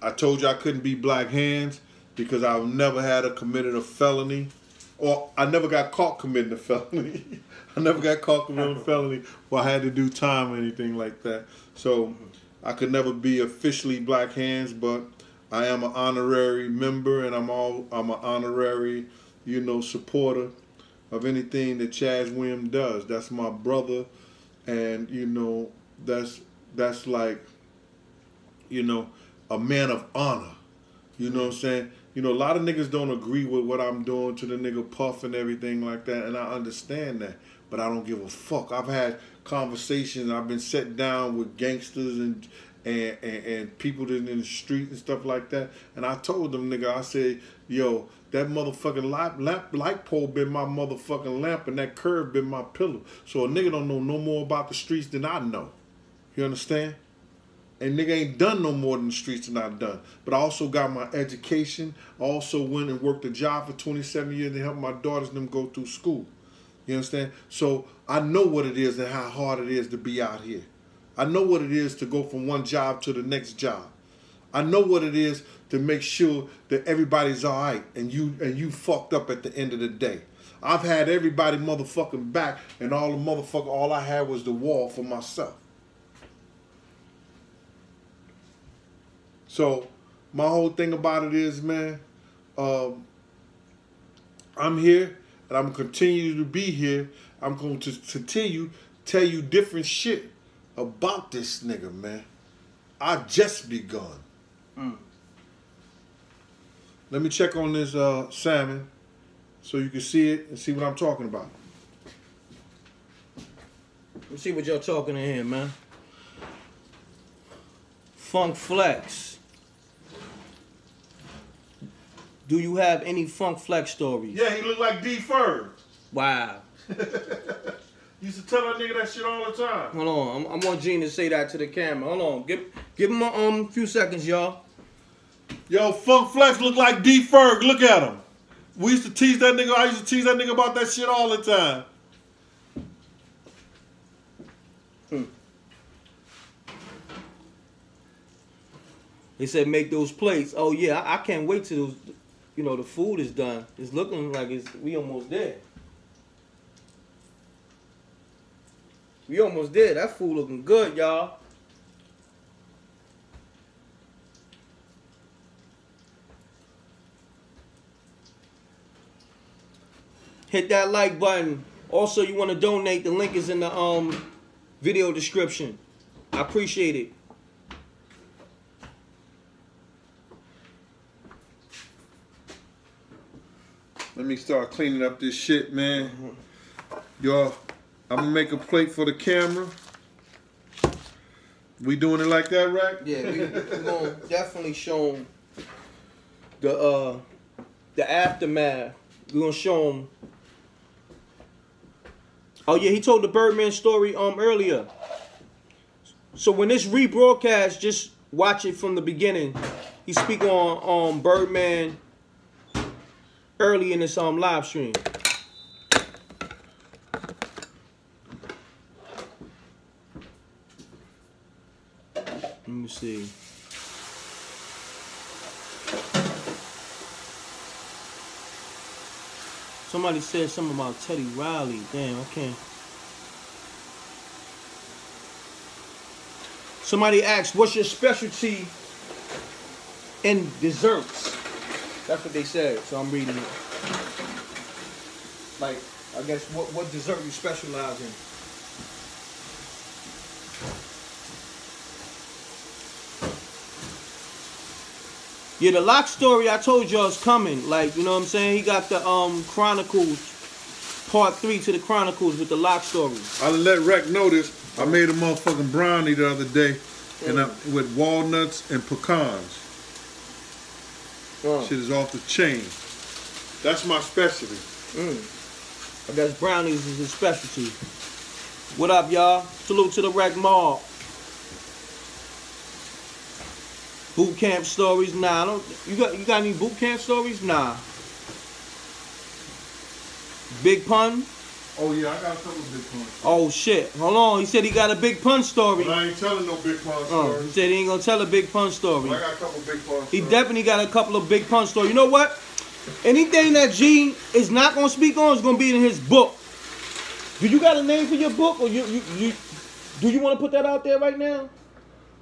I told you, I couldn't be Black Hands because I've never had committed a felony, or I never got caught committing a felony. I never got caught committing a felony, or I had to do time or anything like that. So I could never be officially Black Hands, but I am an honorary member, and I'm an honorary, you know, supporter of anything that Chaz Williams does. That's my brother, and you know, that's like, you know, a man of honor. You know what I'm saying? You know, a lot of niggas don't agree with what I'm doing to the nigga Puff and everything like that, and I understand that, but I don't give a fuck. I've had conversations, I've been sat down with gangsters and people that in the street and stuff like that, and I told them, nigga, I said, yo, that motherfucking light pole been my motherfucking lamp, and that curb been my pillow. So a nigga don't know no more about the streets than I know. You understand? And nigga ain't done no more than the streets than I've done. But I also got my education. I also went and worked a job for 27 years to help my daughters and them go through school. You understand? So I know what it is and how hard it is to be out here. I know what it is to go from one job to the next job. I know what it is to make sure that everybody's all right and you fucked up at the end of the day. I've had everybody motherfucking back, and all I had was the wall for myself. So my whole thing about it is, man, I'm here and I'm going to continue to be here. I'm going to continue to tell you different shit about this nigga, man. I just begun. Let me check on this salmon so you can see it and see what I'm talking about. Let's see what y'all talking in here, man. Funk Flex. Do you have any Funk Flex stories? Yeah, he looked like D-Ferg. Wow. Used to tell that nigga that shit all the time. Hold on, I want Gene to say that to the camera. Hold on, give him a few seconds, y'all. Yo, Funk Flex look like D-Ferg. Look at him. We used to tease that nigga. I used to tease that nigga about that shit all the time. They said make those plates. Oh yeah, I can't wait till the food is done. It's looking like we almost there. We almost there. That food looking good, y'all. Hit that like button. Also, you want to donate, the link is in the video description. I appreciate it. Let me start cleaning up this shit, man. Y'all, I'm gonna make a plate for the camera. We doing it like that, right? Yeah, we're gonna definitely show them the aftermath. We're gonna show them. Oh yeah, he told the Birdman story earlier. So when this rebroadcast, just watch it from the beginning. He speak on Birdman early in this live stream. Let me see. Somebody said something about Teddy Riley. Damn, I can't. Somebody asked, what's your specialty in desserts? That's what they said, so I'm reading it. Like, I guess, what dessert you specialize in? Yeah, the lock story I told y'all is coming. Like, you know what I'm saying? He got the Chronicles, part 3 to the Chronicles with the lock story. I let Reck know this. I made a motherfucking brownie the other day, and with walnuts and pecans. Shit is off the chain. That's my specialty. I guess brownies is his specialty. What up, y'all? Salute to the Rec Mob. Boot camp stories? Nah, I don't. You got any boot camp stories? Nah. Big pun? Oh yeah, I got a couple of big puns. Oh shit! Hold on. He said he got a big pun story. But I ain't telling no big pun story. He said he ain't gonna tell a big pun story. But I got a couple of big pun stories. He definitely got a couple of big pun stories. You know what? Anything that Gene is not gonna speak on is gonna be in his book. Do you got a name for your book, or do you want to put that out there right now?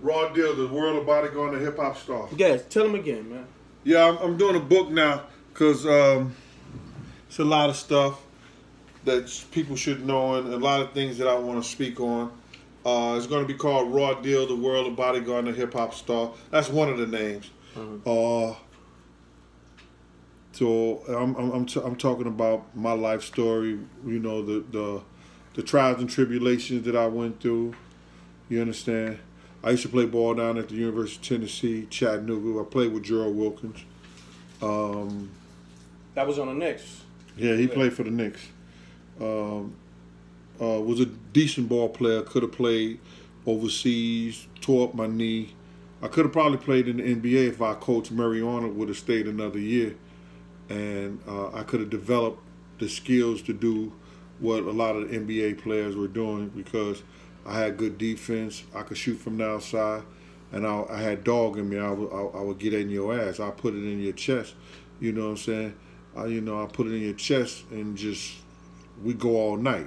Raw Deal, the world of bodyguard and hip hop star. Yes, tell him again, man. Yeah, I'm doing a book now because it's a lot of stuff that people should know and a lot of things that I want to speak on. It's going to be called Raw Deal, the world of bodyguard and hip hop star. That's one of the names. So I'm talking about my life story. You know, the trials and tribulations that I went through. You understand? I used to play ball down at the University of Tennessee, Chattanooga. I played with Gerald Wilkins. That was on the Knicks. Yeah, he played for the Knicks. Was a decent ball player. Could have played overseas. Tore up my knee. I could have probably played in the NBA if our coach Murray Arnold would have stayed another year, and I could have developed the skills to do what a lot of the NBA players were doing because I had good defense. I could shoot from the outside, and I had dog in me. I would get in your ass. I put it in your chest. You know what I'm saying? I put it in your chest and just we go all night.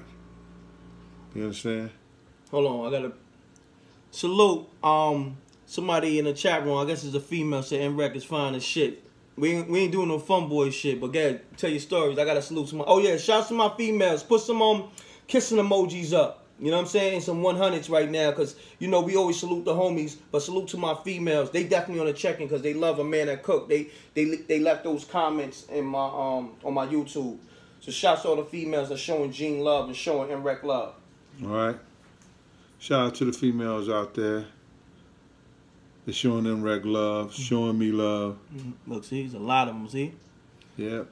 You understand? Hold on, I gotta salute. Somebody in the chat room, I guess it's a female, said M.Reck is fine as shit. We ain't doing no fun boy shit, but go tell your stories. I gotta salute some. Oh yeah, shouts to my females. Put some kissing emojis up. You know what I'm saying? Some 100s right now, because, you know, we always salute the homies, but salute to my females. They definitely on the check-in because they love a man that cook. They left those comments in my on my YouTube. So shouts to all the females that showing Gene love and showing M.Reck love. All right. Shout out to the females out there. They're showing M.Reck love, showing me love. Look, see, there's a lot of them, see? Yeah.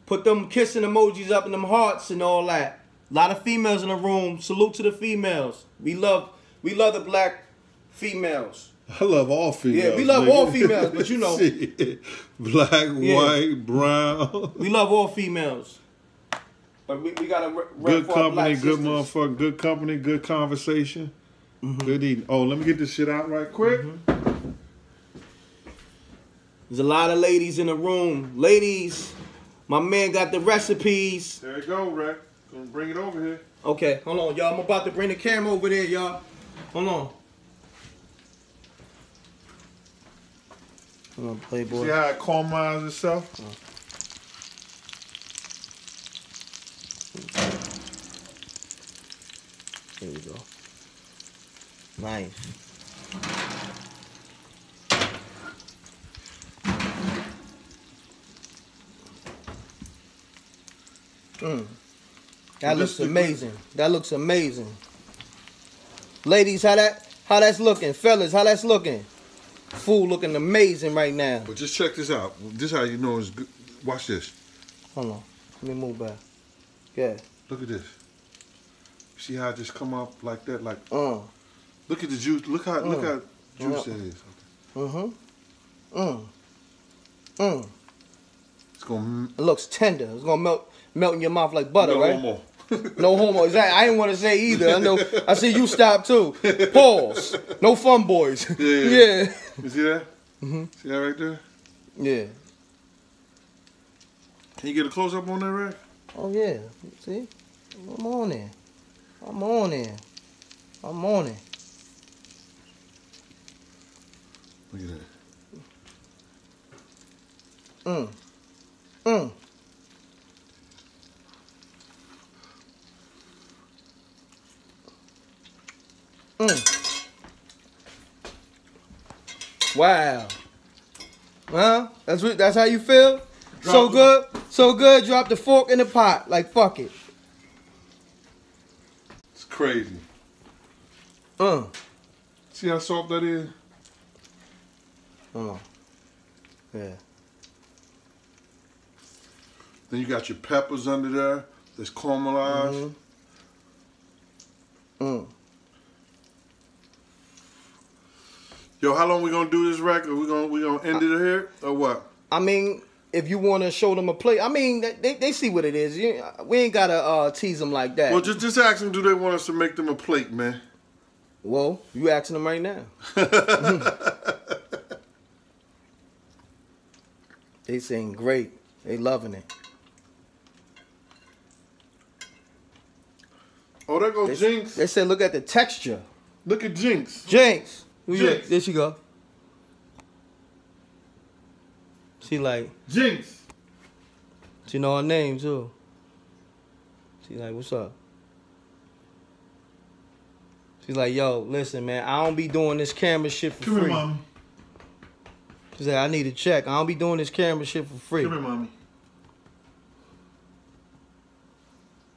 Put them kissing emojis up in them hearts and all that. A lot of females in the room. Salute to the females. We love the black females. I love all females. Yeah, we love all females, but you know. Black, white, brown. We love all females. But we got to good company, good motherfucker, good company, good conversation, good eating. Oh, let me get this shit out right quick. There's a lot of ladies in the room. Ladies, my man got the recipes. There you go, Reck. Gonna bring it over here. Okay, hold on, y'all. I'm about to bring the camera over there, y'all. Hold on. Hold on, Playboy. See how it caramels itself? There we go. Nice. That looks amazing. That looks amazing. Ladies, how that's looking? Fellas, how that's looking? Food looking amazing right now. But just check this out. This is how you know it's good. Watch this. Hold on. Let me move back. Yeah. Look at this. See how it just come up like that? Like, look at the juice. Look how juice that is. It's gonna. It looks tender. It's gonna melt in your mouth like butter, no right? Homo. No homo. Exactly. I didn't want to say either. I know. I see you stop too. Pause. No fun boys. Yeah. You see that? See that right there? Yeah. Can you get a close up on that, Reck? Oh yeah. See? I'm on there. I'm on there. I'm on it. Look at that. Wow. Huh? That's how you feel? So good. Drop the fork in the pot. Like fuck it. It's crazy. See how soft that is? Oh. Yeah. Then you got your peppers under there. There's caramelized. Yo, how long we gonna do this record? We gonna end it here or what? I mean, if you want to show them a plate, I mean, they see what it is. We ain't gotta tease them like that. Well, just ask them, do they want us to make them a plate, man? Well, you asking them right now. They saying great. They loving it. Oh, there goes Jinx. They said, look at the texture. Look at Jinx. Jinx. Jinx. There she go. She like. Jinx. She know her name too. She like, what's up? She's like, yo, listen, man, I don't be doing this camera shit for free. Come here, mommy. She said, I need a check. I don't be doing this camera shit for free. Come here, mommy.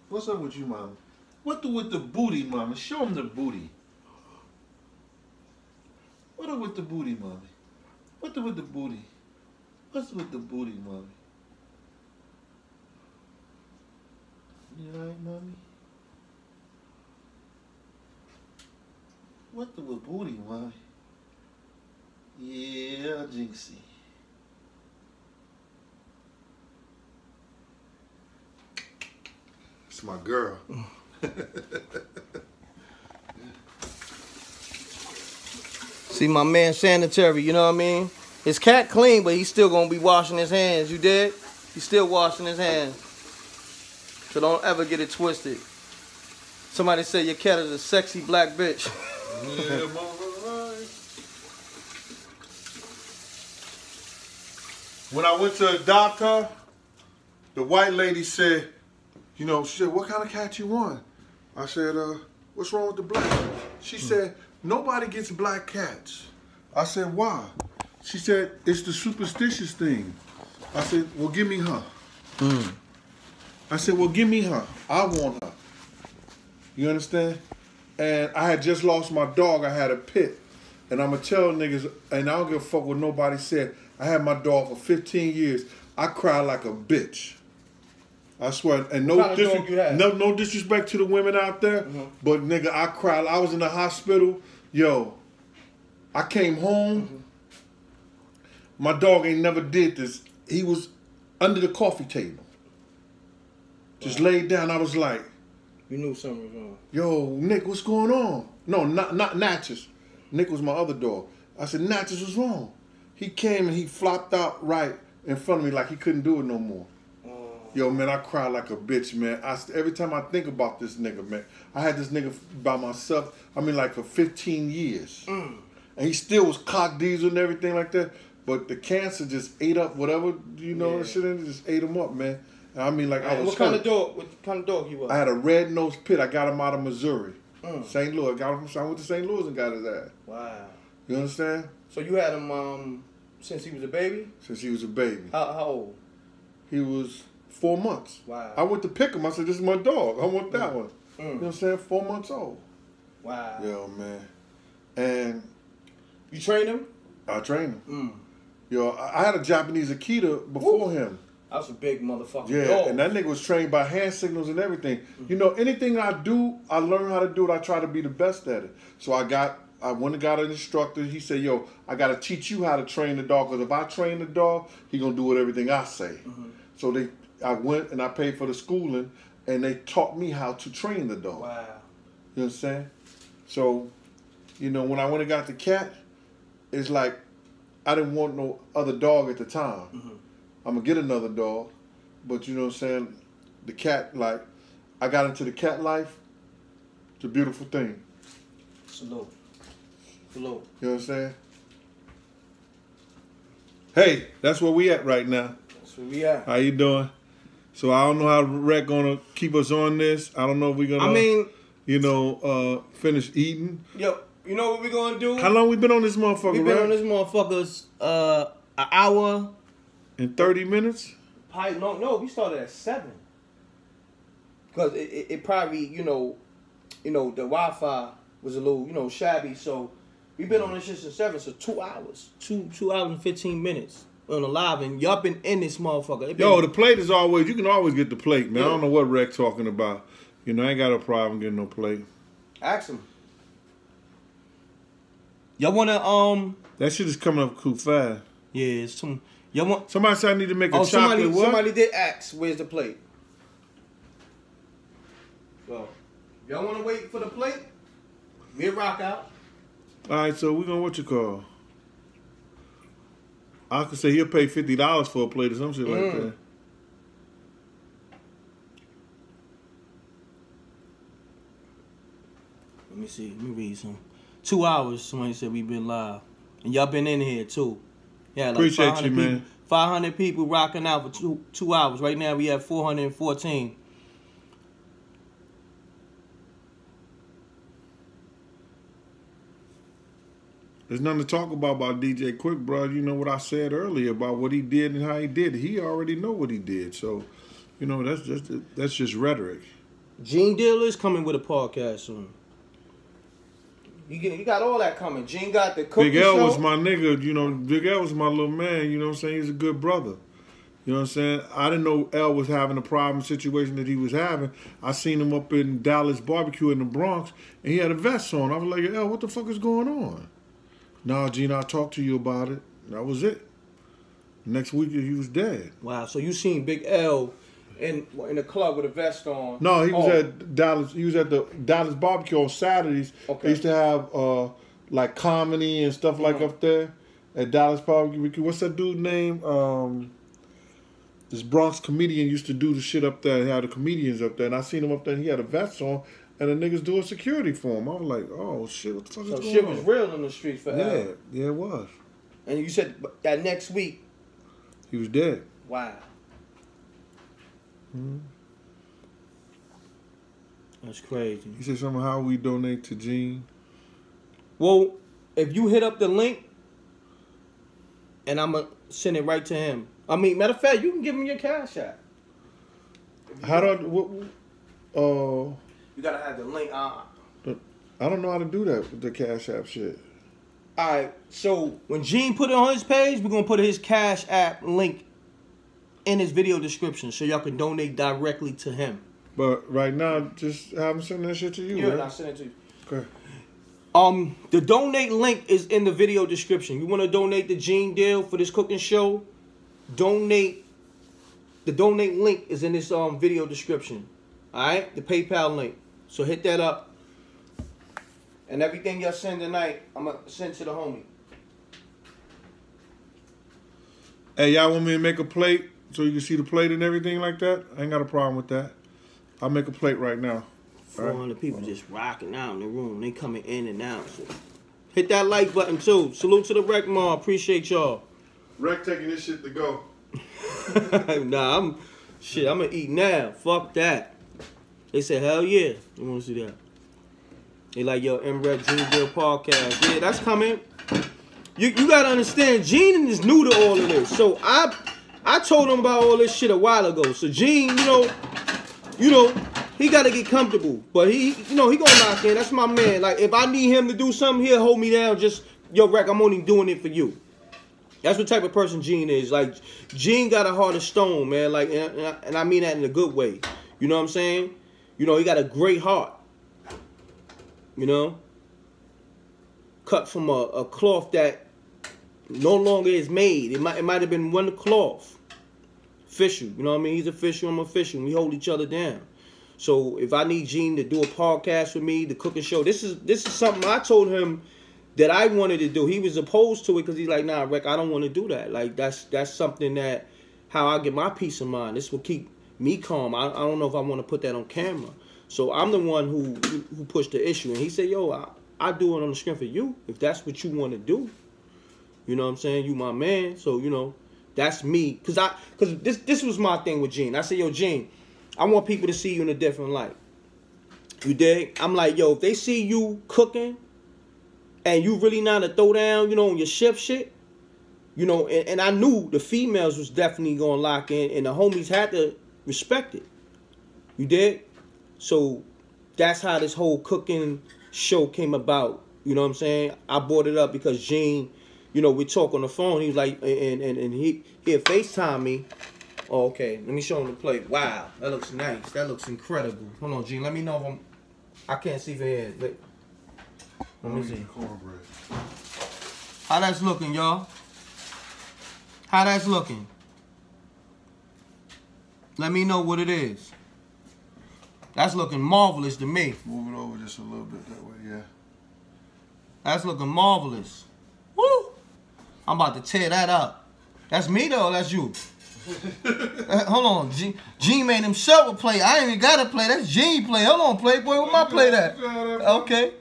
What's up with you, mommy? What with the booty, mommy? Show him the booty. What up with the booty, mommy? What with the booty? What's with the booty, mommy? You alright, mommy? What with booty, mommy? Yeah, Jinxie. It's my girl. See, my man sanitary, you know what I mean? His cat clean, but he's still gonna be washing his hands. You did? He's still washing his hands. So don't ever get it twisted. Somebody said your cat is a sexy black bitch. Yeah, mama. When I went to adopt her, the white lady said, you know, she said, what kind of cat you want? I said, what's wrong with the black? She said, nobody gets black cats. I said, why? She said, it's the superstitious thing. I said, well, give me her. I said, well, give me her. I want her. You understand? And I had just lost my dog. I had a pit. And I'm going to tell niggas, and I don't give a fuck what nobody said. I had my dog for 15 years. I cried like a bitch. I swear. And no disrespect to the women out there, but nigga, I cried. I was in the hospital. Yo, I came home. My dog ain't never did this. He was under the coffee table. Just laid down. I was like, you knew something was wrong. Yo, Nick, what's going on? No, not Natchez. Nick was my other dog. I said, Natchez, what's wrong? He came and he flopped out right in front of me like he couldn't do it no more. Yo, man, I cried like a bitch, man. Every time I think about this nigga, man, I had this nigga by myself, I mean, like for 15 years. And he still was cock diesel and everything like that. But the cancer just ate up whatever, you know, shit, and it just ate him up, man. And I mean, like, I was what kind of dog he was? I had a red-nosed pit. I got him out of Missouri. St. Louis. I went to St. Louis and got his ass. Wow. You understand? So you had him since he was a baby? Since he was a baby. How old? He was 4 months. Wow. I went to pick him. I said, this is my dog. I want that one. You know what I'm saying? 4 months old. Wow. Yo, man. And... You trained him? I trained him. Yo, I had a Japanese Akita before him. That was a big motherfucker. Yeah, dog. and that nigga was trained by hand signals and everything. You know, anything I do, I learn how to do it. I try to be the best at it. So I went and got an instructor. He said, yo, I got to teach you how to train the dog. Because if I train the dog, he going to do everything I say. So I went and I paid for the schooling, and they taught me how to train the dog. Wow. You understand? So, you know, when I went and got the cat, it's like I didn't want no other dog at the time. I'm going to get another dog. But, you know what I'm saying? The cat, like, I got into the cat life. It's a beautiful thing. Salute. Salute. You know what I'm saying? Hey, that's where we at right now. That's where we at. How you doing? So I don't know how Rec gonna keep us on this. I don't know if we're gonna, finish eating. Yo, you know what we're gonna do? How long we been on this motherfucker, We've been on this motherfucker's an hour. And 30 minutes? No, we started at 7. Because it probably, the Wi-Fi was a little, shabby. So we've been on this shit since 7. So 2 hours. 2 hours and 15 minutes. on the live, and y'all been in this motherfucker. Yo, the plate is always, you can always get the plate, man. I don't know what Reck talking about. You know, I ain't got a problem getting no plate. Ask him. Y'all wanna that shit is coming up too fast. Yeah, it's some. Y'all want? Somebody said I need to make a chocolate. Somebody did ask, where's the plate? So, y'all want to wait for the plate? We'll rock out. All right, so we're gonna what you call? I could say he'll pay $50 for a plate or some shit like that. Let me see. Let me read some. 2 hours. Somebody said we've been live, and y'all been in here too. Yeah, like appreciate you, man. 500 people rocking out for two hours. Right now we have 414. There's nothing to talk about DJ Quick, bro. You know what I said earlier about what he did and how he did it. He already know what he did. So, you know, that's just rhetoric. Gene Deal is coming with a podcast soon. You got all that coming. Gene got the cooking Big L show. was my nigga. You know, Big L was my little man. You know what I'm saying? He's a good brother. You know what I'm saying? I didn't know L was having a problem situation that he was having. I seen him up in Dallas Barbecue in the Bronx, and he had a vest on. I was like, L, what the fuck is going on? Nah, Gene, I'll talk to you about it. That was it. Next week, he was dead. Wow, so you seen Big L in the club with a vest on? No, he was at Dallas. He was at the Dallas Barbecue on Saturdays. Okay. They used to have like comedy and stuff like up there at Dallas Barbecue. What's that dude name? This Bronx comedian used to do the shit up there. He had the comedians up there, and I seen him up there. And he had a vest on, and the niggas doing security for him. I was like, oh shit, what the fuck is going on? So shit was real in the streets for L. Yeah, it was. And you said that next week he was dead. Wow. That's crazy. He said something, how we donate to Gene. Well, if you hit up the link, and I'm going to send it right to him. I mean, matter of fact, you can give him your Cash App. How do you got to have the link. I don't know how to do that with the Cash App shit. All right, so when Gene put it on his page, we're going to put his Cash App link in his video description so y'all can donate directly to him. But right now, just have him send that shit to you. Yeah, right? I'll send it to you. Okay. The donate link is in the video description. You want to donate the Gene Deal for this cooking show? Donate. The donate link is in this video description. All right, the PayPal link. So hit that up. And everything y'all send tonight, I'm gonna send to the homie. Hey, y'all want me to make a plate so you can see the plate and everything like that? I ain't got a problem with that. I'll make a plate right now. 400 people just rocking out in the room. They coming in and out. So hit that like button too. Salute to the Reck Mall. Appreciate y'all. Reck taking this shit to go. Nah, I'm gonna eat now. Fuck that. They said, hell yeah. You wanna see that? They like, yo, M.Reck Gene Deal podcast. Yeah, that's coming. You gotta understand, Gene is new to all of this. So I told him about all this shit a while ago. So Gene, you know, he gotta get comfortable. But he gonna lock in. That's my man. Like, if I need him to do something, he'll hold me down. Just, yo, Reck, I'm only doing it for you. That's what type of person Gene is. Like, Gene got a heart of stone, man. Like, and I mean that in a good way. You know what I'm saying? You know, he got a great heart. You know? Cut from a cloth that no longer is made. It might have been one cloth. Official. You know what I mean? He's official, I'm official. We hold each other down. So if I need Gene to do a podcast with me, the cooking show, this is something I told him that I wanted to do. He was opposed to it because he's like, nah, Reck, I don't want to do that. Like, that's something that, how I get my peace of mind. This will keep me calm. I don't know if I want to put that on camera. So I'm the one who pushed the issue. And he said, yo, I do it on the strength of you, if that's what you want to do. You know what I'm saying? You my man. So, you know, that's me. Because this was my thing with Gene. I said, yo, Gene, I want people to see you in a different light. You dig? I'm like, yo, if they see you cooking and you really not a throw down, you know, on your chef shit, you know, and I knew the females was definitely going to lock in, and the homies had to respect it. You dig? So that's how this whole cooking show came about. You know what I'm saying? I brought it up because Gene you know, we talk on the phone. He was like, and he had FaceTime me. Oh, okay. Let me show him the plate. Wow, that looks nice. That looks incredible. Hold on, Gene. Let me know if I can't see from here. Let me see. Cornbread. How that's looking, y'all? How that's looking? Let me know what it is. That's looking marvelous to me. Move it over just a little bit that way, yeah. That's looking marvelous. Woo! I'm about to tear that up. That's me though, that's you. Hold on, Gene made himself a plate. I ain't even got a plate. That's Gene plate. Hold on, Playboy, where my plate at? Okay.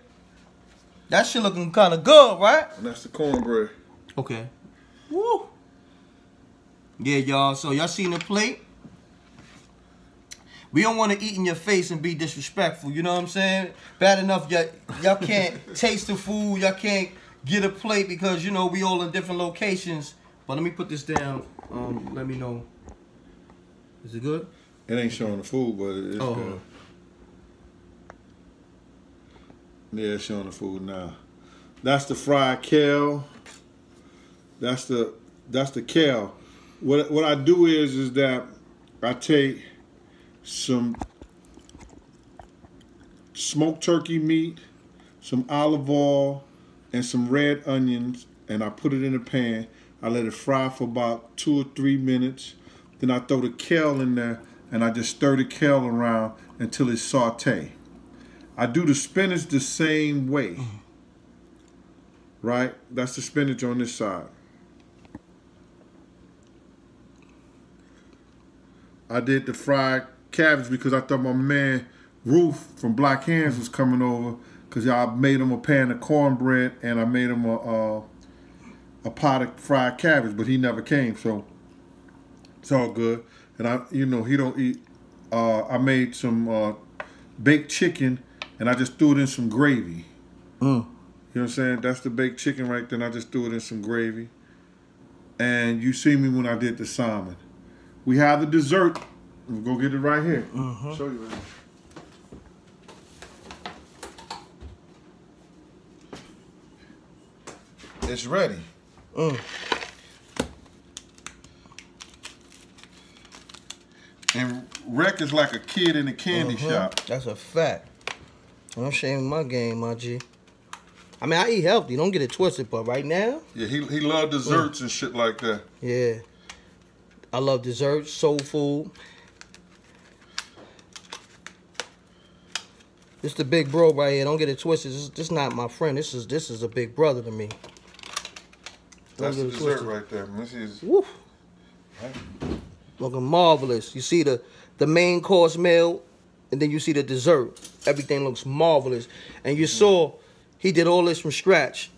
That shit looking kind of good, right? And that's the cornbread. Okay. Woo! Yeah, y'all. So y'all seen the plate? We don't want to eat in your face and be disrespectful. You know what I'm saying? Bad enough y'all can't taste the food. Y'all can't get a plate because, you know, we all in different locations. But let me put this down. Let me know. Is it good? It ain't showing the food, but it's good. Yeah, it's showing the food now. That's the fried kale. That's the kale. What I do is that I take some smoked turkey meat, some olive oil, and some red onions, and I put it in a pan. I let it fry for about 2 or 3 minutes. Then I throw the kale in there, and I just stir the kale around until it's sauté. I do the spinach the same way, right? That's the spinach on this side. I did the fried cabbage because I thought my man Roof from Black Hands was coming over because I made him a pan of cornbread and I made him a pot of fried cabbage, but he never came, so it's all good. And he don't eat. I made some baked chicken and I just threw it in some gravy. You know what I'm saying? That's the baked chicken right there. And I just threw it in some gravy. And you see me when I did the salmon. We have the dessert. We'll go get it right here. Show you right here. It's ready. And Reck is like a kid in a candy shop. That's a fact. I'm shaming my game, my G. I mean, I eat healthy. Don't get it twisted, but right now. Yeah, he loves desserts and shit like that. Yeah. I love desserts, soul food. This the big bro right here. Don't get it twisted. This is not my friend. This is a big brother to me. That's the dessert right there. This is. Woo. Right. Looking marvelous. You see the main course meal, and then you see the dessert. Everything looks marvelous. And you saw he did all this from scratch.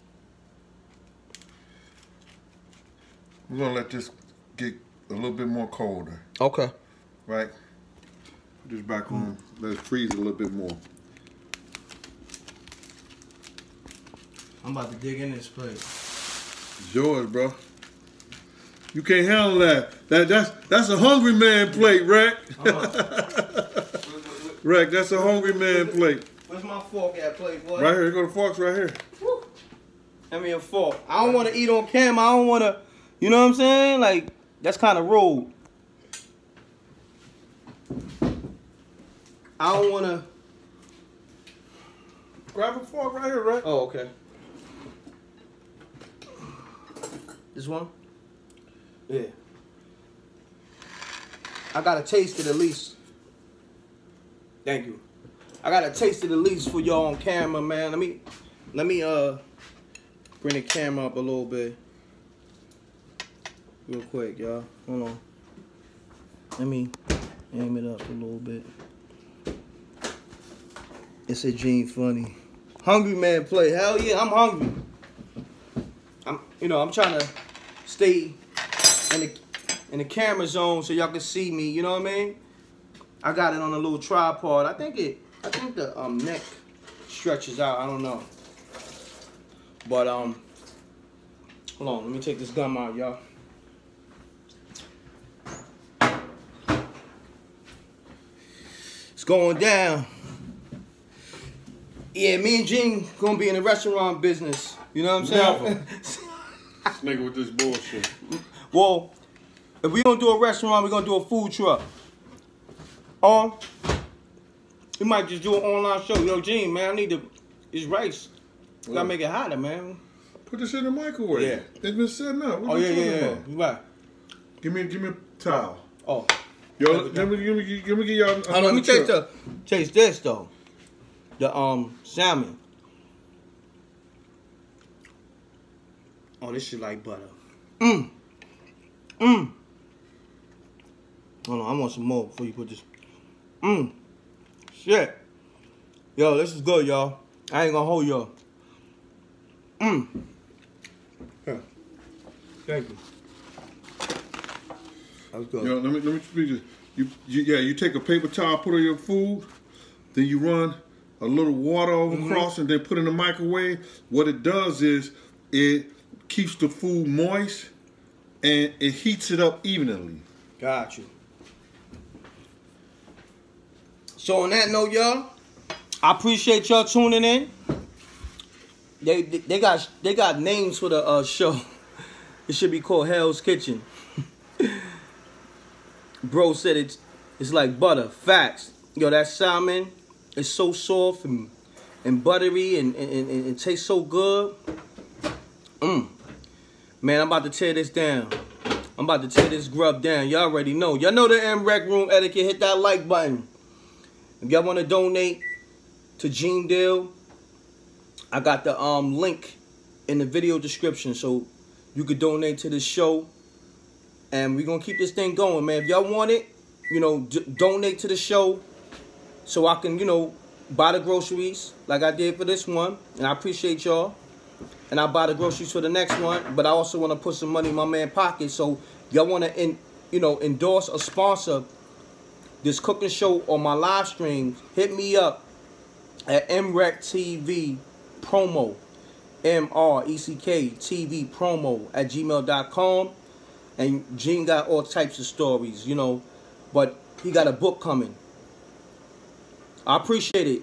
We're gonna let this get a little bit more colder. Okay. Right? Put this back on. Let it freeze a little bit more. I'm about to dig in this plate. It's yours, bro. You can't handle that. That's a hungry man plate, Reck. Reck, that's a hungry man plate. Where's my fork at, Playboy? Right here. Here go the forks right here. Woo. Hand me a fork. I don't want to eat on camera. I don't want to, you know what I'm saying? Like, that's kind of rude. I don't want to. Grab a fork right here, Reck. Oh, okay. This one? Yeah. I gotta taste it at least. Thank you. I gotta taste it at least for y'all on camera, man. Let me bring the camera up a little bit. Real quick, y'all. Hold on. Let me aim it up a little bit. It's a Gene funny. Hungry man play. Hell yeah, I'm hungry. I'm trying to stay in the camera zone so y'all can see me, you know what I mean? I got it on a little tripod. I think the neck stretches out. I don't know. But hold on, let me take this gum out, y'all. It's going down. Yeah, me and Gene gonna be in the restaurant business. You know what I'm saying? Nigga with this bullshit. Well, if we don't do a restaurant, we're gonna do a food truck. Or we might just do an online show. Yo, Gene, man, I need this rice. Gotta make it hotter, man. Put this in the microwave. Yeah. It's been setting up. What Oh, you yeah. about? You right. Give me a towel. Oh. Yo, let me give y'all. Let me taste this though. The salmon. Oh, this shit like butter. Hold on, I want some more before you put this. Shit. Yo, this is good, y'all. I ain't gonna hold y'all. Here. Thank you. That was good. Yo, let me speak this. You take a paper towel, put on your food, then you run a little water over across and then put it in the microwave. What it does is it keeps the food moist and it heats it up evenly. Got you. So on that note, y'all, I appreciate y'all tuning in. They got names for the show. It should be called Hell's Kitchen. Bro said it's like butter. Facts. Yo, that salmon is so soft and buttery and it tastes so good. Man, I'm about to tear this down. I'm about to tear this grub down. Y'all already know. Y'all know the M.Reck room etiquette. Hit that like button. If y'all want to donate to Gene Deal, I got the link in the video description so you could donate to this show. And we're going to keep this thing going, man. If y'all want it, you know, donate to the show so I can, you know, buy the groceries like I did for this one. And I appreciate y'all. And I'll buy the groceries for the next one. But I also want to put some money in my man's pocket. So y'all want to, you know, endorse or sponsor this cooking show on my live streams, hit me up at MRecktv promo, MRecktv promo at gmail.com. And Gene got all types of stories, you know, but he got a book coming. I appreciate it.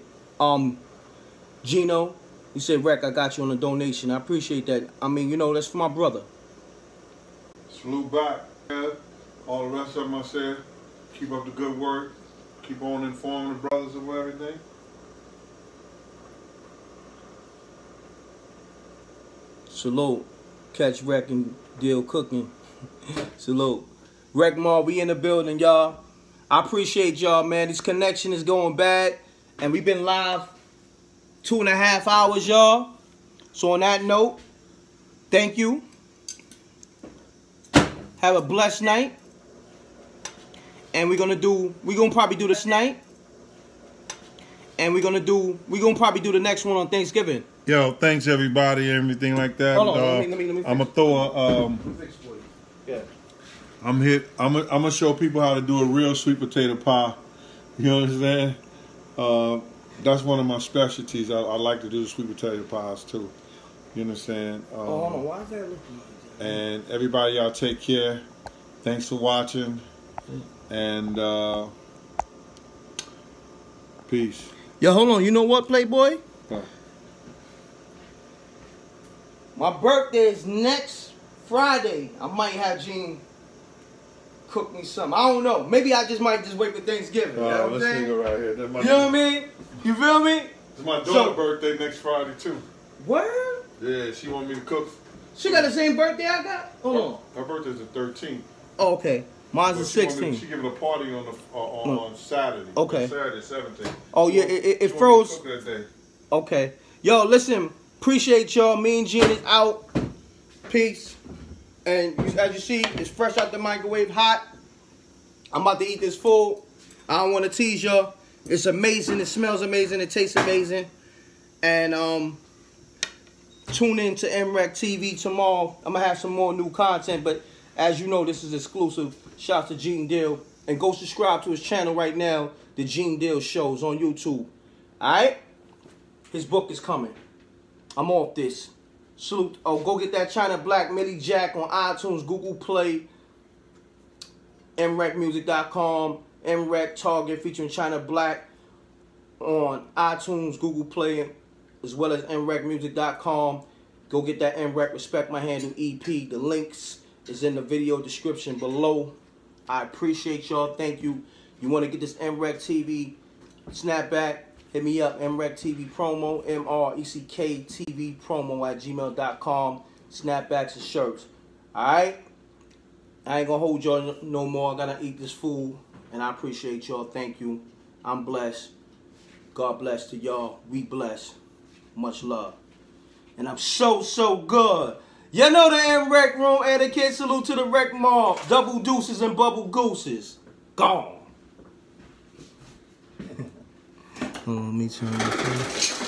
Gino, he said, Reck, I got you on a donation. I appreciate that. I mean, you know, that's for my brother. Salute back. All the rest of them I said, keep up the good work. Keep on informing the brothers of everything. Salute. Catch Reck and Deal cooking. Salute. Reck Mall, we in the building, y'all. I appreciate y'all, man. This connection is going bad. And we've been live 2.5 hours, y'all. So on that note, thank you. Have a blessed night. And we're gonna probably do this night. And we're gonna probably do the next one on Thanksgiving. Yo, thanks everybody, everything like that. Hold on, let me I'm gonna throw a yeah. I'm gonna show people how to do a real sweet potato pie. You understand? That's one of my specialties. I like to do the sweet potato pies too. You understand? Hold on, why is that looking like that? And everybody, y'all take care. Thanks for watching. And peace. Yo, hold on. You know what, Playboy? Huh. My birthday is next Friday. I might have Gene cook me something. I don't know. Maybe I might just wait for Thanksgiving. You know what I'm saying? Right here. You know what I mean? You feel me? It's my daughter's birthday next Friday too. Word? Yeah, she want me to cook. She got the same birthday I got? Hold on. Her birthday's the 13th. Oh, okay. Mine's the 16th. She giving a party on Saturday. Okay. Saturday, 17th. Oh, yeah, it froze. That day. Okay. Yo, listen. Appreciate y'all. Me and Gene is out. Peace. And as you see, it's fresh out the microwave, hot. I'm about to eat this food. I don't want to tease y'all. It's amazing. It smells amazing. It tastes amazing. And tune in to MRecktv tomorrow. I'm going to have some more new content. But as you know, this is exclusive. Shouts to Gene Deal. And go subscribe to his channel right now. The Gene Deal Shows on YouTube. Alright? His book is coming. I'm off this. Salute. Oh, go get that China Black Millie Jack on iTunes, Google Play, mreckmusic.com, M.Reck Target featuring China Black on iTunes, Google Play, as well as mreckmusic.com. Go get that M.Reck Respect My Handle EP. The links is in the video description below. I appreciate y'all. Thank you. You want to get this MRecktv snapback? Hit me up, MRecktv promo, MRecktv promo at gmail.com. Snapbacks and shirts. Alright? I ain't gonna hold y'all no more. I gotta eat this food. And I appreciate y'all. Thank you. I'm blessed. God bless to y'all. We bless. Much love. And I'm so good. You know the M.Reck room etiquette. Salute to the Rec Mob. Double deuces and bubble gooses. Gone. Let me turn this on.